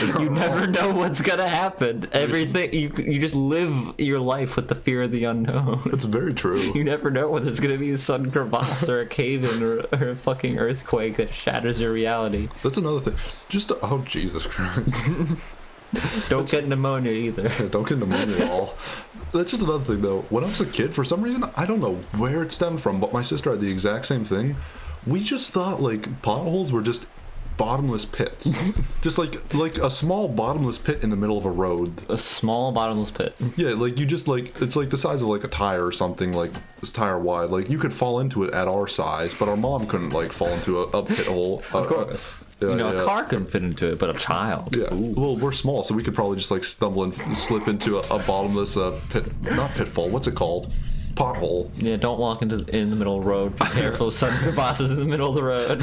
You never know what's gonna happen. Everything you just live your life with the fear of the unknown. That's very true. You never know whether there's gonna be a sudden crevasse or a cave-in or a fucking earthquake that shatters your reality. That's another thing. Oh Jesus Christ. Don't get pneumonia either. Don't get pneumonia at all. That's just another thing though. When I was a kid, for some reason, I don't know where it stemmed from, but my sister had the exact same thing, We just thought like potholes were just bottomless pits, just like a small bottomless pit in the middle of a road. A small bottomless pit. Yeah, like you just like it's like the size of like a tire or something, like this tire wide. Like you could fall into it at our size, but our mom couldn't like fall into a pit hole. Of course. A car couldn't fit into it, but a child. Yeah. Ooh. Well, we're small, so we could probably just like stumble and slip into a bottomless not pitfall. What's it called? Pothole. Yeah, don't walk in the middle of the road. Be careful, sudden crevasses in the middle of the road.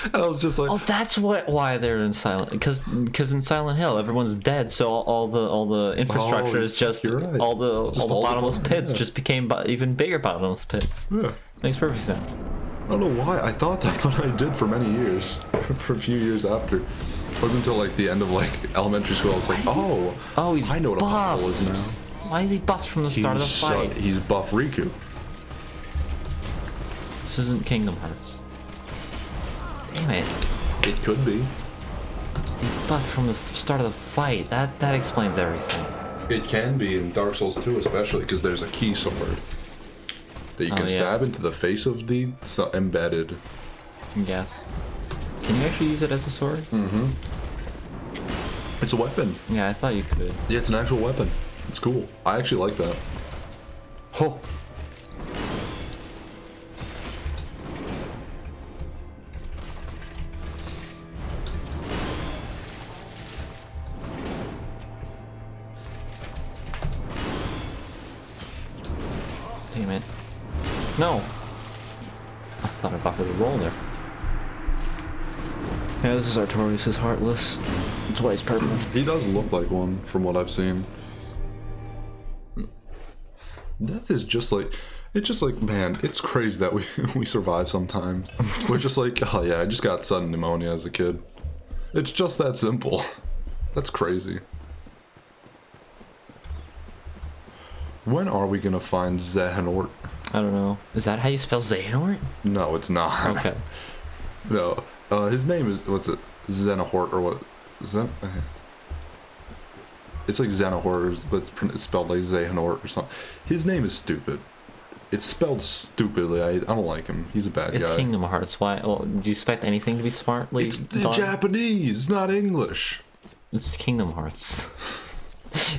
And I was just like, Oh, that's why they're in Silent, because in Silent Hill everyone's dead, so all the infrastructure is just you're right. all the bottomless apart, pits yeah. just became even bigger bottomless pits. yeah. Makes perfect sense. I don't know why I thought that, but I did for many years. For a few years after. It wasn't until like the end of like elementary school I was like, Oh, he's I know what a buffed. pothole is now. Why is he buffed from the start of the fight? He's buff Riku. This isn't Kingdom Hearts. Damn it. It could be. He's buffed from the start of the fight. That explains everything. It can be in Dark Souls 2 especially, because there's a key sword that you can stab into the face of the embedded. Yes. Can you actually use it as a sword? Mm-hmm. It's a weapon. Yeah, I thought you could. Yeah, it's an actual weapon. It's cool. I actually like that. Oh. Damn it. No. I thought I buffered the roll there. Yeah, this is Artorias is heartless. That's why he's purple. He does look like one from what I've seen. Death is just like, it's just like, man, it's crazy that we survive sometimes. We're just like, oh yeah, I just got sudden pneumonia as a kid. It's just that simple. That's crazy. When are we gonna find Xehanort? I don't know. Is that how you spell Xehanort? No, it's not. Okay. No. His name is, what's it? Xenahort or what? It's like Xenahort, but it's spelled like Xehanort or something. His name is stupid. It's spelled stupidly. I don't like him. He's a bad It's guy. Kingdom Hearts. Why? Well, do you expect anything to be smartly It's the done? Japanese, not English. It's Kingdom Hearts.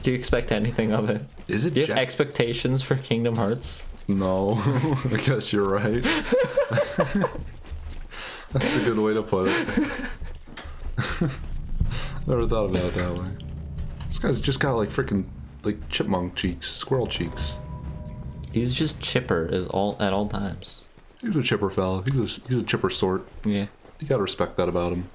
Do you expect anything of it? Is it Do you have expectations for Kingdom Hearts? No. I guess you're right. That's a good way to put it. Never thought about it that way. This guy's just got like freaking like chipmunk cheeks, squirrel cheeks. He's just chipper at all times. He's a chipper fella. He's a chipper sort. Yeah. You gotta respect that about him.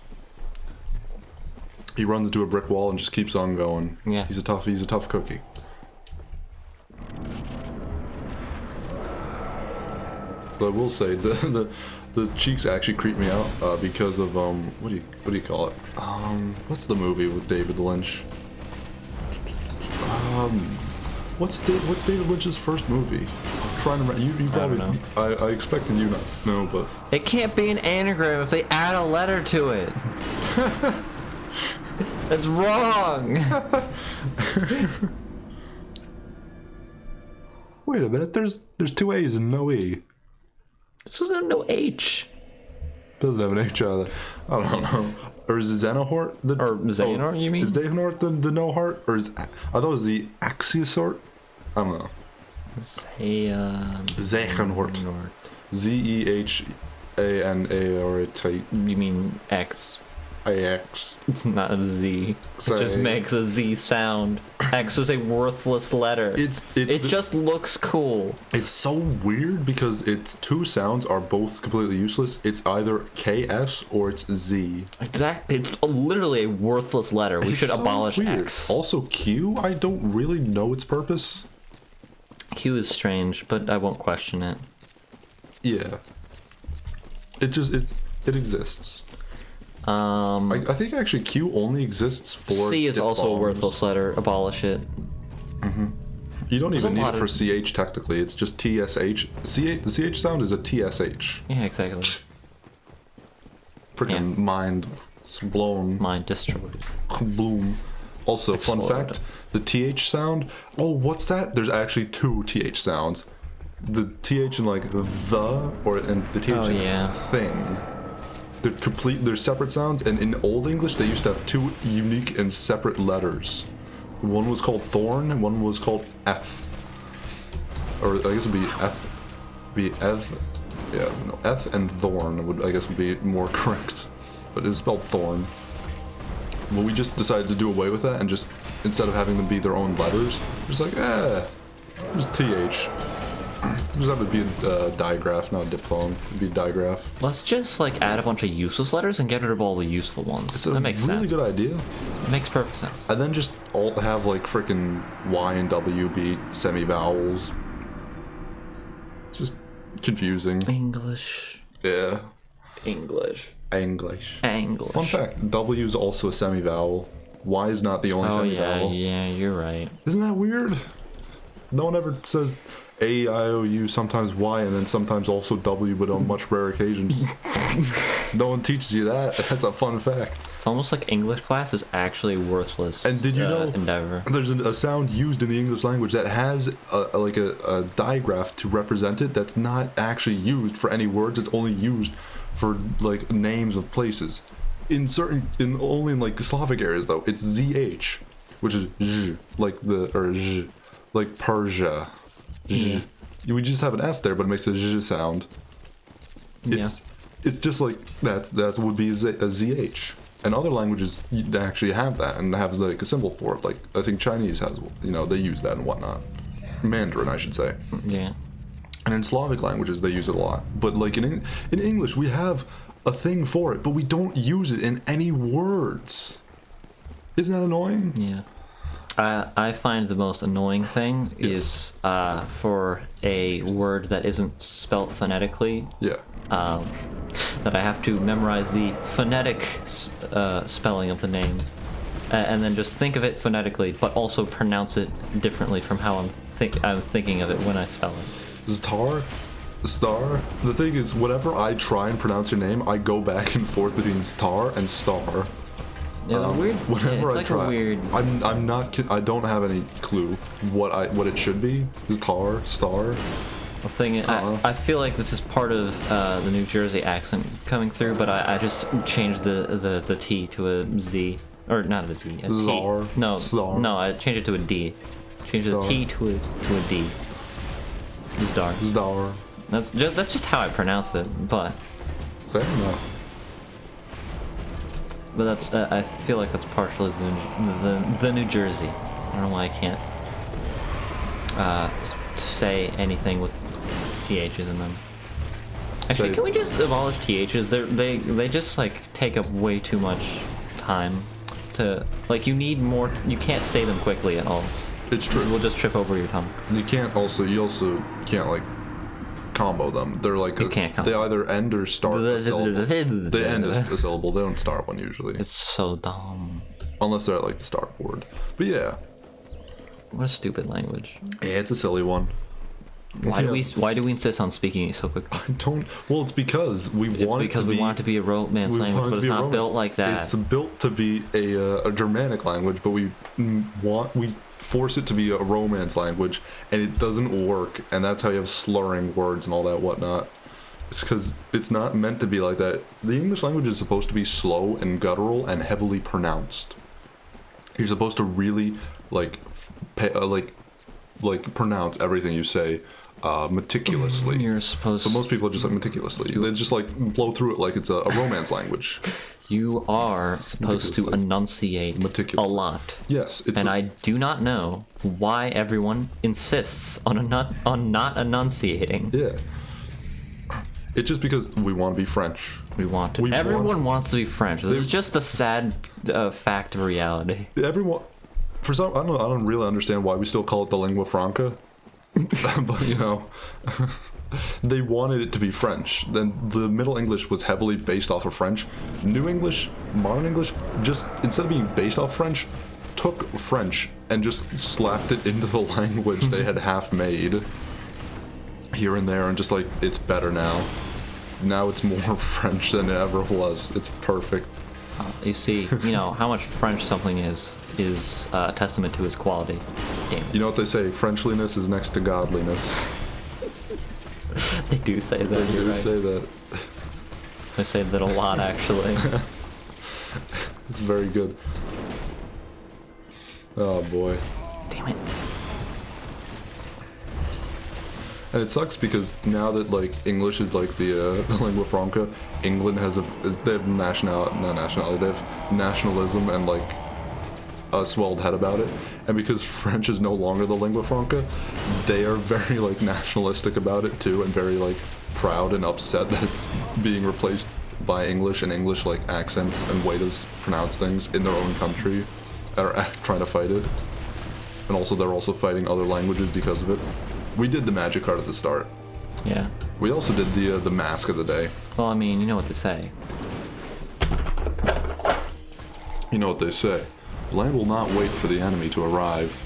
He runs into a brick wall and just keeps on going. Yeah. He's a tough cookie. But I will say the cheeks actually creep me out because of what do you call it? What's the movie with David Lynch? What's David Lynch's first movie? I'm trying to remember. You probably don't know. I expected you not to know, but It can't be an anagram if they add a letter to it. That's wrong. wait a minute. There's two A's and no E. This is no H. Doesn't have an H either. I don't know. Or is Xenahort the Or Xehanort, you mean? Is Xehanort the no heart, or is I thought it was the Axiosort? I don't know. Xehanort. Zehanort. You mean X? AX. It's not a Z. It just Say- makes a Z sound. X is a worthless letter. It just looks cool. It's so weird because its two sounds are both completely useless. It's either KS or it's Z. Exactly. It's literally a worthless letter. We should It's so abolish weird. X. Also, Q, I don't really know its purpose. Q is strange, but I won't question it. Yeah. It exists. I think actually Q only exists for C is also a diphthongs. worthless letter. Abolish it. You don't even a need lot it for of- CH technically. It's just TSH. The CH sound is a TSH. Yeah, exactly. Freaking Yeah. mind blown. Mind destroyed. Boom. Also, fun Explode. fact, the TH sound, oh, what's that? There's actually two TH sounds. the th in like the and the th Oh, in yeah. thing. They're separate sounds, and in Old English they used to have two unique and separate letters. One was called thorn, and one was called f. Or I guess it'd be f, be eth. Yeah, no, eth and thorn would be more correct, but it's spelled thorn. Well, we just decided to do away with that and just instead of having them be their own letters, just like just th. Just have it be a digraph, not a diphthong. It'd be a digraph. Let's just like add a bunch of useless letters and get rid of all the useful ones. It's a that makes really sense. good idea. It makes perfect sense. And then just all have like freaking y and w be semi-vowels. It's just confusing. English. Yeah. English. English. English. Fun fact, W is also a semi-vowel. Y is not the only Oh semi-vowel. yeah, you're right. Isn't that weird? No one ever says A, I, O, U, sometimes Y, and then sometimes also W, but on much rare occasions. No one teaches you that. That's a fun fact. It's almost like English class is actually a worthless And did you know endeavor. there's a sound used in the English language that has a digraph to represent it that's not actually used for any words. It's only used for like names of places. Only in like Slavic areas though, it's ZH, which is Z, like Z, like Persia. Z. We just have an S there, but it makes a Z sound. It's just like that would be a ZH. And other languages they actually have that and have like a symbol for it. Like I think Chinese has, they use that and whatnot. Mandarin, I should say. Yeah. And in Slavic languages they use it a lot. But like in English we have a thing for it, but we don't use it in any words. Isn't that annoying? Yeah. I find the most annoying thing is for a word that isn't spelt phonetically. Yeah. That I have to memorize the phonetic spelling of the name, and then just think of it phonetically, but also pronounce it differently from how I'm thinking of it when I spell it. Star. The thing is, whenever I try and pronounce your name, I go back and forth between star and star. Yeah, weird. Whenever it's I like try, a weird. I'm not. I don't have any clue what it should be. Star. Thing. I feel like this is part of the New Jersey accent coming through, but I just changed the T to a Z, or not a Z, a Czar. T. No, Czar. no, I changed it to a D. Changed the Czar. T to a D. Zdar. Zdar. That's just how I pronounce it, but Fair enough. that's I feel like that's partially the New Jersey. I don't know why I can't say anything with THs in them. Actually, can we just abolish THs? They just like take up way too much time to like. You need more. You can't say them quickly at all. It's true. We'll just trip over your tongue. You also can't like combo them. They're like You can't combo. they either end or start a syllable. They end a syllable. They don't start one usually, It's so dumb. unless they're at like the start word. But yeah, What a stupid language. it's a silly one. Why Yeah. do we insist on speaking it so quickly? I don't. Well, it's because we It's want because it to we be, want it to be a romance we want language, it but to it's be a not Roman- built like that. It's built to be a Germanic language, but we force it to be a Romance language, and it doesn't work. And that's how you have slurring words and all that whatnot. It's because it's not meant to be like that. The English language is supposed to be slow and guttural and heavily pronounced. You're supposed to really like pronounce everything you say meticulously. You're supposed. But most people are just like meticulously. They just like blow through it like it's a Romance language. You are supposed to Meticulously. enunciate a Meticulously. lot. Yes, it's And I do not know why everyone insists on not enunciating. yeah. It's just because we want to be French. Everyone wants to be French. This is just a sad fact of reality. Everyone, for some, I don't really understand why we still call it the lingua franca, but they wanted it to be French. Then the Middle English was heavily based off of French. New English, modern English, just instead of being based off French, took French and just slapped it into the language they had half made here and there, and just like it's better now. Now it's more French than it ever was. It's perfect. You see, how much French something is a testament to its quality. Damn it. You know what they say? Frenchliness is next to godliness. do say that. They You're do right. say that. I say that a lot, actually. It's very good. Oh boy. Damn it. And it sucks because now that like English is like the lingua franca, England has they have they have nationalism and like a swelled head about it. And because French is no longer the lingua franca, they are very like nationalistic about it too, and very like proud and upset that it's being replaced by English and English like accents and way to pronounce things in their own country, are trying to fight it. And also they're also fighting other languages because of it. We did the magic card at the start. Yeah. We also did the mask of the day. Well, I mean, you know what they say. You know what they say. Land will not wait for the enemy to arrive.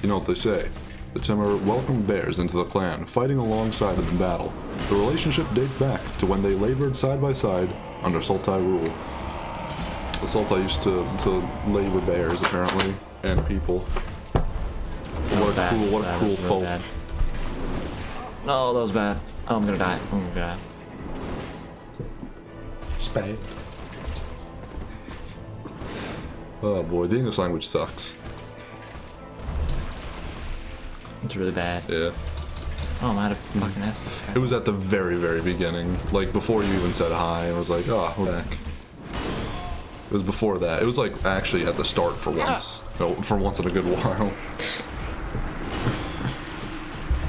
You know what they say. The Timur welcomed bears into the clan, fighting alongside them in battle. The relationship dates back to when they labored side by side under Sultai rule. The Sultai used to labor bears, apparently, and people. What a cruel folk. Bad. No, that was bad. Oh, I'm gonna die. I'm gonna die. Spade. Oh boy, the English language sucks. It's really bad. Yeah. Oh, I'm out of fucking ass this guy. It was at the very, very beginning. Like, before you even said hi, I was like, oh, we're back. It was before that. It was like actually at the start for once. No, for once in a good while.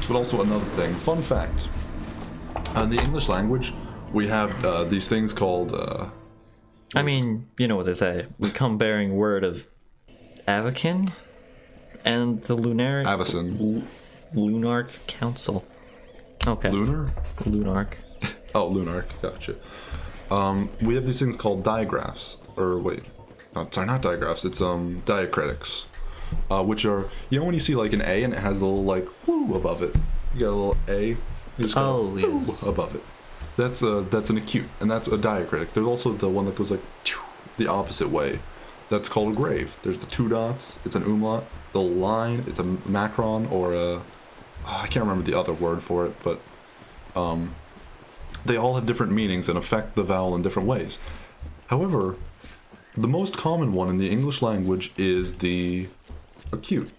But also another thing, fun fact. In the English language, we have these things called... I mean, you know what they say. We come bearing word of Avakin and the Lunaric... Avacyn. Lunarch Council. Okay. Lunar? Lunarch. Oh, Lunarch, gotcha. We have these things called digraphs. Or wait. No, sorry, not digraphs, it's diacritics. Which are, you know when you see like an A and it has a little like woo above it? You got a little A, you just got yes. above it. That's an acute, and that's a diacritic. There's also the one that goes like the opposite way. That's called a grave. There's the two dots, it's an umlaut. The line, it's a macron or a, I can't remember the other word for it, but they all have different meanings and affect the vowel in different ways. However, the most common one in the English language is the acute,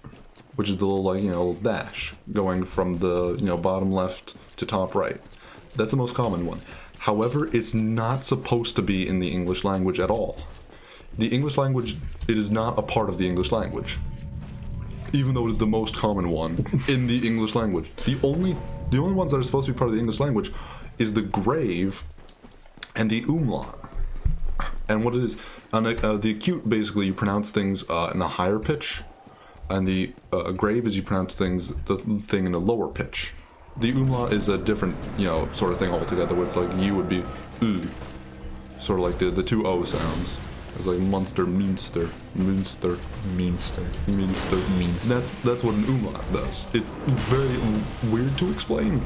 which is the little like, little dash going from the, bottom left to top right. That's the most common one. However, it's not supposed to be in the English language at all. The English language, it is not a part of the English language. Even though it is the most common one in the English language. The only ones that are supposed to be part of the English language is the grave and the umlaut. And what it is, the acute, basically, you pronounce things in a higher pitch, and the grave is you pronounce the thing in a lower pitch. The umlaut is a different, sort of thing altogether, where it's like you would be sort of like the two O sounds. It's like Munster, Münster, Münster, Münster. Münster. Münster. That's what an umlaut does. It's very weird to explain,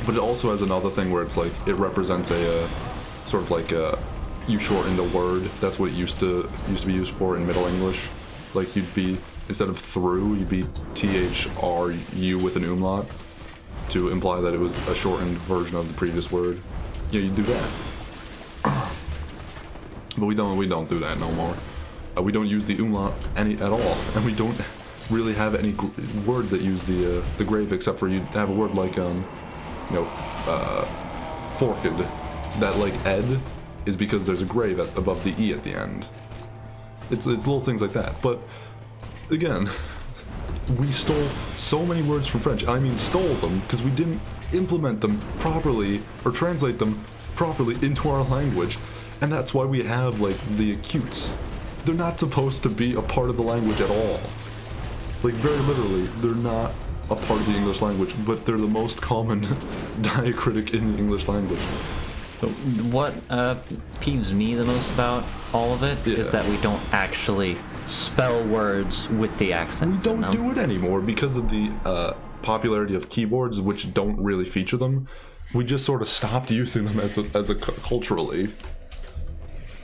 but it also has another thing where it's like it represents a sort of like you shorten the word. That's what it used to be used for in Middle English. Like you'd be, instead of through, you'd be THRU with an umlaut to imply that it was a shortened version of the previous word. Yeah, you do that. But we don't do that no more. We don't use the umlaut at all, and we don't really have any words that use the grave, except for you have a word like forked. That like ed is because there's a grave above the e at the end. It's little things like that. But again, we stole so many words from French. I mean, stole them because we didn't implement them properly or translate them properly into our language. And that's why we have, like, the acutes. They're not supposed to be a part of the language at all. Like, very literally, they're not a part of the English language, but they're the most common diacritic in the English language. What peeves me the most about all of it is that we don't actually spell words with the accents. We don't do it anymore because of the popularity of keyboards, which don't really feature them. We just sort of stopped using them as a culturally.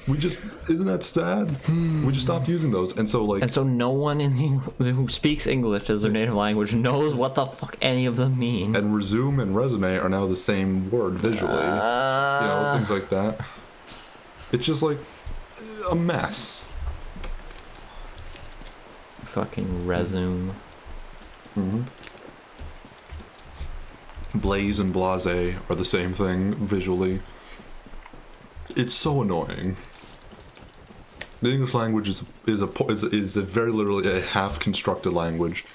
We just, isn't that sad? We just stopped using those, and so like. And so no one who speaks English as their native language knows what the fuck any of them mean. And resume and resume are now the same word visually. Things like that. It's just like a mess. Fucking resume. Blaze and blase are the same thing visually. It's so annoying. The English language is a very literally a half-constructed language,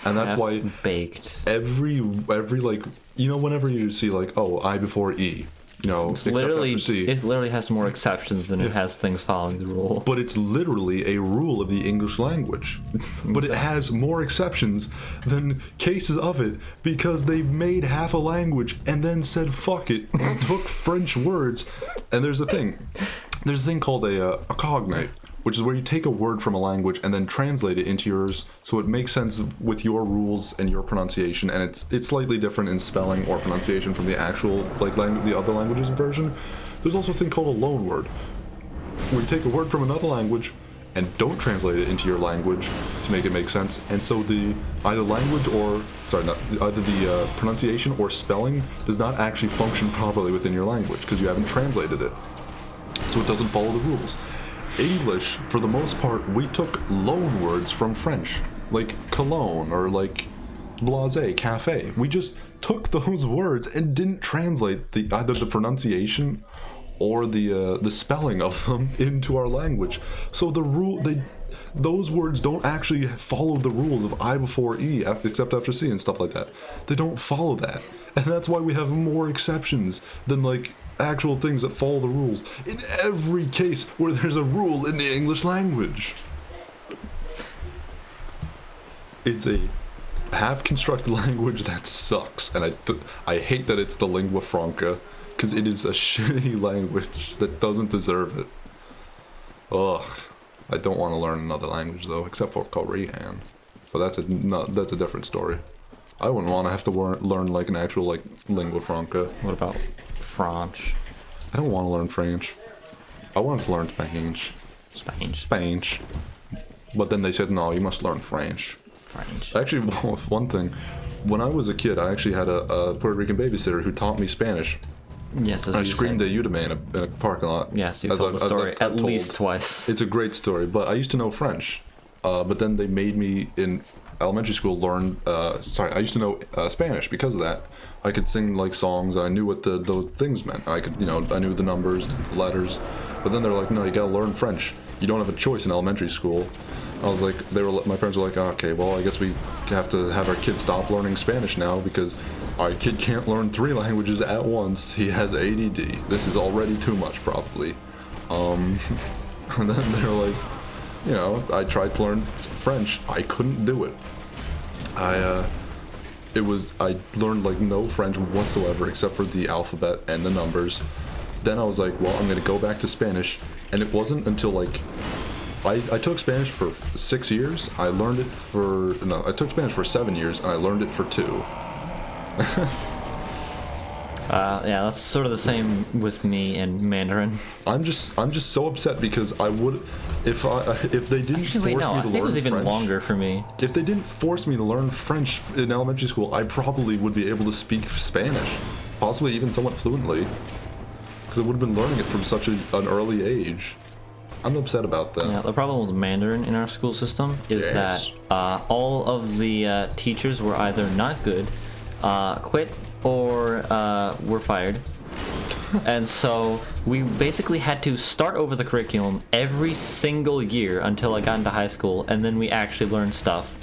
and that's why baked. Every like whenever you see like I before E, It's literally it literally has more exceptions than it has things following the rule. But it's literally a rule of the English language. But it has more exceptions than cases of it because they made half a language and then said fuck it, took French words, and there's a thing called a cognate, which is where you take a word from a language and then translate it into yours so it makes sense with your rules and your pronunciation, and it's slightly different in spelling or pronunciation from the actual the other languages version. There's also a thing called a loan word, where you take a word from another language and don't translate it into your language to make it make sense, and so either the pronunciation or spelling does not actually function properly within your language because you haven't translated it, so it doesn't follow the rules. English, for the most part, we took loan words from French, like cologne or like blasé, café. We just took those words and didn't translate either the pronunciation or the spelling of them into our language. So those words don't actually follow the rules of I before E, except after C and stuff like that. They don't follow that, and that's why we have more exceptions than like actual things that follow the rules in every case where there's a rule in the English language. It's a half-constructed language that sucks, and I hate that it's the lingua franca, because it is a shitty language that doesn't deserve it. Ugh. I don't want to learn another language though, except for Korean, but that's a different story. I wouldn't want to have to learn like an actual like lingua franca. What about French? I don't want to learn French. I wanted to learn Spanish. Spanish. But then they said, no, you must learn French. Actually, one thing. When I was a kid, I actually had a Puerto Rican babysitter who taught me Spanish. Yes, as I you screamed said. at Udemy in a parking lot. Yes, you've told the story at least twice. It's a great story, but I used to know French. But then they made me, in elementary school, learn... I used to know Spanish because of that. I could sing like songs, and I knew what those things meant. I knew the numbers, the letters. But then they were like, no, you gotta learn French. You don't have a choice in elementary school. I was like, my parents were like, oh, okay, well, I guess we have to have our kid stop learning Spanish now because our kid can't learn 3 languages at once. He has ADD. This is already too much, probably. And then they're like, I tried to learn French. I couldn't do it. I learned like no French whatsoever except for the alphabet and the numbers. Then I was like, well, I'm gonna go back to Spanish, and it wasn't until like I took Spanish for 6 years. I took Spanish for 7 years, and I learned it for 2. Yeah, that's sort of the same with me and Mandarin. I'm just so upset because I would, if they didn't force me to learn French. I think it was even longer for me. If they didn't force me to learn French in elementary school, I probably would be able to speak Spanish, possibly even somewhat fluently, because I would have been learning it from such an early age. I'm upset about that. Yeah, the problem with Mandarin in our school system is that all of the teachers were either not good, quit, or were fired. And so we basically had to start over the curriculum every single year until I got into high school, and then we actually learned stuff.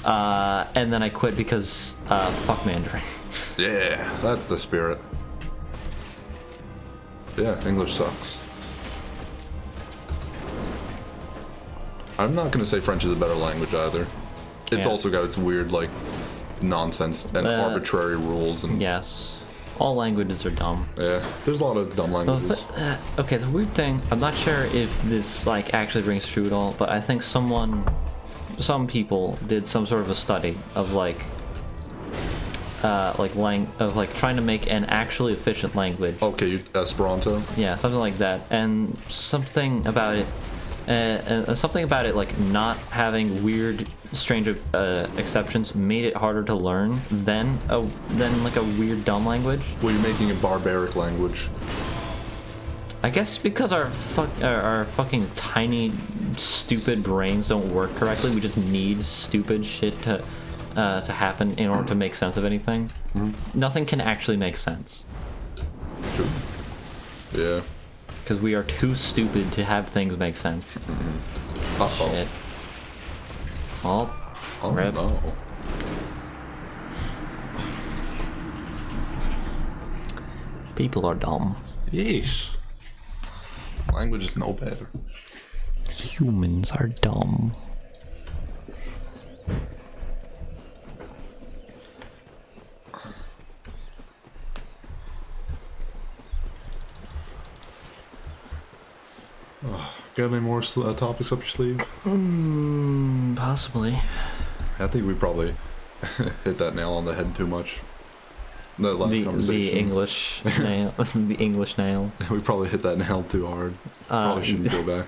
And then I quit because fuck Mandarin. Yeah, that's the spirit. Yeah, English sucks. I'm not gonna say French is a better language either. It's also got its weird like nonsense and arbitrary rules and yes, all languages are dumb. Yeah, there's a lot of dumb languages. Okay, the weird thing, I'm not sure if this like actually rings true at all, but I think some people did some sort of a study of like trying to make an actually efficient language. Okay, Esperanto. Yeah, something like that, and something about it. Something about it, like not having weird, strange exceptions, made it harder to learn than like a weird, dumb language. Well, you're making a barbaric language. I guess because our fucking tiny, stupid brains don't work correctly. We just need stupid shit to happen in order to make sense of anything. Nothing can actually make sense. True. Yeah. Because we are too stupid to have things make sense. Uh-oh. Shit. Oh, rip. No. People are dumb. Yes. Language is no better. Humans are dumb. Got any more topics up your sleeve? Possibly. I think we probably hit that nail on the head too much. That last The conversation. English nail. The English nail. We probably hit that nail too hard. Probably shouldn't go back.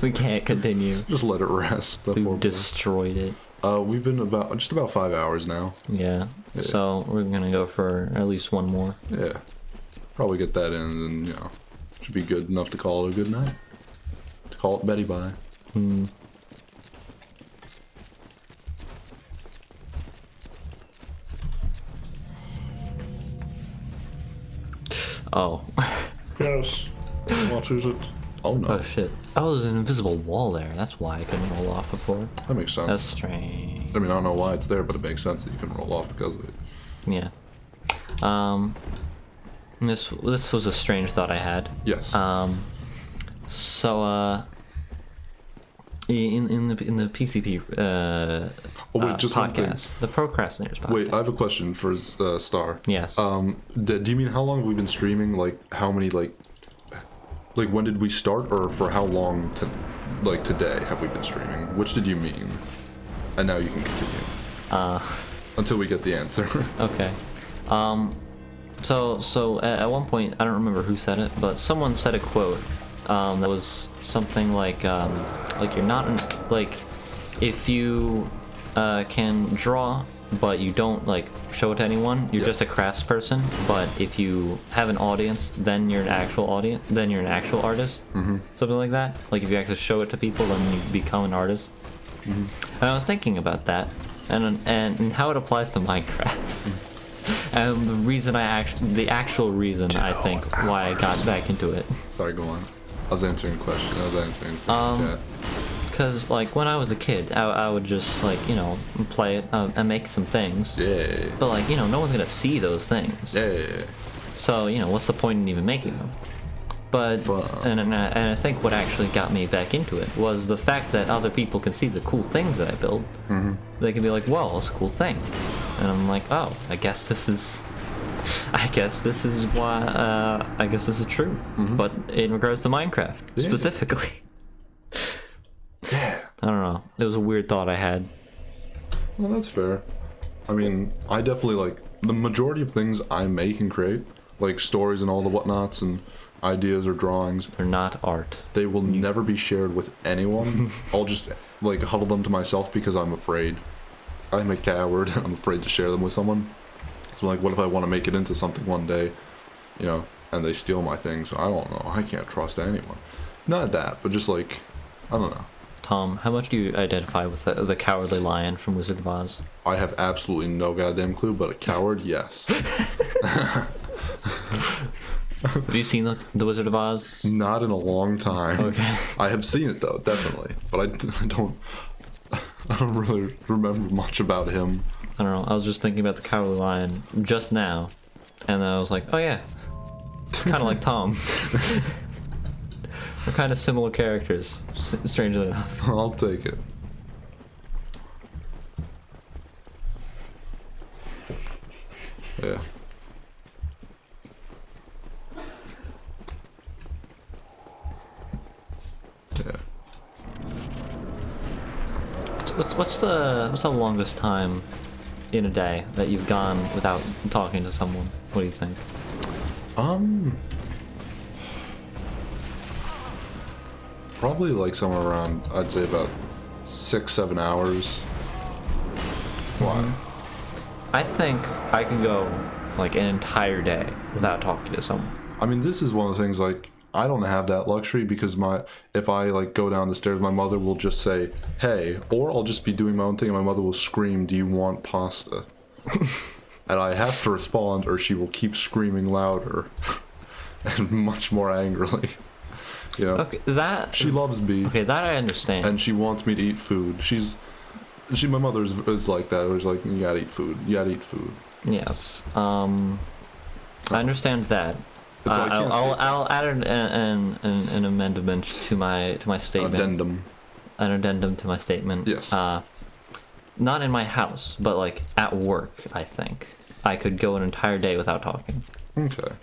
We can't continue. Just let it rest. That poor boy. We've destroyed it. We've been just about 5 hours now. Yeah. So we're gonna go for at least one more. Yeah. Probably get that in, and should be good enough to call it a good night. To call it Betty bye. Oh. Yes. What is it? Oh no. Oh shit. Oh, there's an invisible wall there. That's why I couldn't roll off before. That makes sense. That's strange. I mean, I don't know why it's there, but it makes sense that you can roll off because of it. Yeah. This was a strange thought I had. Yes. So in the PCP just one thing. podcast, the Procrastinators podcast. Wait, I have a question for Star. Yes. Do you mean how long have we been streaming? Like how many like when did we start, or for how long today have we been streaming? Which did you mean? And now you can continue. Until we get the answer. Okay. So at one point, I don't remember who said it, but someone said a quote that was something like you're not if you can draw but you don't show it to anyone, you're just a craftsperson. But if you have an audience, then you're an actual audience. Then you're an actual artist. Something like that. Like if you actually show it to people, then you become an artist. And I was thinking about that and how it applies to Minecraft. And the reason the actual reason I think why I got back into it. Sorry, go on. I was answering a question. I was answering chat. Because when I was a kid, I would just play it and make some things. Yeah. But no one's gonna see those things. Yeah. So what's the point in even making them? But and I think what actually got me back into it was the fact that other people can see the cool things that I build. They can be like, "Whoa, that's a cool thing," and I'm like, "Oh, I guess this is why. I guess this is true." But in regards to Minecraft specifically, Yeah. I don't know. It was a weird thought I had. Well, that's fair. I mean, I definitely the majority of things I make and create, like stories and all the whatnots and ideas or drawings. They're not art. They will never be shared with anyone. I'll just huddle them to myself because I'm afraid. I'm a coward. I'm afraid to share them with someone. So what if I want to make it into something one day, and they steal my things? I don't know. I can't trust anyone. Not that, but just I don't know. Tom, how much do you identify with the cowardly lion from Wizard of Oz? I have absolutely no goddamn clue, but a coward, yes. Have you seen the Wizard of Oz? Not in a long time. Okay. I have seen it though, definitely, but I don't really remember much about him. I don't know. I was just thinking about the cowardly lion just now, and then I was like, oh yeah, it's kind of like Tom. We're kind of similar characters, strangely enough. I'll take it. Yeah. Yeah. What's the longest time in a day that you've gone without talking to someone? What do you think? Probably like somewhere around, I'd say about 6-7 hours. Why? I think I can go like an entire day without talking to someone. I mean, this is one of the things, like, I don't have that luxury because if I like go down the stairs, my mother will just say, hey, or I'll just be doing my own thing and my mother will scream, do you want pasta? And I have to respond or she will keep screaming louder and much more angrily. You know? Okay, that... She loves me. Okay, that I understand. And she wants me to eat food. My mother is like that. It was like, you gotta eat food. You gotta eat food. Yes. I understand that. It's like, I'll add an amendment to my statement. Addendum. An addendum to my statement. Yes. Not in my house, but like at work. I think I could go an entire day without talking. Okay.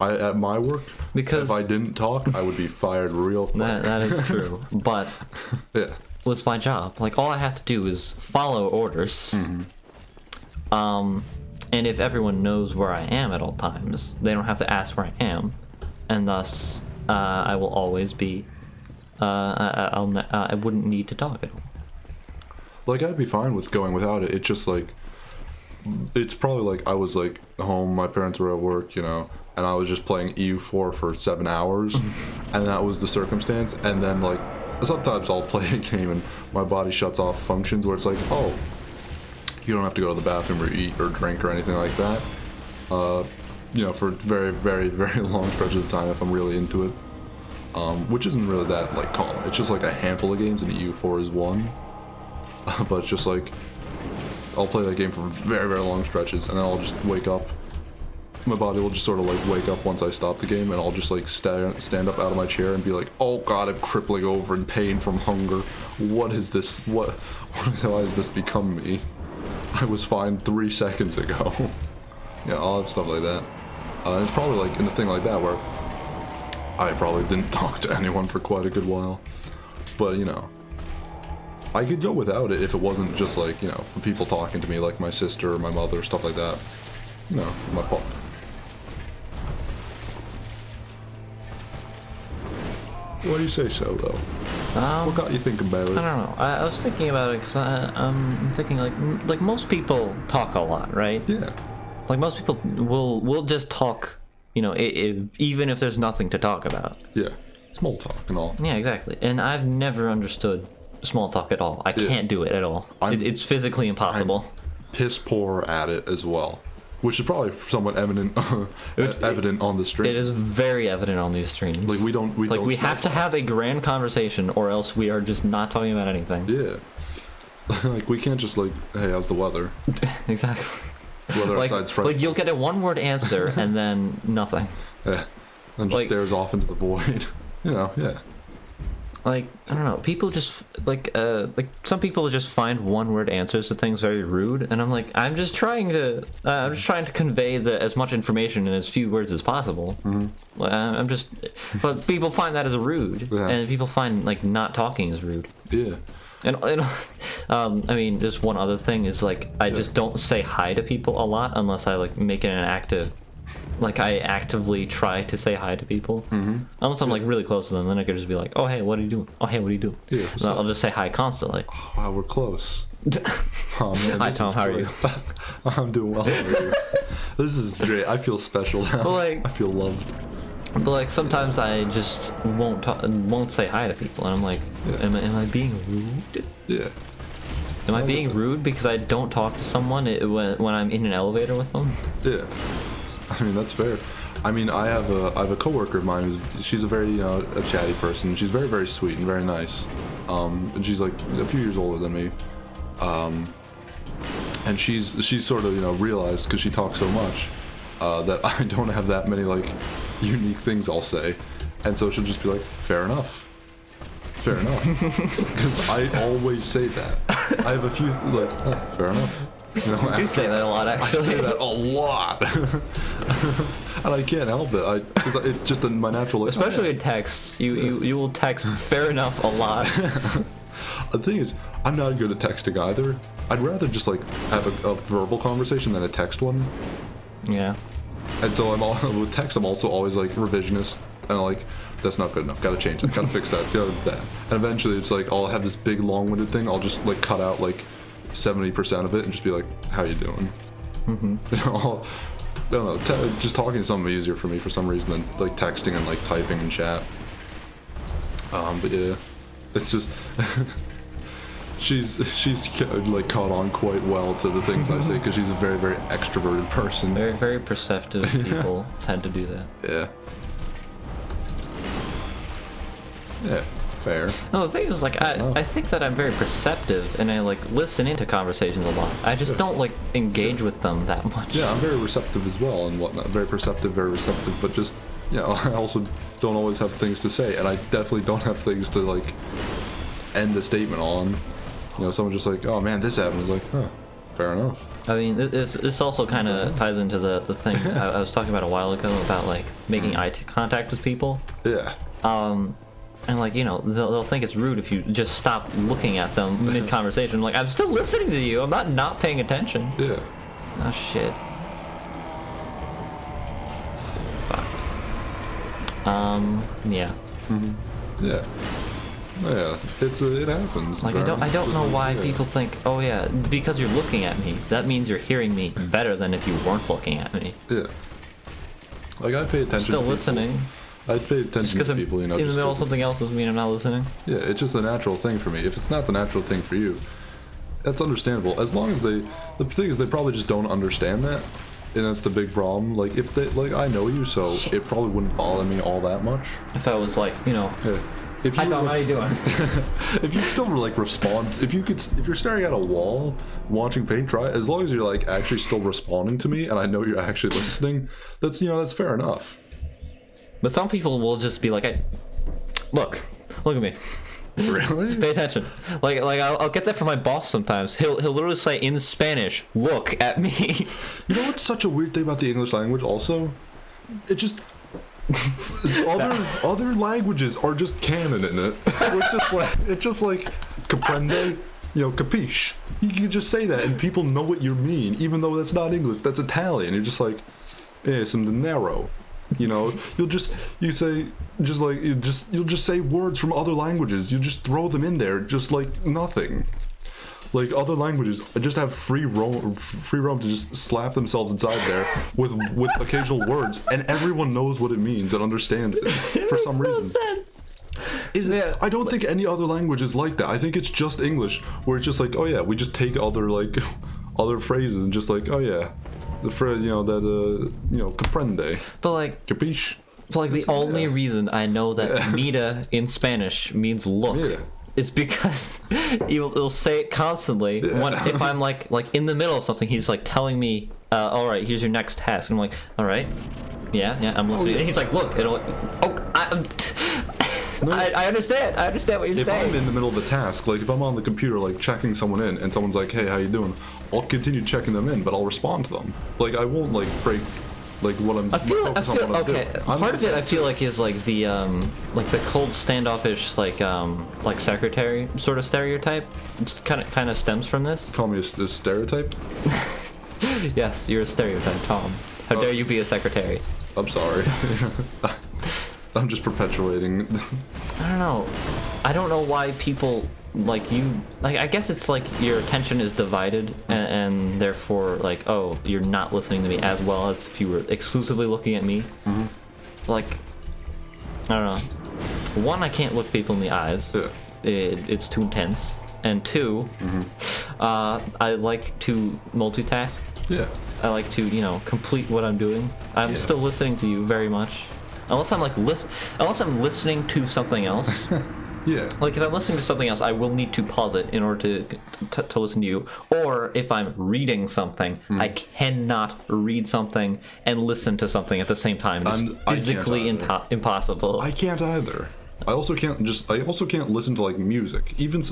At my work, because if I didn't talk, I would be fired real quick. That is true. But yeah, what's my job? Like all I have to do is follow orders. Mm-hmm. And if everyone knows where I am at all times, they don't have to ask where I am, and thus I will always be. I wouldn't need to talk at all. Like I'd be fine with going without it. It's just like, it's probably like I was like home, my parents were at work, you know, and I was just playing EU4 for 7 hours, and that was the circumstance. And then like sometimes I'll play a game and my body shuts off functions where it's like, oh, you don't have to go to the bathroom or eat or drink or anything like that. You know, for very, very, very long stretches of time if I'm really into it. Which isn't really that like common. It's just like a handful of games and EU4 is one. But it's just like, I'll play that game for very, very long stretches and then I'll just wake up. My body will just sort of like wake up once I stop the game and I'll just like stand up out of my chair and be like, oh god, I'm crippling over in pain from hunger. What is this? Why has this become me? I was fine 3 seconds ago. Yeah, I'll have stuff like that. It's probably like in a thing like that where I probably didn't talk to anyone for quite a good while. But, you know, I could go without it if it wasn't just like, you know, for people talking to me like my sister or my mother, stuff like that. No, my pop. Why do you say so, though? What got you thinking about it? I don't know. I was thinking about it because I'm thinking like most people talk a lot, right? Yeah. Like most people will just talk, you know, even if there's nothing to talk about. Yeah. Small talk and all. Yeah, exactly. And I've never understood small talk at all. I can't do it at all. It's physically impossible. I'm piss poor at it as well. Which is probably somewhat evident on the stream. It is very evident on these streams. Like we have to have a grand conversation, or else we are just not talking about anything. Yeah. Like we can't just like, hey, how's the weather? Exactly. Weather outside's frightful. Like you'll get a one-word answer and then nothing. Yeah. And just stares off into the void. You know, yeah. Like, I don't know, people just, like some people just find one-word answers to things very rude, and I'm like, I'm just trying to convey as much information in as few words as possible. Mm-hmm. But people find that as rude, and people find, like, not talking as rude. Yeah. And I mean, just one other thing is, like, I just don't say hi to people a lot unless I, like, make it an active... Like, I actively try to say hi to people. Mm-hmm. Unless I'm, like, really close to them, then I could just be like, oh, hey, what are you doing? Oh, hey, what are you doing? Yeah, I'll just say hi constantly. Oh, wow, we're close. Oh, man, hi, Tom, how are you? I'm doing well. How are you? This is great. I feel special now. But, like, I feel loved. But, like, sometimes I just won't say hi to people, and I'm like, am I being rude? Yeah. Am I being rude because I don't talk to someone when I'm in an elevator with them? Yeah. I mean, that's fair. I mean, I have a coworker of mine she's a very a chatty person. She's very, very sweet and very nice. And she's like a few years older than me. And she's sort of realized because she talks so much that I don't have that many like unique things I'll say, and so she'll just be like, fair enough. Fair enough. Because I always say that. I have a few like, fair enough. You do say that a lot, actually. I say that a lot. And I can't help it. Cause it's just my natural... Like, especially in text. You will text fair enough a lot. The thing is, I'm not good at texting either. I'd rather just like have a verbal conversation than a text one. Yeah. And so I'm all with text. I'm also always like revisionist and like that's not good enough. Gotta change that. Gotta fix that. Gotta that. And eventually it's like I'll have this big long-winded thing. I'll just like cut out like 70% of it and just be like, "How you doing?" Mm-hmm. You know, I don't know. Just talking is something easier for me for some reason than like texting and like typing in chat. But yeah, it's just. She's like caught on quite well to the things I say because she's a very, very extroverted person. Very, very perceptive people tend to do that. Yeah. Yeah, fair. No, the thing is, like, I think that I'm very perceptive and I, like, listen into conversations a lot. I just don't, like, engage with them that much. Yeah, I'm very receptive as well and whatnot. Very perceptive, very receptive, but just, you know, I also don't always have things to say, and I definitely don't have things to, like, end a statement on. You know, someone just like, oh man, this happened. It's like, huh, fair enough. I mean, this also kind of ties into the thing I was talking about a while ago about, like, making eye contact with people. Yeah. And, like, you know, they'll think it's rude if you just stop looking at them mid-conversation. Like, I'm still listening to you. I'm not paying attention. Yeah. Oh, shit. Fuck. Yeah. Mm-hmm. Yeah. Yeah, it happens. Like, I don't know why people think, oh yeah, because you're looking at me, that means you're hearing me better than if you weren't looking at me. Yeah. Like, I pay attention Still to listening. I pay attention to people, you know. In the middle of something else doesn't mean I'm not listening. Yeah, it's just a natural thing for me. If it's not the natural thing for you, that's understandable. As long as the thing is, they probably just don't understand that, and that's the big problem. Like, if they, like, I know you, so it probably wouldn't bother me all that much. If I was like, you know, Yeah. Hi Tom, how you doing? If you still like respond, if you're staring at a wall watching paint dry, as long as you're like actually still responding to me and I know you're actually listening, that's, you know, that's fair enough. But some people will just be like, hey, look at me. Really? Pay attention. Like I'll get that from my boss sometimes. He'll literally say in Spanish, look at me. You know what's such a weird thing about the English language also? It just other languages are just canon in it. It's just like comprende, you know, capiche. You can just say that and people know what you mean, even though that's not English, that's Italian. You're just like, some dinero. You know, you'll just say words from other languages. You just throw them in there, just like nothing. Like, other languages just have free roam to just slap themselves inside there with occasional words, and everyone knows what it means and understands it for some reason. I don't think any other language is like that. I think it's just English, where it's just like, oh yeah, we just take other phrases and just like, oh yeah, the phrase, you know, that you know, comprende. But like, capiche. But like, the only reason I know that mira in Spanish means look. Yeah. Is because he'll say it constantly. If I'm like in the middle of something, he's like telling me, all right, here's your next task. And I'm like, all right, yeah, I'm listening. And he's like, look, I understand. I understand what you're saying. If I'm in the middle of a task, like if I'm on the computer, like checking someone in, and someone's like, hey, how you doing? I'll continue checking them in, but I'll respond to them. Like, I won't like break. Like what I'm. I feel okay. Part of it I feel like is like the cold standoffish like secretary sort of stereotype. It's kind of stems from this. Call me a stereotype. Yes, you're a stereotype, Tom. How dare you be a secretary? I'm sorry. I'm just perpetuating. I don't know why people like you. Like, I guess it's like your attention is divided, and therefore, like, oh, you're not listening to me as well as if you were exclusively looking at me. Mm-hmm. Like, I don't know. One, I can't look people in the eyes. Yeah. It's too intense. And two, I like to multitask. Yeah. I like to, you know, complete what I'm doing. I'm still listening to you very much. Unless I'm like unless I'm listening to something else. Yeah. Like, if I'm listening to something else, I will need to pause it in order to listen to you. Or if I'm reading something, I cannot read something and listen to something at the same time. It's physically impossible. I can't either. I also can't listen to like music, even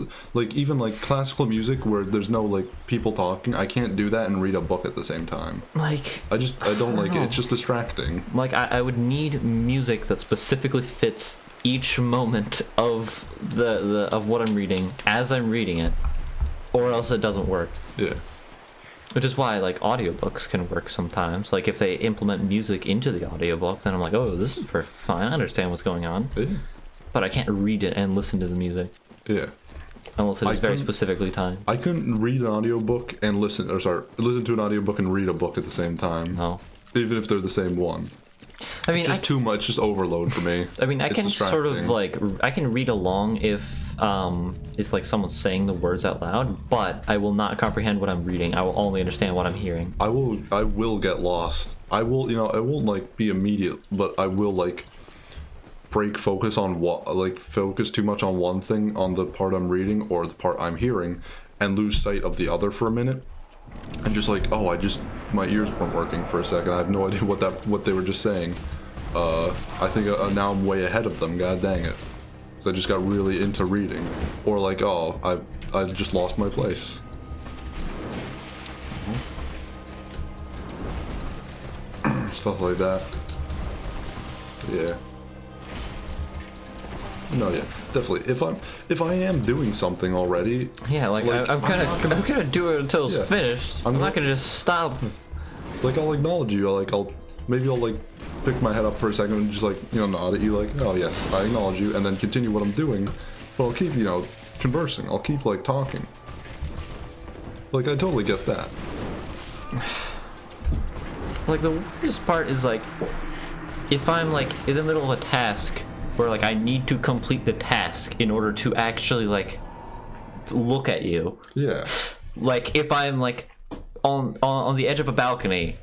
classical music where there's no like people talking. I can't do that and read a book at the same time. Like, I don't like it. It's just distracting. Like, I would need music that specifically fits each moment of of what I'm reading as I'm reading it. or else it doesn't work. Yeah. Which is why like audiobooks can work sometimes. Like if they implement music into the audiobook, then I'm like, oh, this is perfectly fine. I understand what's going on. Yeah. But I can't read it and listen to the music. Yeah. Unless it I is very couldn't- specifically timed. I couldn't read an audiobook and listen to an audiobook and read a book at the same time. No. Even if they're the same one. I mean, Just too much, just overload for me. I mean, I It's can sort of distracting. like I can read along if like someone's saying the words out loud, but I will not comprehend what I'm reading. I will only understand what I'm hearing. I will get lost. I will, it won't like be immediate, but I will like break focus on focus too much on one thing on the part I'm reading or the part I'm hearing and lose sight of the other for a minute. And just like, my ears weren't working for a second. I have no idea what they were just saying. I think now I'm way ahead of them. God dang it! So I just got really into reading, or like, I just lost my place. Stuff like that. Yeah. No, yeah, definitely. If I am doing something already, Yeah, like I'm gonna do it until it's Yeah. finished. I'm I'm not gonna just stop. like I'll acknowledge you. I'll pick my head up for a second and just like nod at you like, oh yes, I acknowledge you, and then continue what I'm doing. But I'll keep conversing. I'll keep like talking. Like I totally get that. Like the weirdest part is like if I'm like in the middle of a task where like I need to complete the task in order to actually like look at you. Yeah. Like if I'm like on the edge of a balcony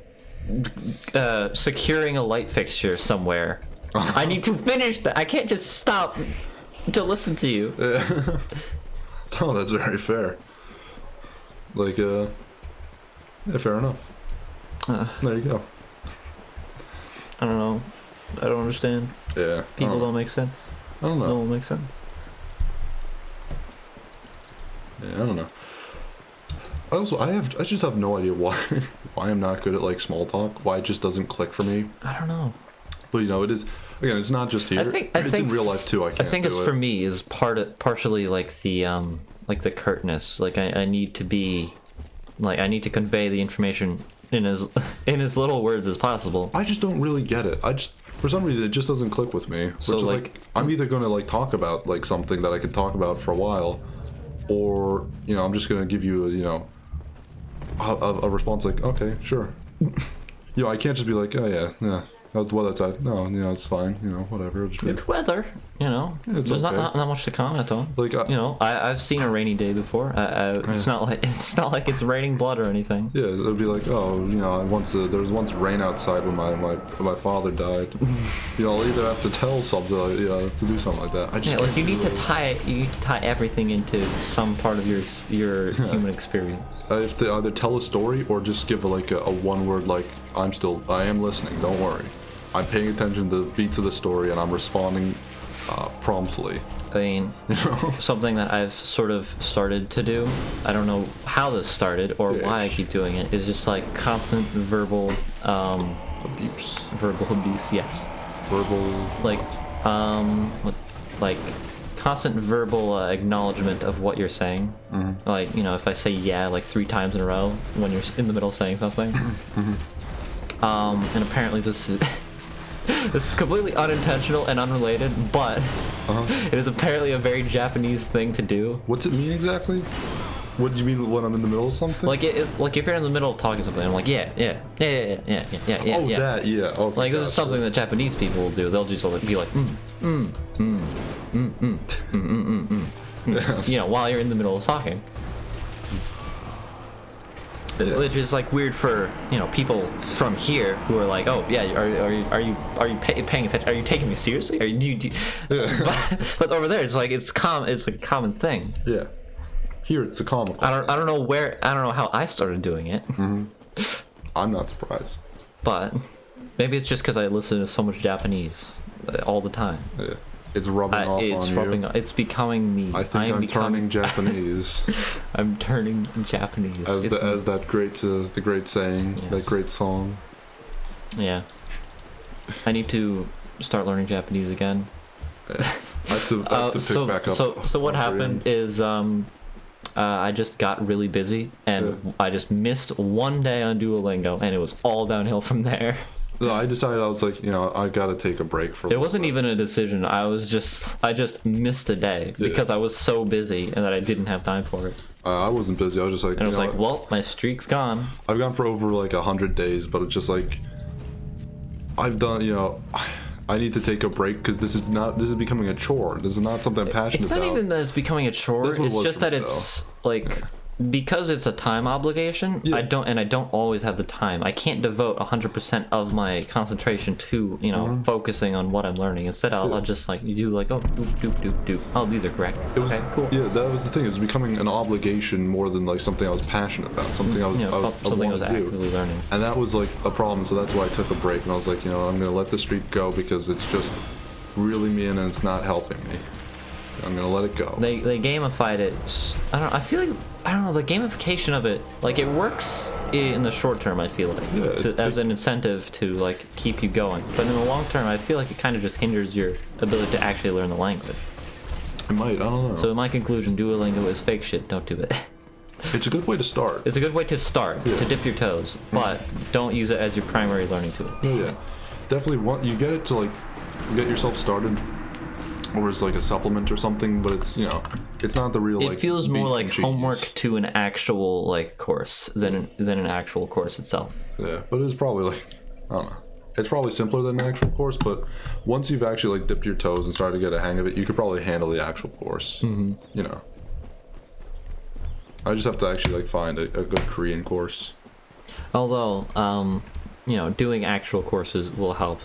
securing a light fixture somewhere. I need to finish that. I can't just stop to listen to you. Oh, that's very fair. Like, yeah, fair enough. There you go. I don't know. I don't understand. Yeah. People don't make sense. I don't know. No one makes sense. Yeah, I don't know. I just have no idea why I'm not good at like small talk. Why it just doesn't click for me. I don't know. But it is. Again, it's not just here. I think it's in real life too. I think do it's it. for me is partially like the curtness. Like I need to be, like I need to convey the information in as little words as possible. I just don't really get it. For some reason it just doesn't click with me. Which So, is like I'm either gonna like talk about like something that I could talk about for a while, or I'm just gonna give you a response like, okay, sure. I can't just be like, oh yeah, how's the weather outside? No, it's fine, whatever. It'll just be, It's weather, it's There's okay. not much to comment on. Like, I've seen a rainy day before. It's not like it's raining blood or anything. yeah, it'll be like, oh, there was once rain outside when my father died. I'll either have to tell something, to do something like that. I just Yeah, like can't you need do to it. tie everything into some part of your human experience. I have to either tell a story or just give a one word like, I am listening, don't worry. I'm paying attention to the beats of the story and I'm responding promptly. I mean, something that I've sort of started to do, I don't know how this started or why I keep doing it, is just like constant verbal Abuse. yes. Verbal. Like constant verbal acknowledgement of what you're saying. Mm-hmm. Like, if I say yeah like 3 times in a row when you're in the middle of saying something. And apparently this is this is completely unintentional and unrelated, but it is apparently a very Japanese thing to do. What's it mean exactly? What do you mean when I'm in the middle of something? Like if you're in the middle of talking something, I'm like yeah. Oh, that, yeah. Okay, Like this is gotcha. something that Japanese people will do. They'll just be like Yes. while you're in the middle of talking. Yeah. Which is like weird for people from here who are like, oh yeah, are you paying attention? Are you taking me seriously? But over there it's like it's like a common thing. Yeah. Here it's a comical. I don't know how I started doing it, I'm not surprised. but maybe it's just because I listen to so much Japanese all the time. Yeah. It's rubbing off It's on rubbing. you. It's becoming me. I think I'm turning Japanese. I'm turning Japanese. as that the great saying, Yes. that great song. Yeah. I need to start learning Japanese again. I have to pick back up. So what on happened Korean. is I just got really busy, and I just missed one day on Duolingo, and it was all downhill from there. No, I decided I was like, you know, I gotta take a break for. It wasn't even a decision. I just missed a day because I was so busy and that I didn't have time for it. I wasn't busy. I was just like, And I was like, what? well, my streak's gone. I've gone for over like 100 days, but it's just like I've done. You know, I need to take a break because this is becoming a chore. This is not something I'm passionate It's not about. even that it's becoming a chore. That's what it It's was just for that me, it's like because it's a time obligation. Yeah. I don't always have the time. I can't devote 100% of my concentration to focusing on what I'm learning. Instead, I'll just like do like oh doop doop doop doop. Oh, these are correct. Okay, cool. Yeah, that was the thing. It was becoming an obligation more than like something I was passionate about. Something I was Something I was wanted to do. actively learning. And that was like a problem. So that's why I took a break. And I was like, you know, I'm gonna let the streak go because it's just reeling me in and it's not helping me. I'm gonna let it go. They gamified it. I feel like I don't know the gamification of it. Like it works in the short term. I feel like as an incentive to like keep you going. But in the long term, I feel like it kind of just hinders your ability to actually learn the language. It might. I don't know. So in my conclusion, Duolingo is fake shit. Don't do it. It's a good way to start. It's a good way to start to dip your toes, but don't use it as your primary learning tool. Yeah, definitely. You get it to like get yourself started, or as like a supplement or something. But it's it's not the real. It feels more like homework to an actual like course than an actual course itself. Yeah, but it's probably like I don't know. It's probably simpler than an actual course, but once you've actually like dipped your toes and started to get a hang of it, you could probably handle the actual course. You know. I just have to actually like find a good Korean course. Although, doing actual courses will help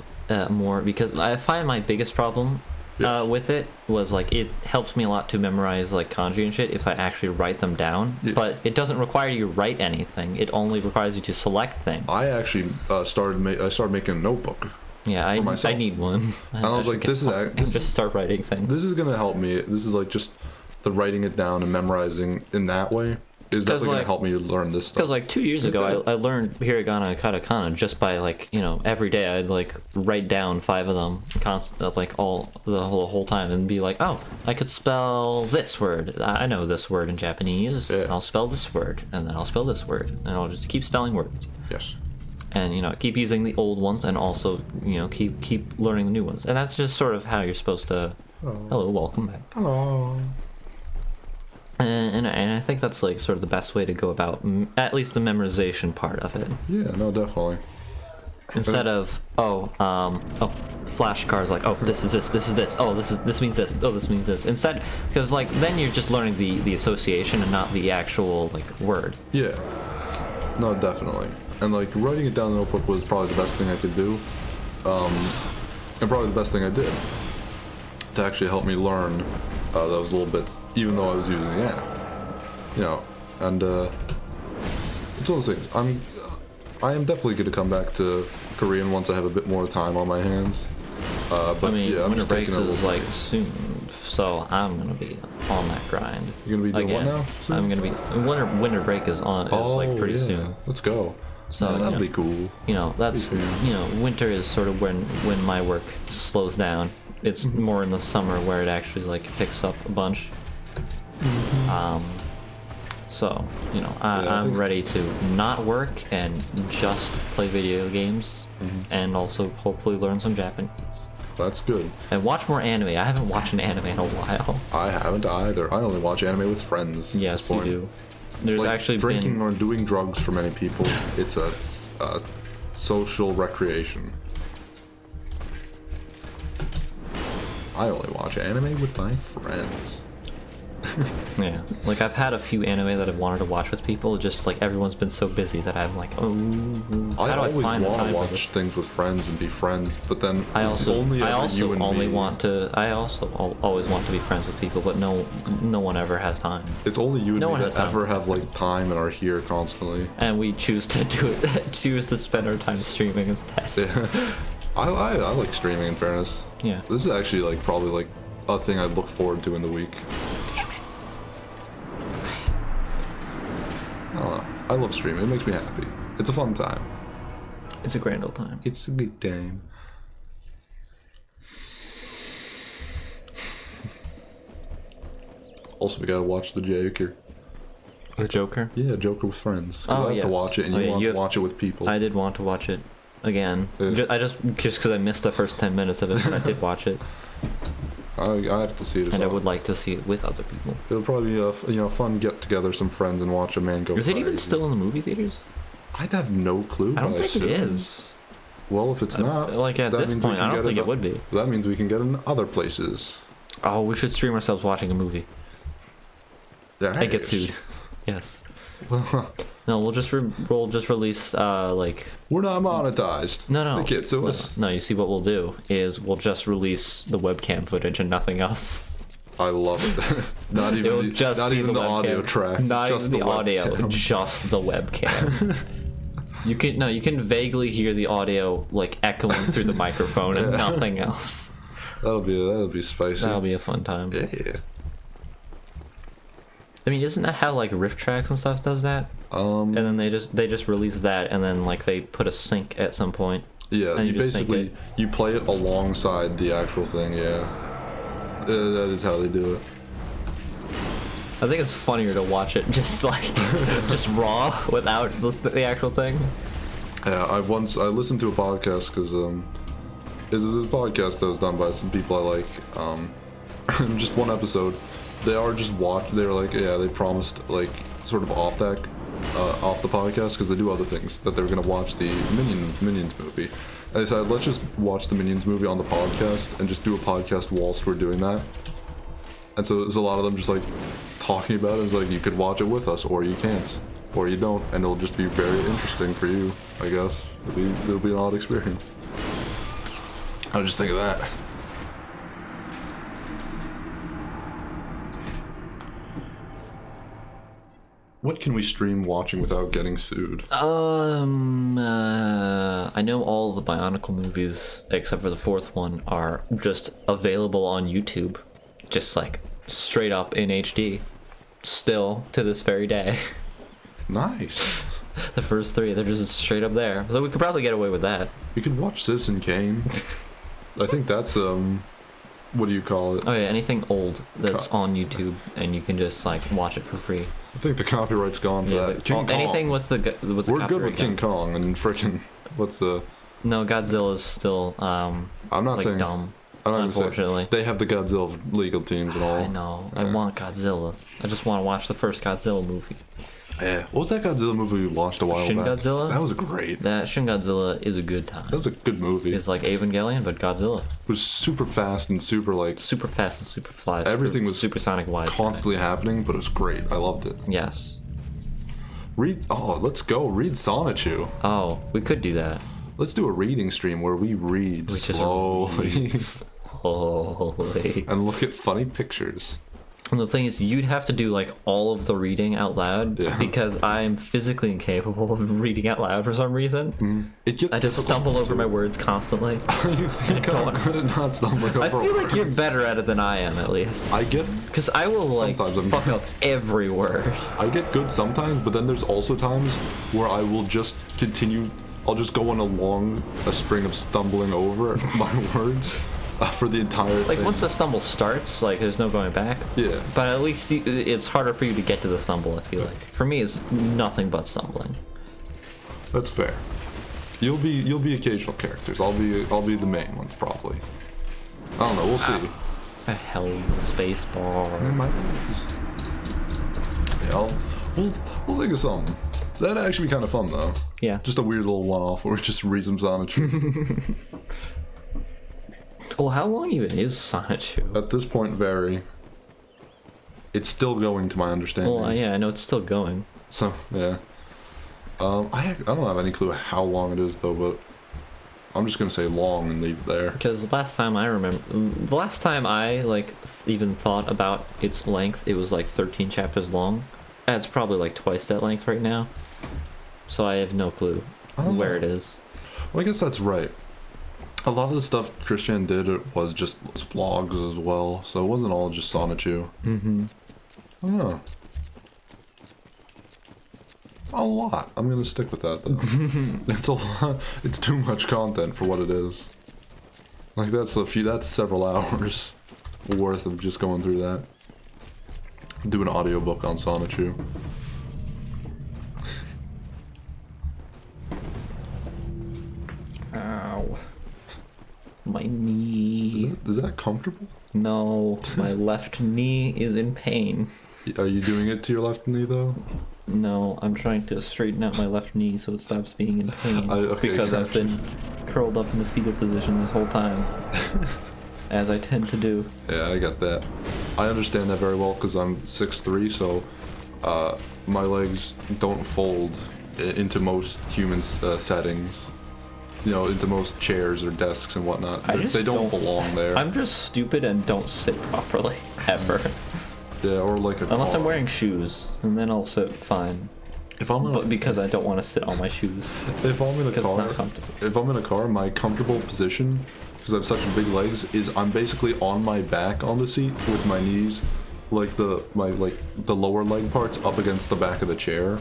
more because I find my biggest problem with it was like it helps me a lot to memorize like kanji and shit if I actually write them down. Yes. But it doesn't require you to write anything. It only requires you to select things. I actually started making a notebook. Yeah, I need one. And I was like, this is just start writing things. This is gonna help me. This is like just the writing it down and memorizing in that way is definitely gonna help me learn this stuff. Because like 2 years ago, I learned hiragana and katakana just by like every day I'd like write down 5 of them like all the whole time and be like, oh, I could spell this word. I know this word in Japanese. Yeah. I'll spell this word, and then I'll spell this word, and I'll just keep spelling words. Yes. And keep using the old ones, and also keep learning the new ones, and that's just sort of how you're supposed to. Hello, welcome back. Hello. And I think that's like sort of the best way to go about at least the memorization part of it. Yeah, no, definitely. Instead of flashcards like this is this this means this this means this instead, because like then you're just learning the association and not the actual like word. Yeah. No, definitely. And like writing it down in the notebook was probably the best thing I could do, and probably the best thing I did to actually help me learn those little bits, even though I was using the app. And it's one of those things. I am definitely going to come back to Korean once I have a bit more time on my hands. But I mean, yeah, I'm winter just taking breaks a little is like break. soon, so I'm gonna be on that grind. You're gonna be doing again. what now? Soon? I'm gonna be winter break is like pretty yeah. soon. Let's go. So yeah, that'd be cool. That's Pretty winter is sort of when my work slows down. It's more in the summer where it actually like picks up a bunch. So I'm ready to not work and just play video games, and also hopefully learn some Japanese. That's good. And watch more anime. I haven't watched an anime in a while. I haven't either. I only watch anime with friends. Yes, at this you point. do. It's There's like actually drinking been or doing drugs for many people. It's a social recreation. I only watch anime with my friends. yeah. Like I've had a few anime that I've wanted to watch with people. Just like everyone's been so busy that I'm like, I how do I always find the want time to for watch this? things with friends and be friends, but then I it's also only ever you and me. always want to be friends with people, but no one ever has time. It's only you and No me one has that time. ever have like time and are here constantly. And we choose to do it. Choose to spend our time streaming instead. Yeah. I like streaming, in fairness. Yeah. This is actually like probably like a thing I look forward to in the week. I don't know. I love streaming. It makes me happy. It's a fun time. It's a grand old time. It's a good time. Also, we gotta watch the Joker. The Joker? Yeah, Joker with friends. 'Cause Oh, I have yes. to watch it, and Oh, you yeah, want you to have- watch it with people. I did want to watch it again. Yeah. I just because I missed the first 10 minutes of it, but I did watch it, I have to see it. and I would like to see it with other people. It'll probably be a fun get together, some friends, and watch a man go. Is it even crazy. still in the movie theaters? I'd have no clue. I don't but think it assume. is. Well, if it's not, Like at that this means we point, can I don't get think in it would be. that means we can get in other places. Oh, we should stream ourselves watching a movie Yeah, and get sued. Yes. No, we'll just release like. We're not monetized. No. They can't sue us. No, you see what we'll do is we'll just release the webcam footage and nothing else. I love it. Not even It'll the, just not be even the webcam. audio track. Not just even the audio, webcam. just the webcam. You can vaguely hear the audio like echoing through the microphone and nothing else. That'll be spicy. That'll be a fun time. Yeah. I mean, isn't that how like Rift Tracks and stuff does that? And then they just release that, and then like they put a sync at some point. Yeah, And you you just sync basically it. you play it alongside the actual thing. Yeah, that is how they do it. I think it's funnier to watch it just like just raw without the actual thing. Yeah, I listened to a podcast because this is a podcast that was done by some people I like. Just one episode, they were like, yeah, they promised like sort of off the podcast because they do other things that they were gonna watch the Minions movie. And they said, let's just watch the Minions movie on the podcast and just do a podcast whilst we're doing that. And so there's a lot of them just like talking about it. It's like you could watch it with us, or you can't, or you don't, and it'll just be very interesting for you, I guess. It'll be an odd experience. I was just thinking of that. What can we stream watching without getting sued? I know all the Bionicle movies except for the fourth one are just available on YouTube, just like straight up in HD, still to this very day. Nice. The first three, they're just straight up there, so we could probably get away with that. We could watch Citizen Kane. I think that's what do you call it? Oh yeah, anything old that's on YouTube, and you can just like watch it for free. I think the copyright's gone for that. King Kong. Anything with the We're good with copyright King gone. Kong and freaking what's the? No, Godzilla's still I'm not like saying dumb. I'm not gonna say- Unfortunately. they have the Godzilla legal teams and all. I know. I want Godzilla. I just want to watch the first Godzilla movie. Yeah. What was that Godzilla movie we watched a while Shin back? Godzilla? That was great. That Shin Godzilla is a good time. That was a good movie. It's like Evangelion, but Godzilla. It was super fast and super like Super fast and super fly. Everything was supersonic wide. constantly happening, but it was great. I loved it. Yes. Let's go read Sonichu. Oh, we could do that. Let's do a reading stream where we read We just slowly Holy. and look at funny pictures. And the thing is, you'd have to do like all of the reading out loud Yeah. because I'm physically incapable of reading out loud for some reason. It gets I just difficult, stumble over too. my words constantly. You think I'm good at not stumbling over I feel like you're words. better at it than I am, at least. I get Because I will like Sometimes I'm- fuck up every word. I get good sometimes, but then there's also times where I will just continue. I'll just go on a string of stumbling over my words for the entire Like thing. once the stumble starts, like there's no going back. Yeah. But at least it's harder for you to get to the stumble. I feel like for me, it's nothing but stumbling. That's fair. You'll be occasional characters. I'll be the main ones probably. I don't know. We'll see. A hell space bar. Yeah, we'll think of something. That'd actually be kind of fun though. Yeah. Just a weird little one-off where we just read some Sonichu. Well, how long even is Sonichu? At this point, very. It's still going, to my understanding. Well, yeah, I know it's still going. So yeah. I don't have any clue how long it is though, but I'm just gonna say long and leave it there. Because the last time I like even thought about its length, it was like 13 chapters long. And it's probably like twice that length right now. So I have no clue where it is. Well, I guess that's right. A lot of the stuff Christian did was just vlogs as well, so it wasn't all just Sonichu. Mm-hmm. I don't know. A lot. I'm gonna stick with that though. It's a lot. It's too much content for what it is. Like that's several hours worth of just going through that. Do an audiobook on Sonichu. My knee. Is that comfortable? No, my left knee is in pain. Are you doing it to your left knee though? No, I'm trying to straighten out my left knee so it stops being in pain. Okay, because I've gotcha. been curled up in the fetal position this whole time. As I tend to do. Yeah, I got that. I understand that very well because I'm 6'3", so my legs don't fold into most human settings. You know, into most chairs or desks and whatnot. They don't belong there. I'm just stupid and don't sit properly, ever. Yeah, or like a Unless car. I'm wearing shoes, and then I'll sit fine. If I'm in But a, because I don't want to sit on my shoes. if I'm in a Because car, it's not comfortable. if I'm in a car, my comfortable position, because I have such big legs, is I'm basically on my back on the seat with my knees, like the lower leg parts up against the back of the chair.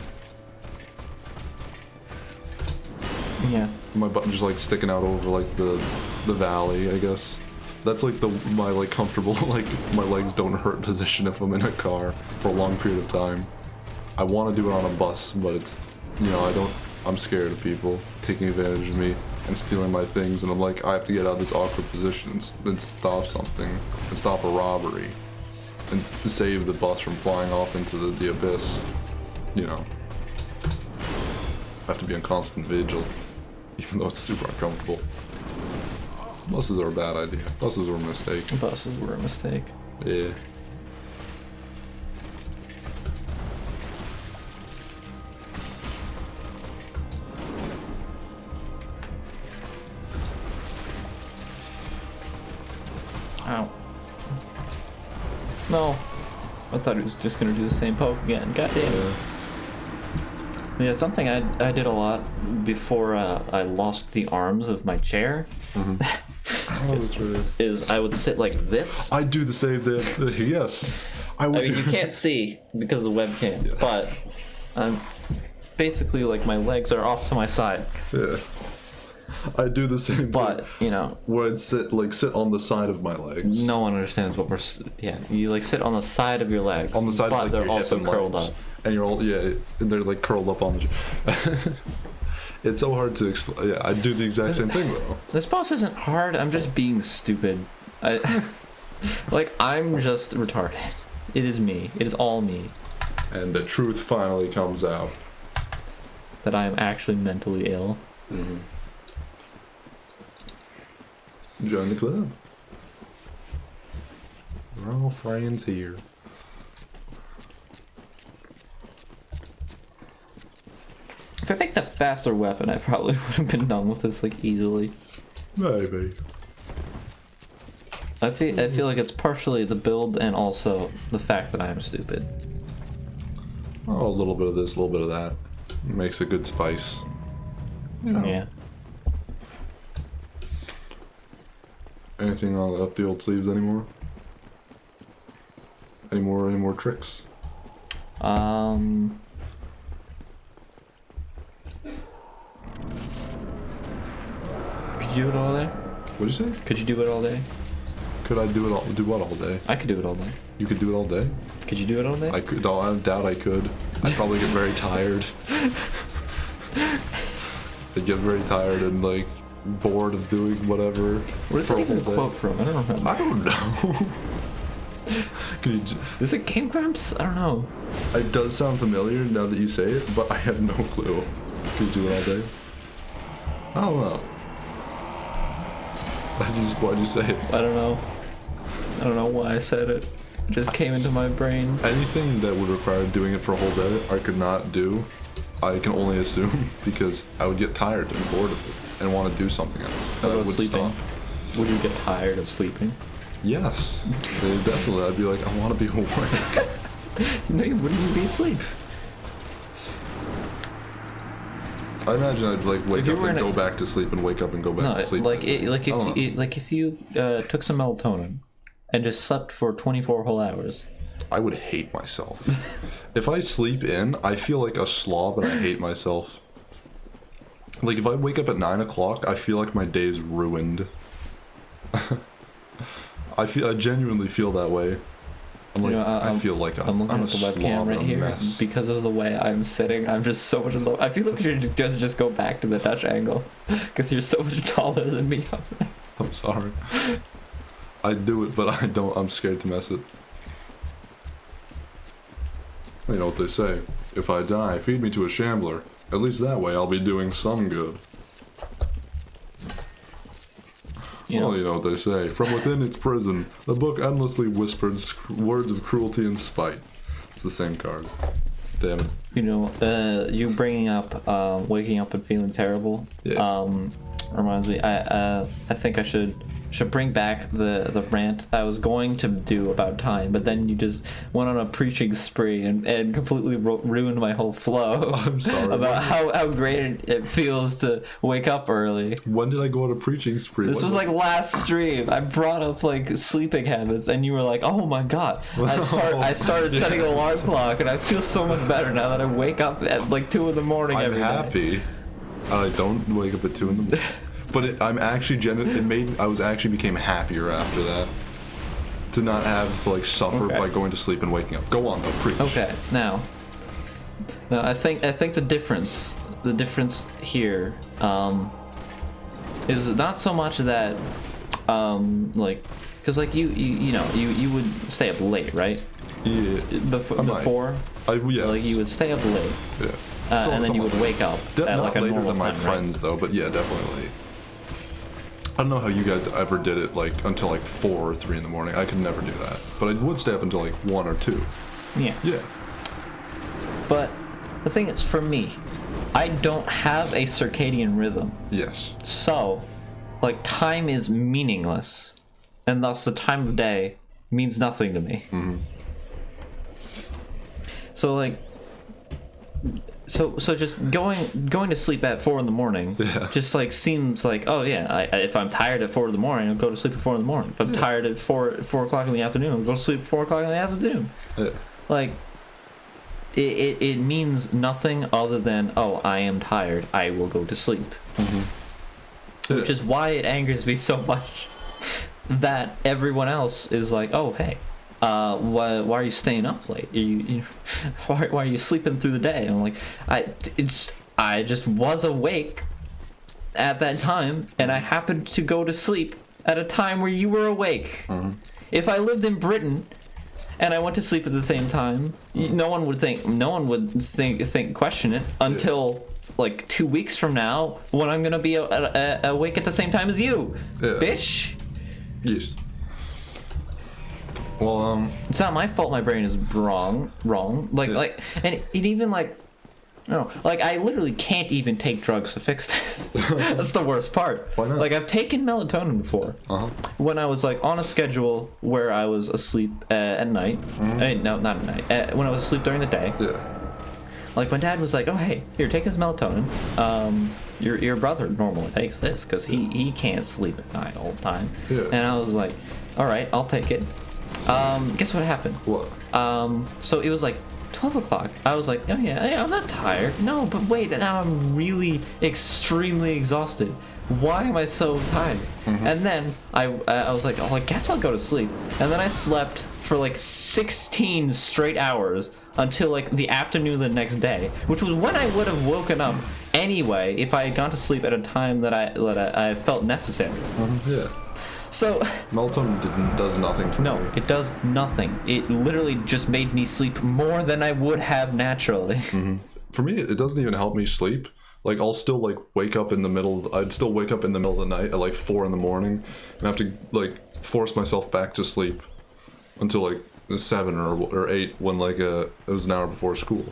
Yeah. My butt just like sticking out over like the valley, I guess. That's like my like comfortable like my legs don't hurt position if I'm in a car for a long period of time. I want to do it on a bus, but it's, you know, I'm scared of people taking advantage of me and stealing my things, and I'm like, I have to get out of this awkward position and stop something, and stop a robbery, and save the bus from flying off into the abyss. You know, I have to be on constant vigil, even though it's super uncomfortable. Buses are a bad idea. Buses are a mistake. Buses were a mistake. Yeah. Ow. No. I thought he was just gonna do the same poke again. God damn it. Yeah, something I did a lot before I lost the arms of my chair is I would sit like this. I do the same thing. Yes. I would. I mean, you can't see because of the webcam, Yeah. but I'm basically like my legs are off to my side. Yeah. I do the same thing. But, you know, Where I'd sit on the side of my legs. no one understands what yeah, you like sit on the side of your legs. On the side but of like they're your hip also and curled legs. up. And you're all, yeah, and they're like curled up on the. It's so hard to explain. Yeah, I do the exact same thing though. This boss isn't hard, I'm just being stupid. Like, I'm just retarded. It is me. It is all me. And the truth finally comes out. That I am actually mentally ill. Join the club. We're all friends here. If I picked a faster weapon, I probably would have been done with this like easily. Maybe. I feel like it's partially the build and also the fact that I am stupid. Oh, a little bit of this, a little bit of that. Makes a good spice. You know. Yeah. Anything up the old sleeves anymore? Any more tricks? Could you do it all day? What'd you say? Could you do it all day? Could I do what all day? I could do it all day. You could do it all day? Could you do it all day? I could. I doubt I could. I'd probably get very tired. I'd get very tired and like bored of doing whatever. Where's for that a even a whole day. quote from? I don't remember. I don't know. Could you Is it Game Grumps? I don't know. it does sound familiar now that you say it, but I have no clue. Could you do it all day? I don't know. Why'd you say it? I don't know. I don't know why I said it. It just came into my brain. Anything that would require doing it for a whole day, I could not do. I can only assume because I would get tired and bored of it and want to do something else. How And I about would sleeping? stop. Would you get tired of sleeping? Yes, definitely. I'd be like, I want to be awake. No, you wouldn't even be asleep. I imagine I'd like wake If you up were and in a- go back to sleep and wake up and go back No, to sleep. like I don't know. if you took some melatonin and just slept for 24 whole hours. I would hate myself. If I sleep in, I feel like a slob and I hate myself. Like if I wake up at 9 o'clock, I feel like my day's ruined. I genuinely feel that way. I'm like, You know, I feel like I'm looking I'm at the a webcam slob right and a here. mess. Because of the way I'm sitting, I'm just so much I feel like we should just go back to the Dutch angle. Because you're so much taller than me up there. I'm sorry. I do it, but I don't. I'm scared to mess it. You know what they say. If I die, feed me to a shambler. At least that way I'll be doing some good. Well, you know what they say. From within its prison, the book endlessly whispers words of cruelty and spite. It's the same card. Damn it. You know, you bringing up waking up and feeling terrible. Yeah. Reminds me. I think I should bring back the rant I was going to do about time, but then you just went on a preaching spree and completely ruined my whole flow. I'm sorry. About how great it feels to wake up early. When did I go on a preaching spree? This was like last stream. I brought up like sleeping habits, and you were like, "Oh my god!" I started setting an alarm clock, and I feel so much better now that I wake up at like 2 a.m. I'm every day. happy. I don't wake up at 2 a.m. But I'm actually I was actually became happier after that. To not have to like suffer by going to sleep and waking up. Go on though, preach. Okay, now I think the difference here is not so much that like, because like you would stay up late, right? Yeah. Before yes. like you would stay up late. Yeah. And then you would wake up at not like a later normal than my time, friends though, but yeah, definitely. I don't know how you guys ever did it like until like 4 or 3 in the morning. I could never do that, but I would stay up until like 1 or 2. Yeah. Yeah. But the thing is, for me, I don't have a circadian rhythm. Yes. So, like, time is meaningless, and thus the time of day means nothing to me. Mm-hmm. So, like, so just going to sleep at 4 in the morning just like seems like, oh yeah, if I'm tired at 4 in the morning, I'll go to sleep at 4 in the morning. If I'm tired at 4 o'clock in the afternoon, I'll go to sleep at 4 o'clock in the afternoon. Yeah. Like, it means nothing other than, oh, I am tired, I will go to sleep. Mm-hmm. Which is why it angers me so much that everyone else is like, oh, hey, why are you staying up late? Why are you sleeping through the day? And I'm like, I just was awake at that time, and I happened to go to sleep at a time where you were awake. Mm-hmm. If I lived in Britain and I went to sleep at the same time, no one would question it until like 2 weeks from now, when I'm gonna be awake at the same time as you, bitch. Yes. Well, it's not my fault. My brain is wrong. Like, and it even like, no, like I literally can't even take drugs to fix this. That's the worst part. Why not? Like, I've taken melatonin before. When I was like on a schedule where I was asleep at night. No, not at night. When I was asleep during the day. Yeah. Like, my dad was like, oh, hey, here, take this melatonin. Your brother normally takes this because he can't sleep at night all the time. Yeah. And I was like, all right, I'll take it. Guess what happened? What? So it was like 12 o'clock. I was like, oh yeah, I'm not tired. No, but wait, now I'm really extremely exhausted. Why am I so tired? And then I was like, oh, I guess I'll go to sleep. And then I slept for like 16 straight hours until like the afternoon of the next day, which was when I would have woken up anyway if I had gone to sleep at a time that I felt necessary. Yeah. So melatonin does nothing for me. No, it does nothing. It literally just made me sleep more than I would have naturally. For me, it doesn't even help me sleep. Like, I'll still like wake up in the middle. I'd still wake up in the middle of the night at like 4 in the morning, and have to like force myself back to sleep until like 7 or 8 when like it was an hour before school.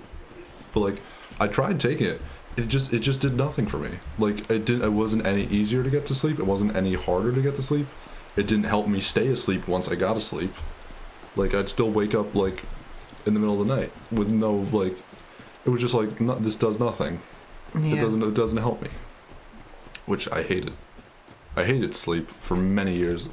But like, I tried taking it. It just did nothing for me. Like, it wasn't any easier to get to sleep. It wasn't any harder to get to sleep. It didn't help me stay asleep once I got asleep. Like, I'd still wake up like in the middle of the night with no like. It was just like, no, this does nothing. Yeah. It doesn't help me. Which I hated. I hated sleep for many years.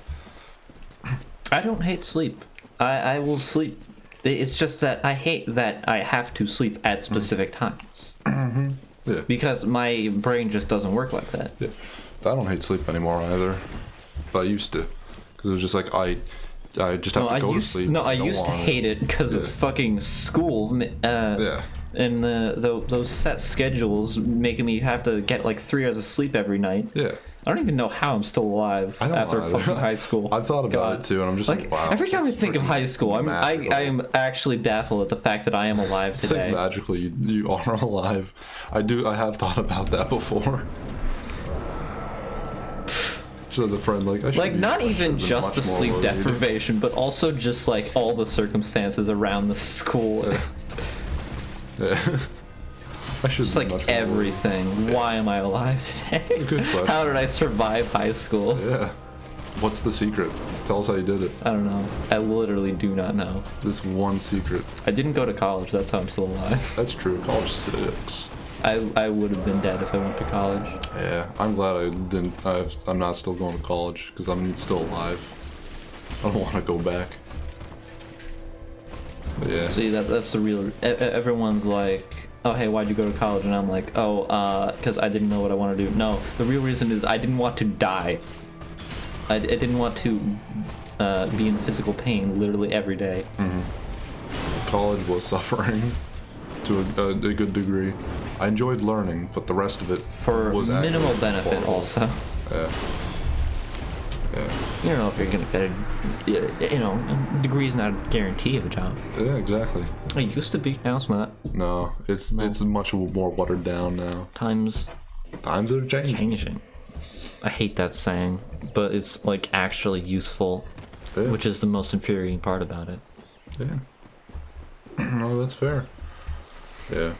I don't hate sleep. I will sleep. It's just that I hate that I have to sleep at specific times. Yeah. Because my brain just doesn't work like that. Yeah. I don't hate sleep anymore either. But I used to. Because it was just like, I just have to go to sleep. No, I used to hate it because of fucking school. And those set schedules making me have to get like 3 hours of sleep every night. Yeah. I don't even know how I'm still alive I don't after either. fucking high school. I've thought about God. it too, and I'm just like, wow. Every time I it's think of freaking high school, I magical. am actually baffled at the fact that I am alive It's today. like magically you are alive. I have thought about that before. Just as a friend, like I should Like, be- not I should even have been just the much more sleep motivated. deprivation, but also just like all the circumstances around the school. Yeah. I should. Just like everything. Why am I alive today? a good question. How did I survive high school? Yeah. What's the secret? Tell us how you did it. I don't know. I literally do not know. This one secret. I didn't go to college, that's how I'm still alive. That's true. College sucks. I would have been dead if I went to college. Yeah, I'm glad I didn't. I'm not still going to college because I'm still alive. I don't want to go back. But yeah. See, that's the real. Everyone's like, oh, hey, why'd you go to college? And I'm like, oh, because I didn't know what I want to do. No, the real reason is I didn't want to die. I didn't want to be in physical pain literally every day. College was suffering to a good degree. I enjoyed learning, but the rest of it For was actually minimal benefit, horrible. also. Yeah. Yeah. You don't know if you're gonna get a, a degree's not a guarantee of a job. Yeah, exactly. It used to be, now it's not. No, it's much more watered down now. Times Times are changing. changing. I hate that saying, but it's like actually useful, Yeah. which is the most infuriating part about it. Yeah. No, that's fair. Yeah.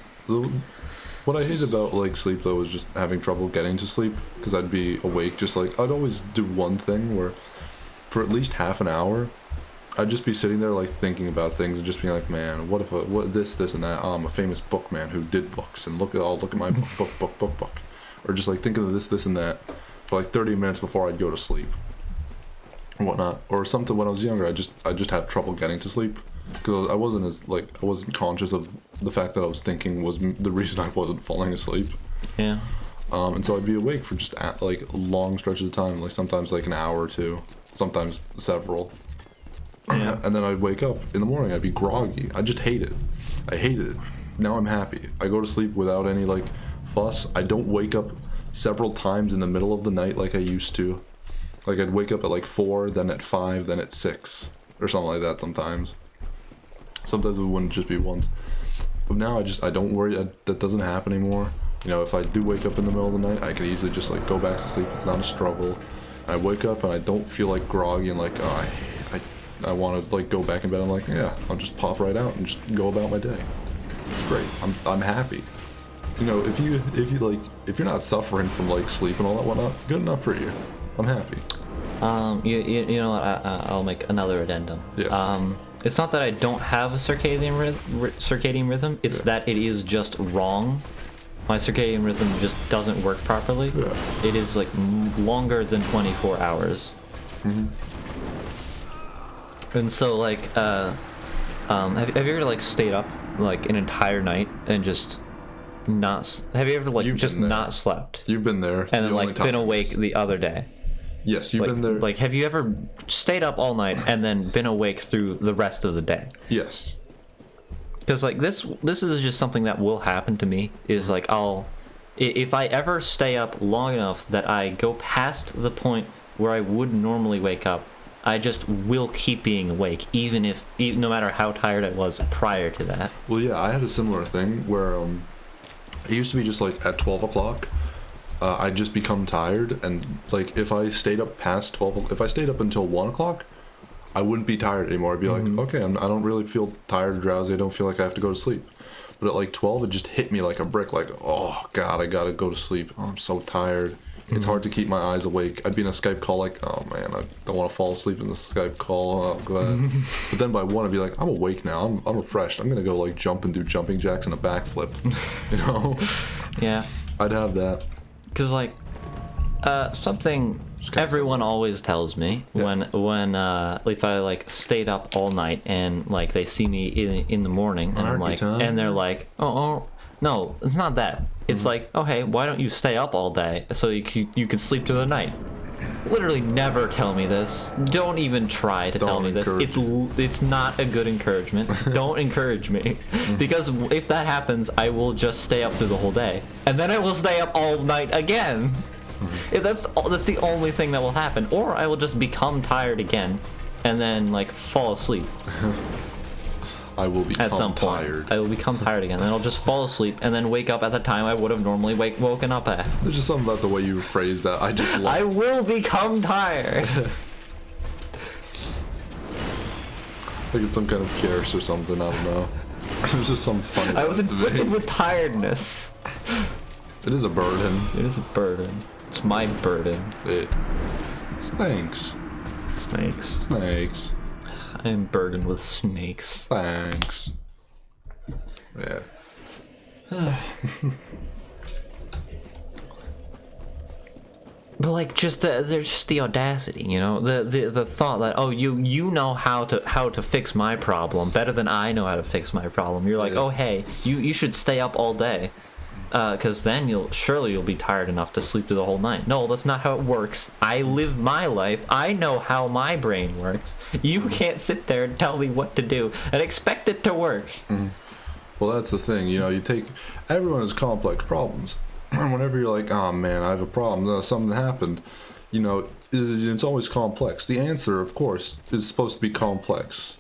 What I hate about like sleep though is just having trouble getting to sleep because I'd be awake just like I'd always do one thing where for at least half an hour I'd just be sitting there like thinking about things and just being like, man, what if what this and that? Oh, I'm a famous bookman who did books and look at my book, or just like thinking of this and that for like 30 minutes before I'd go to sleep and whatnot. Or something when I was younger, I just have trouble getting to sleep because I wasn't conscious of the fact that I was thinking was the reason I wasn't falling asleep. Yeah. And so I'd be awake for just like long stretches of time, like sometimes like an hour or two, sometimes several. Yeah. And then I'd wake up in the morning, I'd be groggy. I just hate it. I hated it. Now I'm happy. I go to sleep without any like fuss. I don't wake up several times in the middle of the night like I used to. Like I'd wake up at like 4, then at 5, then at 6, or something like that sometimes. Sometimes it wouldn't just be once. But now I don't worry. That doesn't happen anymore. You know, if I do wake up in the middle of the night, I can easily just like go back to sleep. It's not a struggle. I wake up and I don't feel like groggy and like, oh, I want to like go back in bed. I'm like, yeah, I'll just pop right out and just go about my day. It's great. I'm happy. You know, if you're not suffering from like sleep and all that whatnot, good enough for you. I'm happy. You know what? I'll make another addendum. Yes. It's not that I don't have a circadian rhythm. It's that it is just wrong. My circadian rhythm just doesn't work properly. Yeah. It is like longer than 24 hours. Mm-hmm. And so like, have you ever like stayed up like an entire night and just not? Have you ever like You've just been there. not slept You've been there. and then like been awake the other day? Yes, you've been there. Like, have you ever stayed up all night and then been awake through the rest of the day? Yes. Because like this is just something that will happen to me. Is like if I ever stay up long enough that I go past the point where I would normally wake up, I just will keep being awake, even no matter how tired I was prior to that. Well, yeah, I had a similar thing where it used to be just like at 12 o'clock, I'd just become tired, and like if I stayed up past 12, if I stayed up until 1 o'clock, I wouldn't be tired anymore. I'd be like, okay, I don't really feel tired or drowsy. I don't feel like I have to go to sleep. But at like 12, it just hit me like a brick. Like, oh God, I gotta go to sleep. Oh, I'm so tired. It's hard to keep my eyes awake. I'd be in a Skype call like, oh man, I don't want to fall asleep in the Skype call. Oh, glad. But then by 1, I'd be like, I'm awake now. I'm refreshed. I'm gonna go like jump and do jumping jacks and a backflip. You know? Yeah. I'd have that. Because like something kinda everyone always tells me when if I like stayed up all night and like they see me in the morning and I'm like and they're like oh no, it's not that. It's like, oh hey, why don't you stay up all day so you can sleep through the night? Literally never tell me this. Don't even try to tell me this. It's not a good encouragement. Don't encourage me. Because if that happens, I will just stay up through the whole day. And then I will stay up all night again. If that's the only thing that will happen. Or I will just become tired again, and then like fall asleep. I will become At some point, tired. I will become tired again, and I'll just fall asleep, and then wake up at the time I would have normally woken up at. There's just something about the way you phrase that. I just love. I will become tired. Like it's some kind of curse or something. I don't know. There's just some funny. I was about it to me. inflicted with tiredness. It is a burden. It is a burden. It's my burden. Thanks. Snakes. Snakes. I am burdened with snakes. Thanks. Yeah. But like, there's just the audacity, you know, the thought that, oh, you know how to fix my problem better than I know how to fix my problem. You're like, Yeah. oh hey, you should stay up all day, because then you'll be tired enough to sleep through the whole night. No, that's not how it works. I live my life. I know how my brain works. You can't sit there and tell me what to do and expect it to work. Well, that's the thing. You know, everyone has complex problems. And whenever you're like, oh man, I have a problem, something happened, you know, it's always complex. The answer, of course, is supposed to be complex.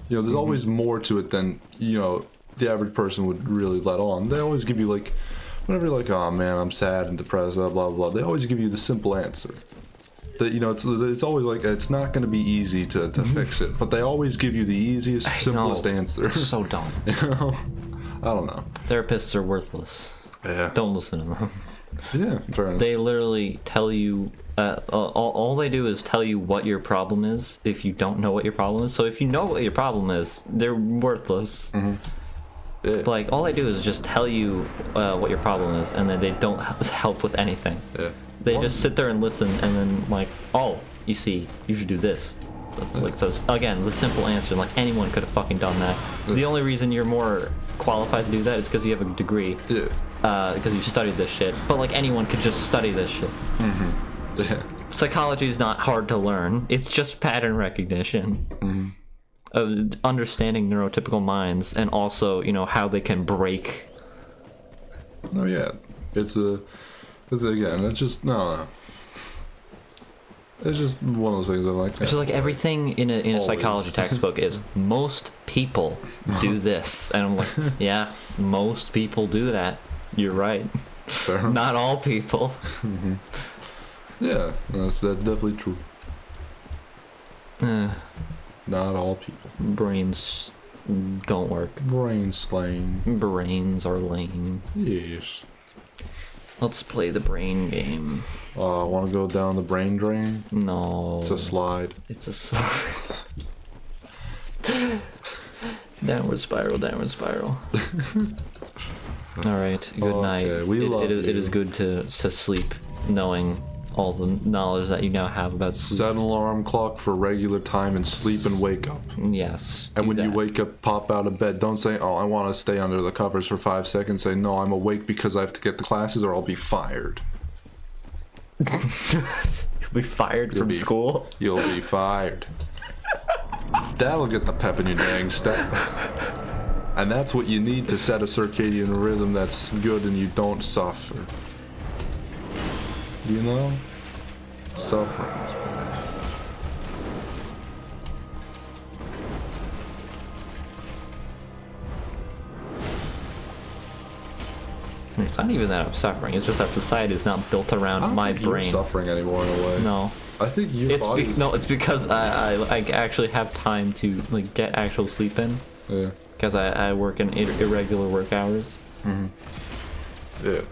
You know, there's always more to it than, you know, the average person would really let on. They always give you like, whenever you're like, oh man, I'm sad and depressed, blah, blah, blah, they always give you the simple answer. That, you know, it's always like, it's not going to be easy to fix it, but they always give you the easiest, simplest answer. So dumb. You know? I don't know. Therapists are worthless. Yeah. Don't listen to them. Yeah, fair enough. They literally tell you, all they do is tell you what your problem is if you don't know what your problem is. So if you know what your problem is, they're worthless. Yeah. Like, all they do is just tell you what your problem is, and then they don't help with anything. Yeah. They just sit there and listen, and then like, oh, you see, you should do this. It's like, so again, the simple answer, like anyone could have fucking done that. The only reason you're more qualified to do that is because you have a degree. Yeah. Because you studied this shit. But like, anyone could just study this shit. Yeah. Psychology is not hard to learn. It's just pattern recognition. Of understanding neurotypical minds, and also, you know, how they can break. No, yeah. It's again, it's just, no. It's just one of those things I'm like. It's just like everything in a Always. psychology textbook is, most people do this. And I'm like, yeah, most people do that. You're right. Fair. Not all people. Yeah, that's definitely true. Uh, Not all people. brains don't work. Brain slaying. Brains are lame. Yes. Let's play the brain game. Want to go down the brain drain? No. It's a slide. It's a slide. Downward spiral, downward spiral. Alright, good Okay, night. we love it you. is good to sleep knowing all the knowledge that you now have about sleep. Set an alarm clock for regular time and sleep and wake up. Yes. And do when you that. wake up, pop out of bed. Don't say, oh, I want to stay under the covers for 5 seconds. Say, no, I'm awake because I have to get to classes or I'll be fired. You'll be fired from be- school. You'll be fired. That'll get the pep in your dang step. And that's what you need to set a circadian rhythm that's good and you don't suffer. You know? Suffering is bad. It's not even that I'm suffering. It's just that society is not built I around don't my think you're brain. suffering anymore in a way. No. I think your body's... No, it's because I actually have time to like get actual sleep in. Yeah. Because I work in irregular work hours. Yeah.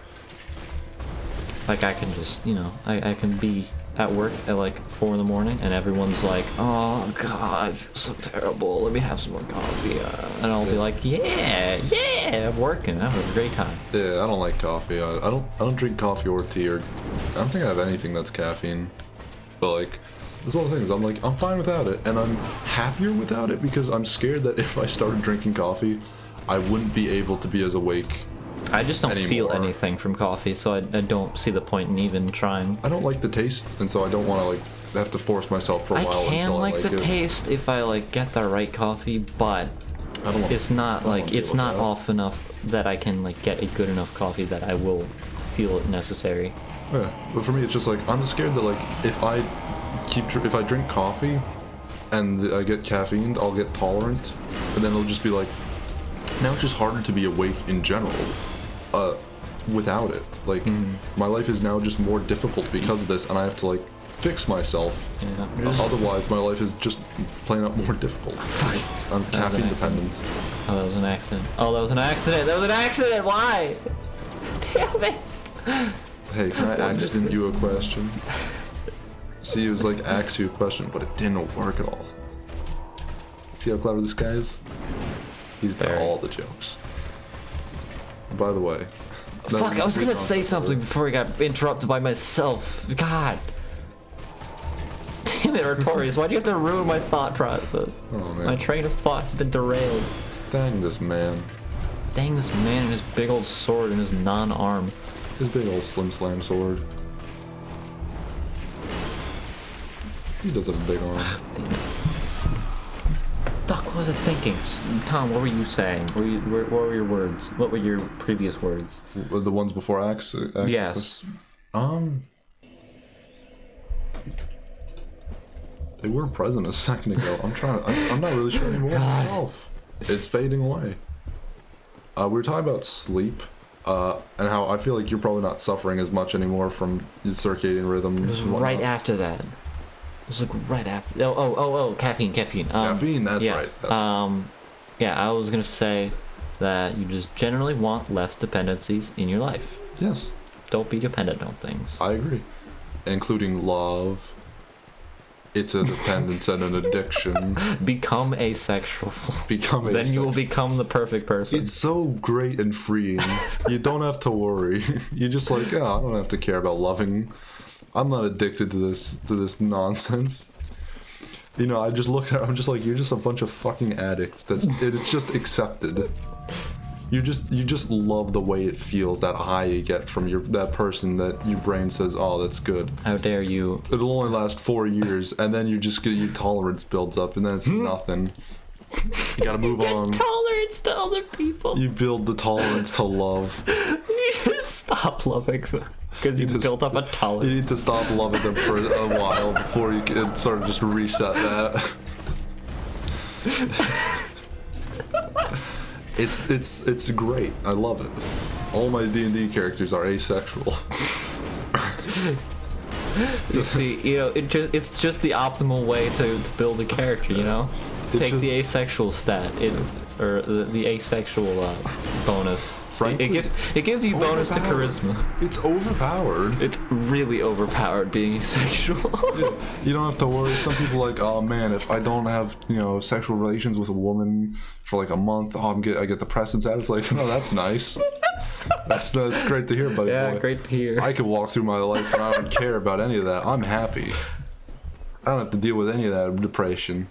Like, I can just, you know, I can be at work at like 4 in the morning and everyone's like, oh god, I feel so terrible, let me have some more coffee. And I'll be like, yeah, I'm working, I'm having a great time. Yeah, I don't like coffee. I don't drink coffee or tea, or I don't think I have anything that's caffeine. But like, it's one of the things, I'm fine without it, and I'm happier without it because I'm scared that if I started drinking coffee, I wouldn't be able to be as awake. I just don't feel Anymore. anything from coffee, so I don't see the point in even trying. I don't like the taste, and so I don't want to like have to force myself for a I while can until like I like the it. taste if I like get the right coffee, but I don't want. it's not wanna like, deal it's with not that. off enough that I can like get a good enough coffee that I will feel it necessary. Yeah, but for me, it's just like I'm scared that like if I drink coffee and I get caffeine, I'll get tolerant, and then it'll just be like now it's just harder to be awake in general, without it. Like my life is now just more difficult because of this, and I have to like fix myself. Yeah. Otherwise, my life is just plain up more difficult. I'm caffeine dependent. Oh, that was an accident. Oh, that was an accident. That was an accident. Why? Damn it. Hey, can I accident you a question? See, it was like ask you a question, but it didn't work at all. See how clever this guy is? He's got all the jokes. By the way. Fuck, I was gonna say something before I got interrupted by myself. God. Damn it, Artorias, why do you have to ruin my thought process? Oh, man. My train of thought's been derailed. Dang this man. Dang this man and his big old sword and his non-arm. His big old slim slam sword. He does have a big arm. Damn it. Fuck, what was I thinking? Tom, what were you saying? What were your words? What were your previous words? The ones before Axe? Yes. They were present a second ago. I'm not really sure anymore myself. It's fading away. We were talking about sleep, and how I feel like you're probably not suffering as much anymore from your circadian rhythm. It was right after that. It was like right after. Oh, caffeine. Caffeine, that's yes. right. Yeah, I was gonna say that you just generally want less dependencies in your life. Yes. Don't be dependent on things. I agree. Including love. It's a dependence and an addiction. Become asexual. Then you will become the perfect person. It's so great and freeing. You don't have to worry. You're just like, oh, I don't have to care about loving. I'm not addicted to this nonsense. You know, I just look at it, I'm just like, you're just a bunch of fucking addicts. It's just accepted. You just love the way it feels, that high you get from that person that your brain says, oh, that's good. How dare you? It'll only last 4 years, and then you just get your tolerance builds up, and then it's nothing. You gotta move on. Tolerance to other people. You build the tolerance to love. You just stop loving them because you've built up a tolerance. You need to stop loving them for a while before you can sort of just reset that. It's great. I love it. All my D&D characters are asexual. You see, you know, it's just the optimal way to build a character, you know? Take the asexual stat, or the asexual bonus. Frankly, it gives you bonus to charisma. It's overpowered. It's really overpowered being asexual. You don't have to worry. Some people are like, oh man, if I don't have, you know, sexual relations with a woman for like a month, I get depressed and sad. It's like, oh, that's nice. That's great to hear, buddy. Yeah, boy. great to hear. I could walk through my life and I don't care about any of that. I'm happy. I don't have to deal with any of that depression,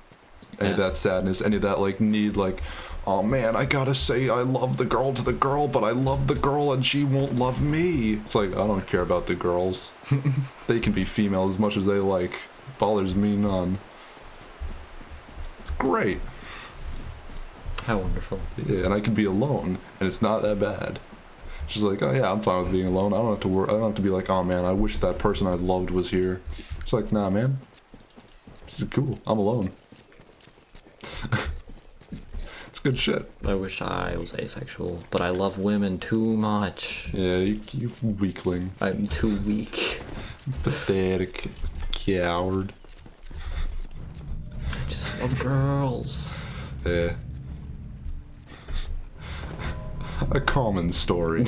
any of that sadness, any of that like need, like, oh man, I gotta say I love the girl to the girl, but I love the girl and she won't love me. It's like, I don't care about the girls. They can be female as much as they like. Bothers me none. It's great. How wonderful. Yeah, and I can be alone, and it's not that bad. She's like, oh yeah, I'm fine with being alone. I don't have to worry. I don't have to be like, oh man, I wish that person I loved was here. It's like, nah, man. This is cool. I'm alone. It's good shit. I wish I was asexual, but I love women too much. Yeah, you weakling. I'm too weak. Pathetic coward. I just love girls. Yeah. A common story.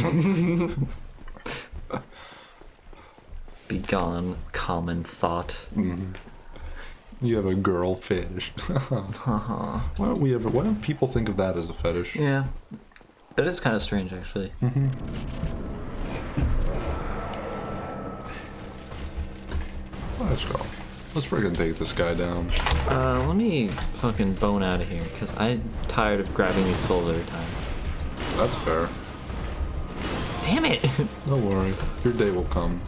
Be gone, common thought. Mm-hmm. You have a girl fetish. Why don't people think of that as a fetish? Yeah. That is kind of strange, actually. Mm-hmm. Let's go. Let's friggin' take this guy down. Let me fucking bone out of here, because I'm tired of grabbing these souls every time. That's fair. Damn it! Don't worry. Your day will come.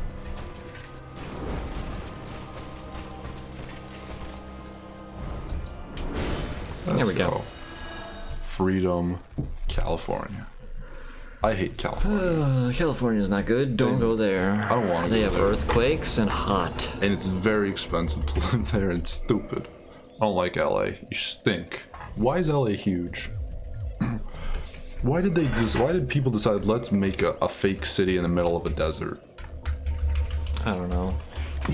There we go. Freedom, California. I hate California. California's not good. Don't go there. I don't want to They go have there. earthquakes and hot. And it's very expensive to live there and stupid. I don't like LA. You stink. Why is LA huge? Why did people decide let's make a fake city in the middle of a desert? I don't know.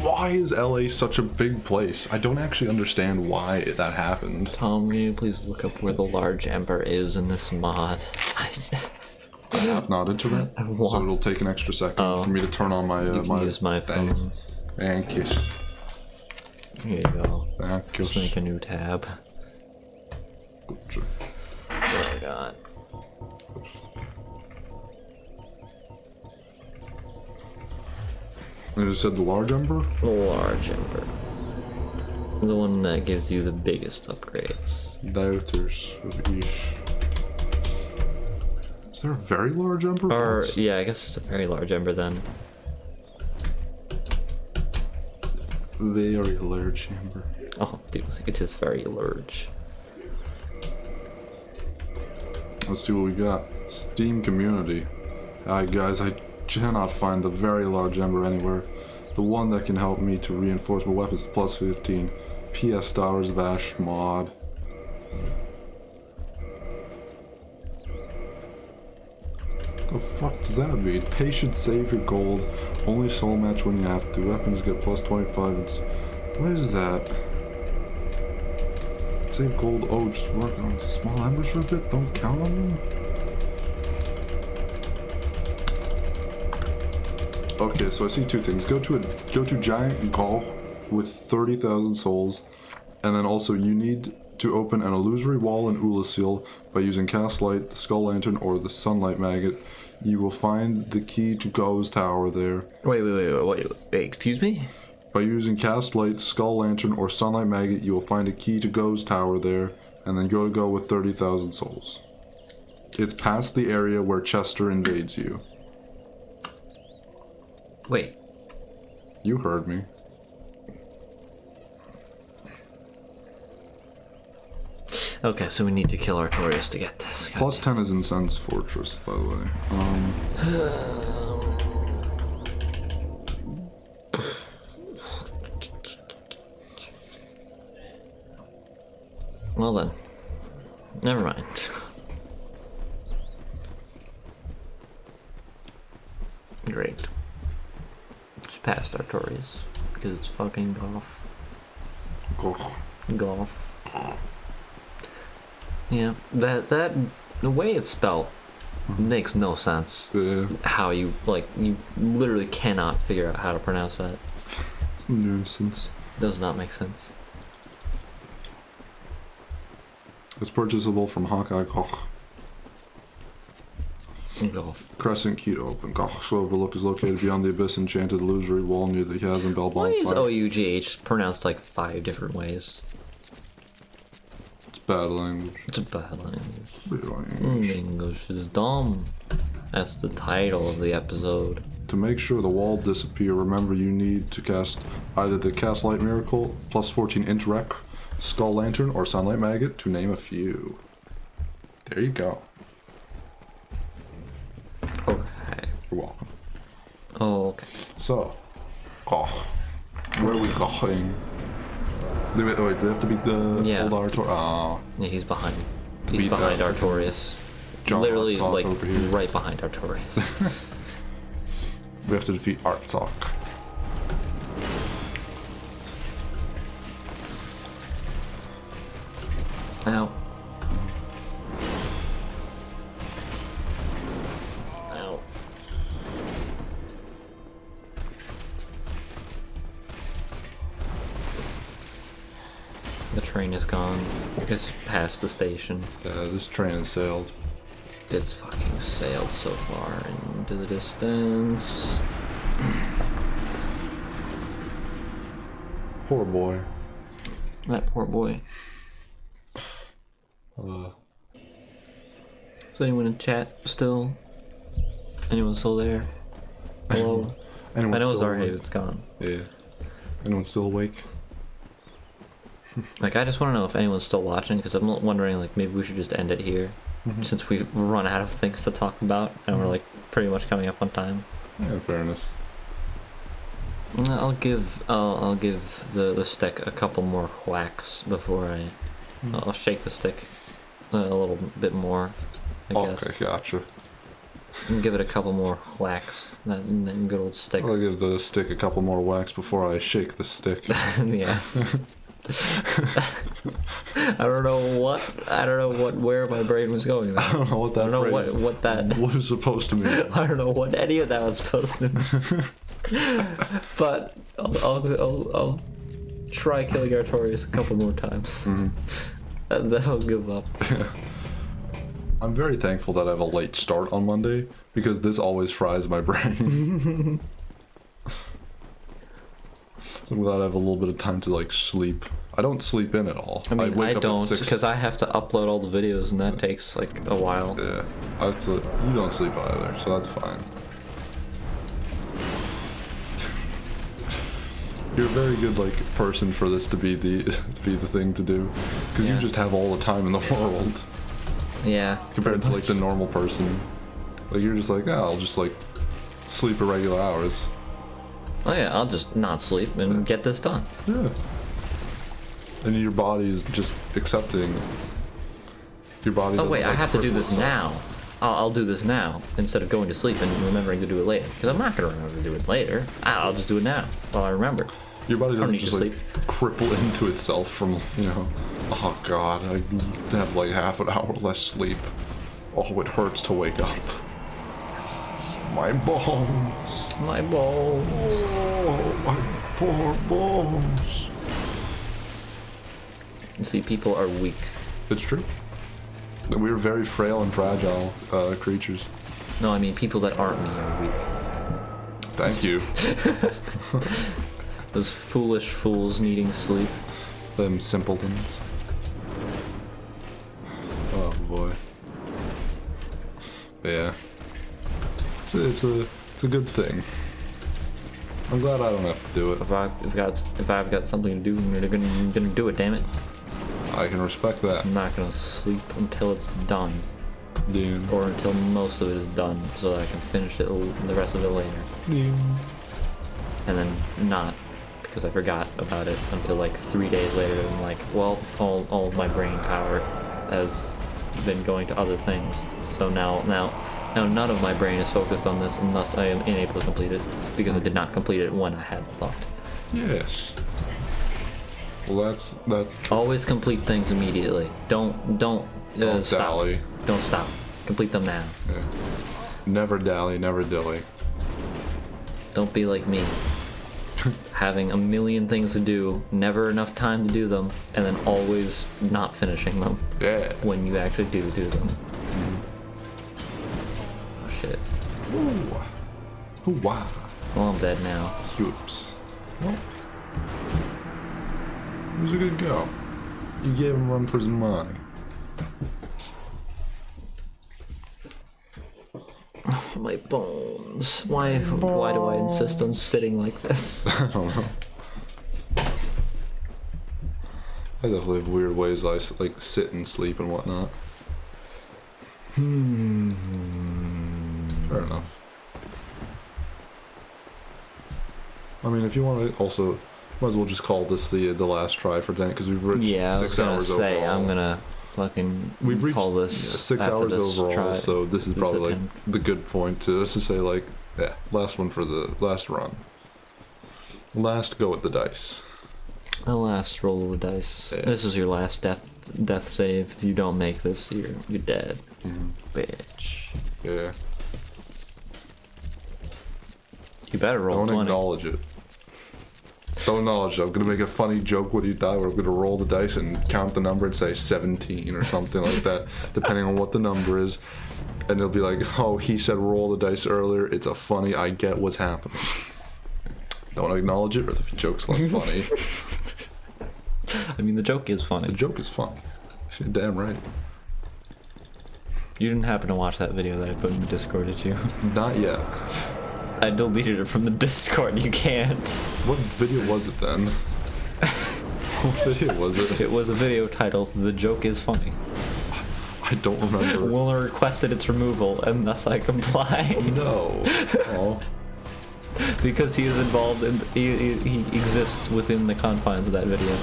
Why is LA such a big place? I don't actually understand why that happened. Tom, can you please look up where the large ember is in this mod? I have not internet, so it'll take an extra second for me to turn on my. You can use my phone. Thank you. Here you go. Thank you. Just make a new tab. Gotcha. What I got? You said the large ember? The large ember. The one that gives you the biggest upgrades. Doubters of Ish. Is there a very large ember? Or, What? yeah, I guess it's a very large ember then. Very large ember. Oh, dude, it is very large. Let's see what we got. Steam community. Hi guys, I cannot find the very large ember anywhere. The one that can help me to reinforce my weapons is plus 15. PS Daughters of Ash mod. The fuck does that mean? Patience, save your gold. Only soul match when you have to. Weapons get plus 25. What is that? Save gold. Oh, just work on small embers for a bit? Don't count on them? Okay, so I see two things. Go to giant gall with 30,000 souls, and then also you need to open an illusory wall in Ulasil by using cast light, the skull lantern, or the sunlight maggot. You will find the key to Go's tower there. Wait, excuse me? By using cast light, skull lantern, or sunlight maggot, you will find a key to Go's tower there, and then go to Go with 30,000 souls. It's past the area where Chester invades you. Wait. You heard me. Okay, so we need to kill Artorias to get this. Plus 10 is in Sen's Fortress, by the way. Well then. Never mind. Great. It's past Artorias. Because it's fucking golf. Golf. Yeah, that the way it's spelled makes no sense. Yeah, How you literally cannot figure out how to pronounce that. it's a nuisance. Does not make sense. It's purchasable from Hawkeye Koch. Golf. Crescent key to open. Koch's Overlook is located beyond the Abyss Enchanted Illusory Wall near the Chasm Bell Why is Bonfire. OUGH pronounced like 5 different ways? It's bad language. It's a bad language. Bad language. English is dumb. That's the title of the episode. To make sure the wall disappear, remember you need to cast either the Cast Light Miracle, plus 14 Interact, Skull Lantern, or Sunlight Maggot, to name a few. There you go. Okay. You're welcome. Oh, okay. So, Koch. Where are we going? Wait, do they have to beat the Yeah. old Artor? Oh. Yeah, he's behind. He's Beat behind that Artorias. John Literally, Artsock like, over here. right behind Artorias. We have to defeat Artsock. Ow. Ow. The train is gone. It's past the station. This train has sailed. It's fucking sailed so far into the distance. Poor boy. That poor boy. Is anyone in chat still? Anyone still there? Hello? Anyone I know still Zarhaven's gone. Yeah. Anyone still awake? Like, I just want to know if anyone's still watching, because I'm wondering, like, maybe we should just end it here. since we've run out of things to talk about, and we're like pretty much coming up on time. Yeah, in fairness. I'll give the stick a couple more whacks before I'll shake the stick a little bit more, I guess. Okay, gotcha. And give it a couple more whacks. That good old stick. I'll give the stick a couple more whacks before I shake the stick. Yes. I don't know where my brain was going there. I don't know what that I don't know phrase what that what is supposed to mean. I don't know what any of that was supposed to mean. But I'll try killing Artorias a couple more times. And then I'll give up. I'm very thankful that I have a late start on Monday, because this always fries my brain. I'm glad I have a little bit of time to like sleep. I don't sleep in at all. I mean, wake I up don't, at 6. because I have to upload all the videos, and that takes like a while. Yeah, you don't sleep either, so that's fine. You're a very good like person for this to be the thing to do, because you Yeah. just have all the time in the world Yeah. compared to like the normal person. Like you're just like, yeah, I'll just like sleep at regular hours. Oh yeah, I'll just not sleep and get this done. Yeah. And your body is just accepting. Your body. Oh doesn't, wait, I like, have to do cripple this itself. now. I'll do this now instead of going to sleep and remembering to do it later. Because I'm not gonna remember to do it later. I'll just do it now while I remember. Your body don't doesn't need to just like cripple into itself from, oh god, I have like half an hour less sleep. Oh, it hurts to wake up. My bones. My bones. Oh, my poor bones. You see, people are weak. It's true. We're very frail and fragile creatures. No, I mean people that aren't me are weak. Thank you. Those foolish fools needing sleep. Them simpletons. Oh boy. Yeah. It's a good thing. I'm glad I don't have to do it. If I've got something to do, I'm gonna do it. Damn it! I can respect that. I'm not gonna sleep until it's done, Yeah. or until most of it is done, so that I can finish it the rest of it later, Yeah. and then not because I forgot about it until like 3 days later. And I'm like, well, all of my brain power has been going to other things, so now none of my brain is focused on this, and thus I am unable to complete it because I did not complete it when I had the thought. Yes. Well, that's Always complete things immediately. Don't stop. dally. Don't stop. Complete them now. Yeah. Never dally, never dilly. Don't be like me. Having a million things to do, never enough time to do them, and then always not finishing them Yeah. when you actually do them. Oh shit. Ooh. Hoo-wah. Well, I'm dead now. Oops. Well, it was a good go. You gave him a run for his money. My bones. Why do I insist on sitting like this? I don't know. I definitely have weird ways I like sit and sleep and whatnot. Fair enough. I mean, if you want to also, might as well just call this the last try for tonight, because we've reached Yeah, I 6 was gonna hours say overall. I'm gonna fucking We've reached call this 6 after hours this overall, try. so this is This probably like attempt. the good point to say like, yeah, last one for the last run. Last go at the dice. The last roll of the dice. Yeah. This is your last death save. If you don't make this, you're dead. Bitch. Yeah. You better roll Don't 20. acknowledge it. Don't acknowledge it. I'm gonna make a funny joke when you die where I'm gonna roll the dice and count the number and say 17 or something like that, depending on what the number is. And it'll be like, oh, he said roll the dice earlier. It's a funny, I get what's happening. Don't acknowledge it, or the joke's less funny. I mean, the joke is The funny. joke is funny. You're damn right. You didn't happen to watch that video that I put in the Discord, did you? Not yet. I deleted it from the Discord. You can't. What video was it then? What video was it? It was a video titled "The Joke Is Funny." I I don't remember. Wilner requested its removal, and thus I comply. No. Oh. Because he is involved in, he exists within the confines of that video.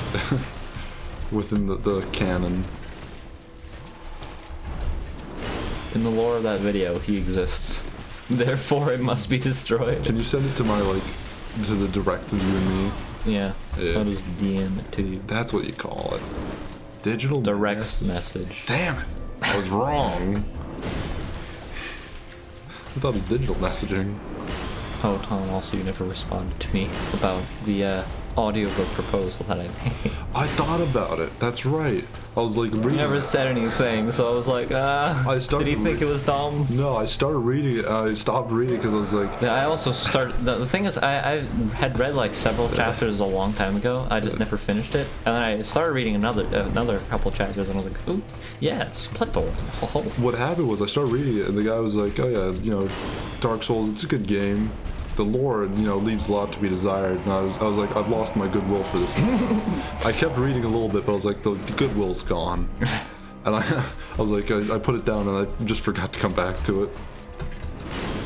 Within the canon. In the lore of that video, he exists. Therefore, it must be destroyed. Can you send it to my, like, to the direct of you and me? Yeah. Yeah. I'll just DM it to you. That's what you call it. Digital Direct message. Damn it. I was wrong. I thought it was digital messaging. Oh, Tom, also you never responded to me about the audiobook proposal that I made. I thought about it. That's right. I was like You reading. never said anything, so I was like, did he think it was dumb? No, I started reading it. I stopped reading because I was like, Yeah, I also started. The thing is, I had read like several chapters a long time ago. I just never finished it, and then I started reading another couple chapters, and I was like, ooh, yeah, it's Plittle. Oh. what happened was I started reading it, and the guy was like, oh yeah, you know, Dark Souls, it's a good game. The lore, you know, leaves a lot to be desired. And I was like, I've lost my goodwill for this game. I kept reading a little bit, but I was like, the goodwill's gone. And I was like, I put it down, and I just forgot to come back to it.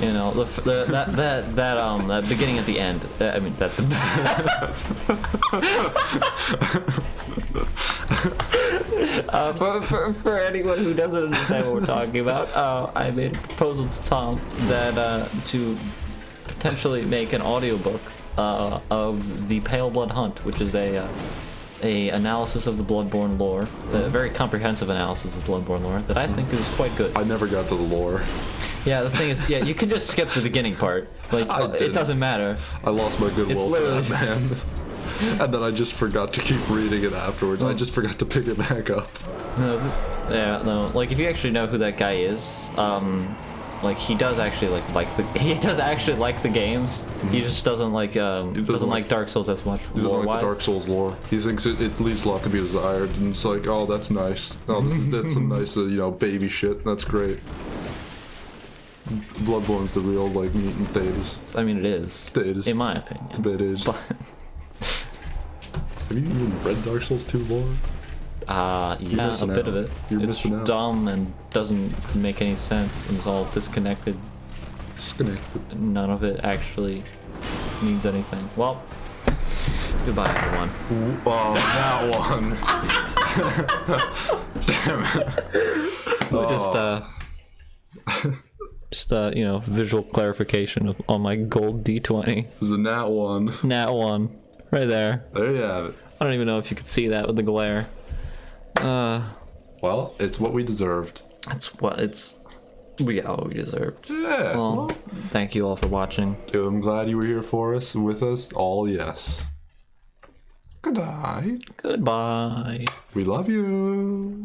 You know, that beginning at the end. I mean, that. For anyone who doesn't understand what we're talking about, I made a proposal to Tom that to potentially make an audiobook of the Pale Blood Hunt, which is a analysis of the Bloodborne lore, a very comprehensive analysis of the Bloodborne lore that I think is quite good. I never got to the lore. Yeah, the thing is, yeah, you can just skip the beginning part. Like, it doesn't matter. I lost my goodwill for that, man. And then I just forgot to keep reading it afterwards. I just forgot to pick it back up. No, like, if you actually know who that guy is, like, he does actually he does actually like the games. He just doesn't like doesn't like Dark Souls as much. He doesn't like the Dark Souls lore. He thinks it leaves a lot to be desired, and it's like, oh, that's nice. Oh, that's some nice, you know, baby shit. That's great. Bloodborne's the real, like, meat and potatoes. I mean, it is. It is. In my opinion. It is. But, have you even read Dark Souls 2 lore? yeah, a bit of it. You're it's missing out. dumb and doesn't make any sense, and it's all disconnected. None of it actually means anything. Well, goodbye, everyone. Oh, that one. Damn it. Just you know, visual clarification on my gold D20. This is a nat one. Nat 1. Right there. There you have it. I don't even know if you could see that with the glare. Well, it's what we deserved. We got what we deserved. Yeah. Well, thank you all for watching. I'm glad you were here for us, with us. All yes. Good night. Goodbye. We love you.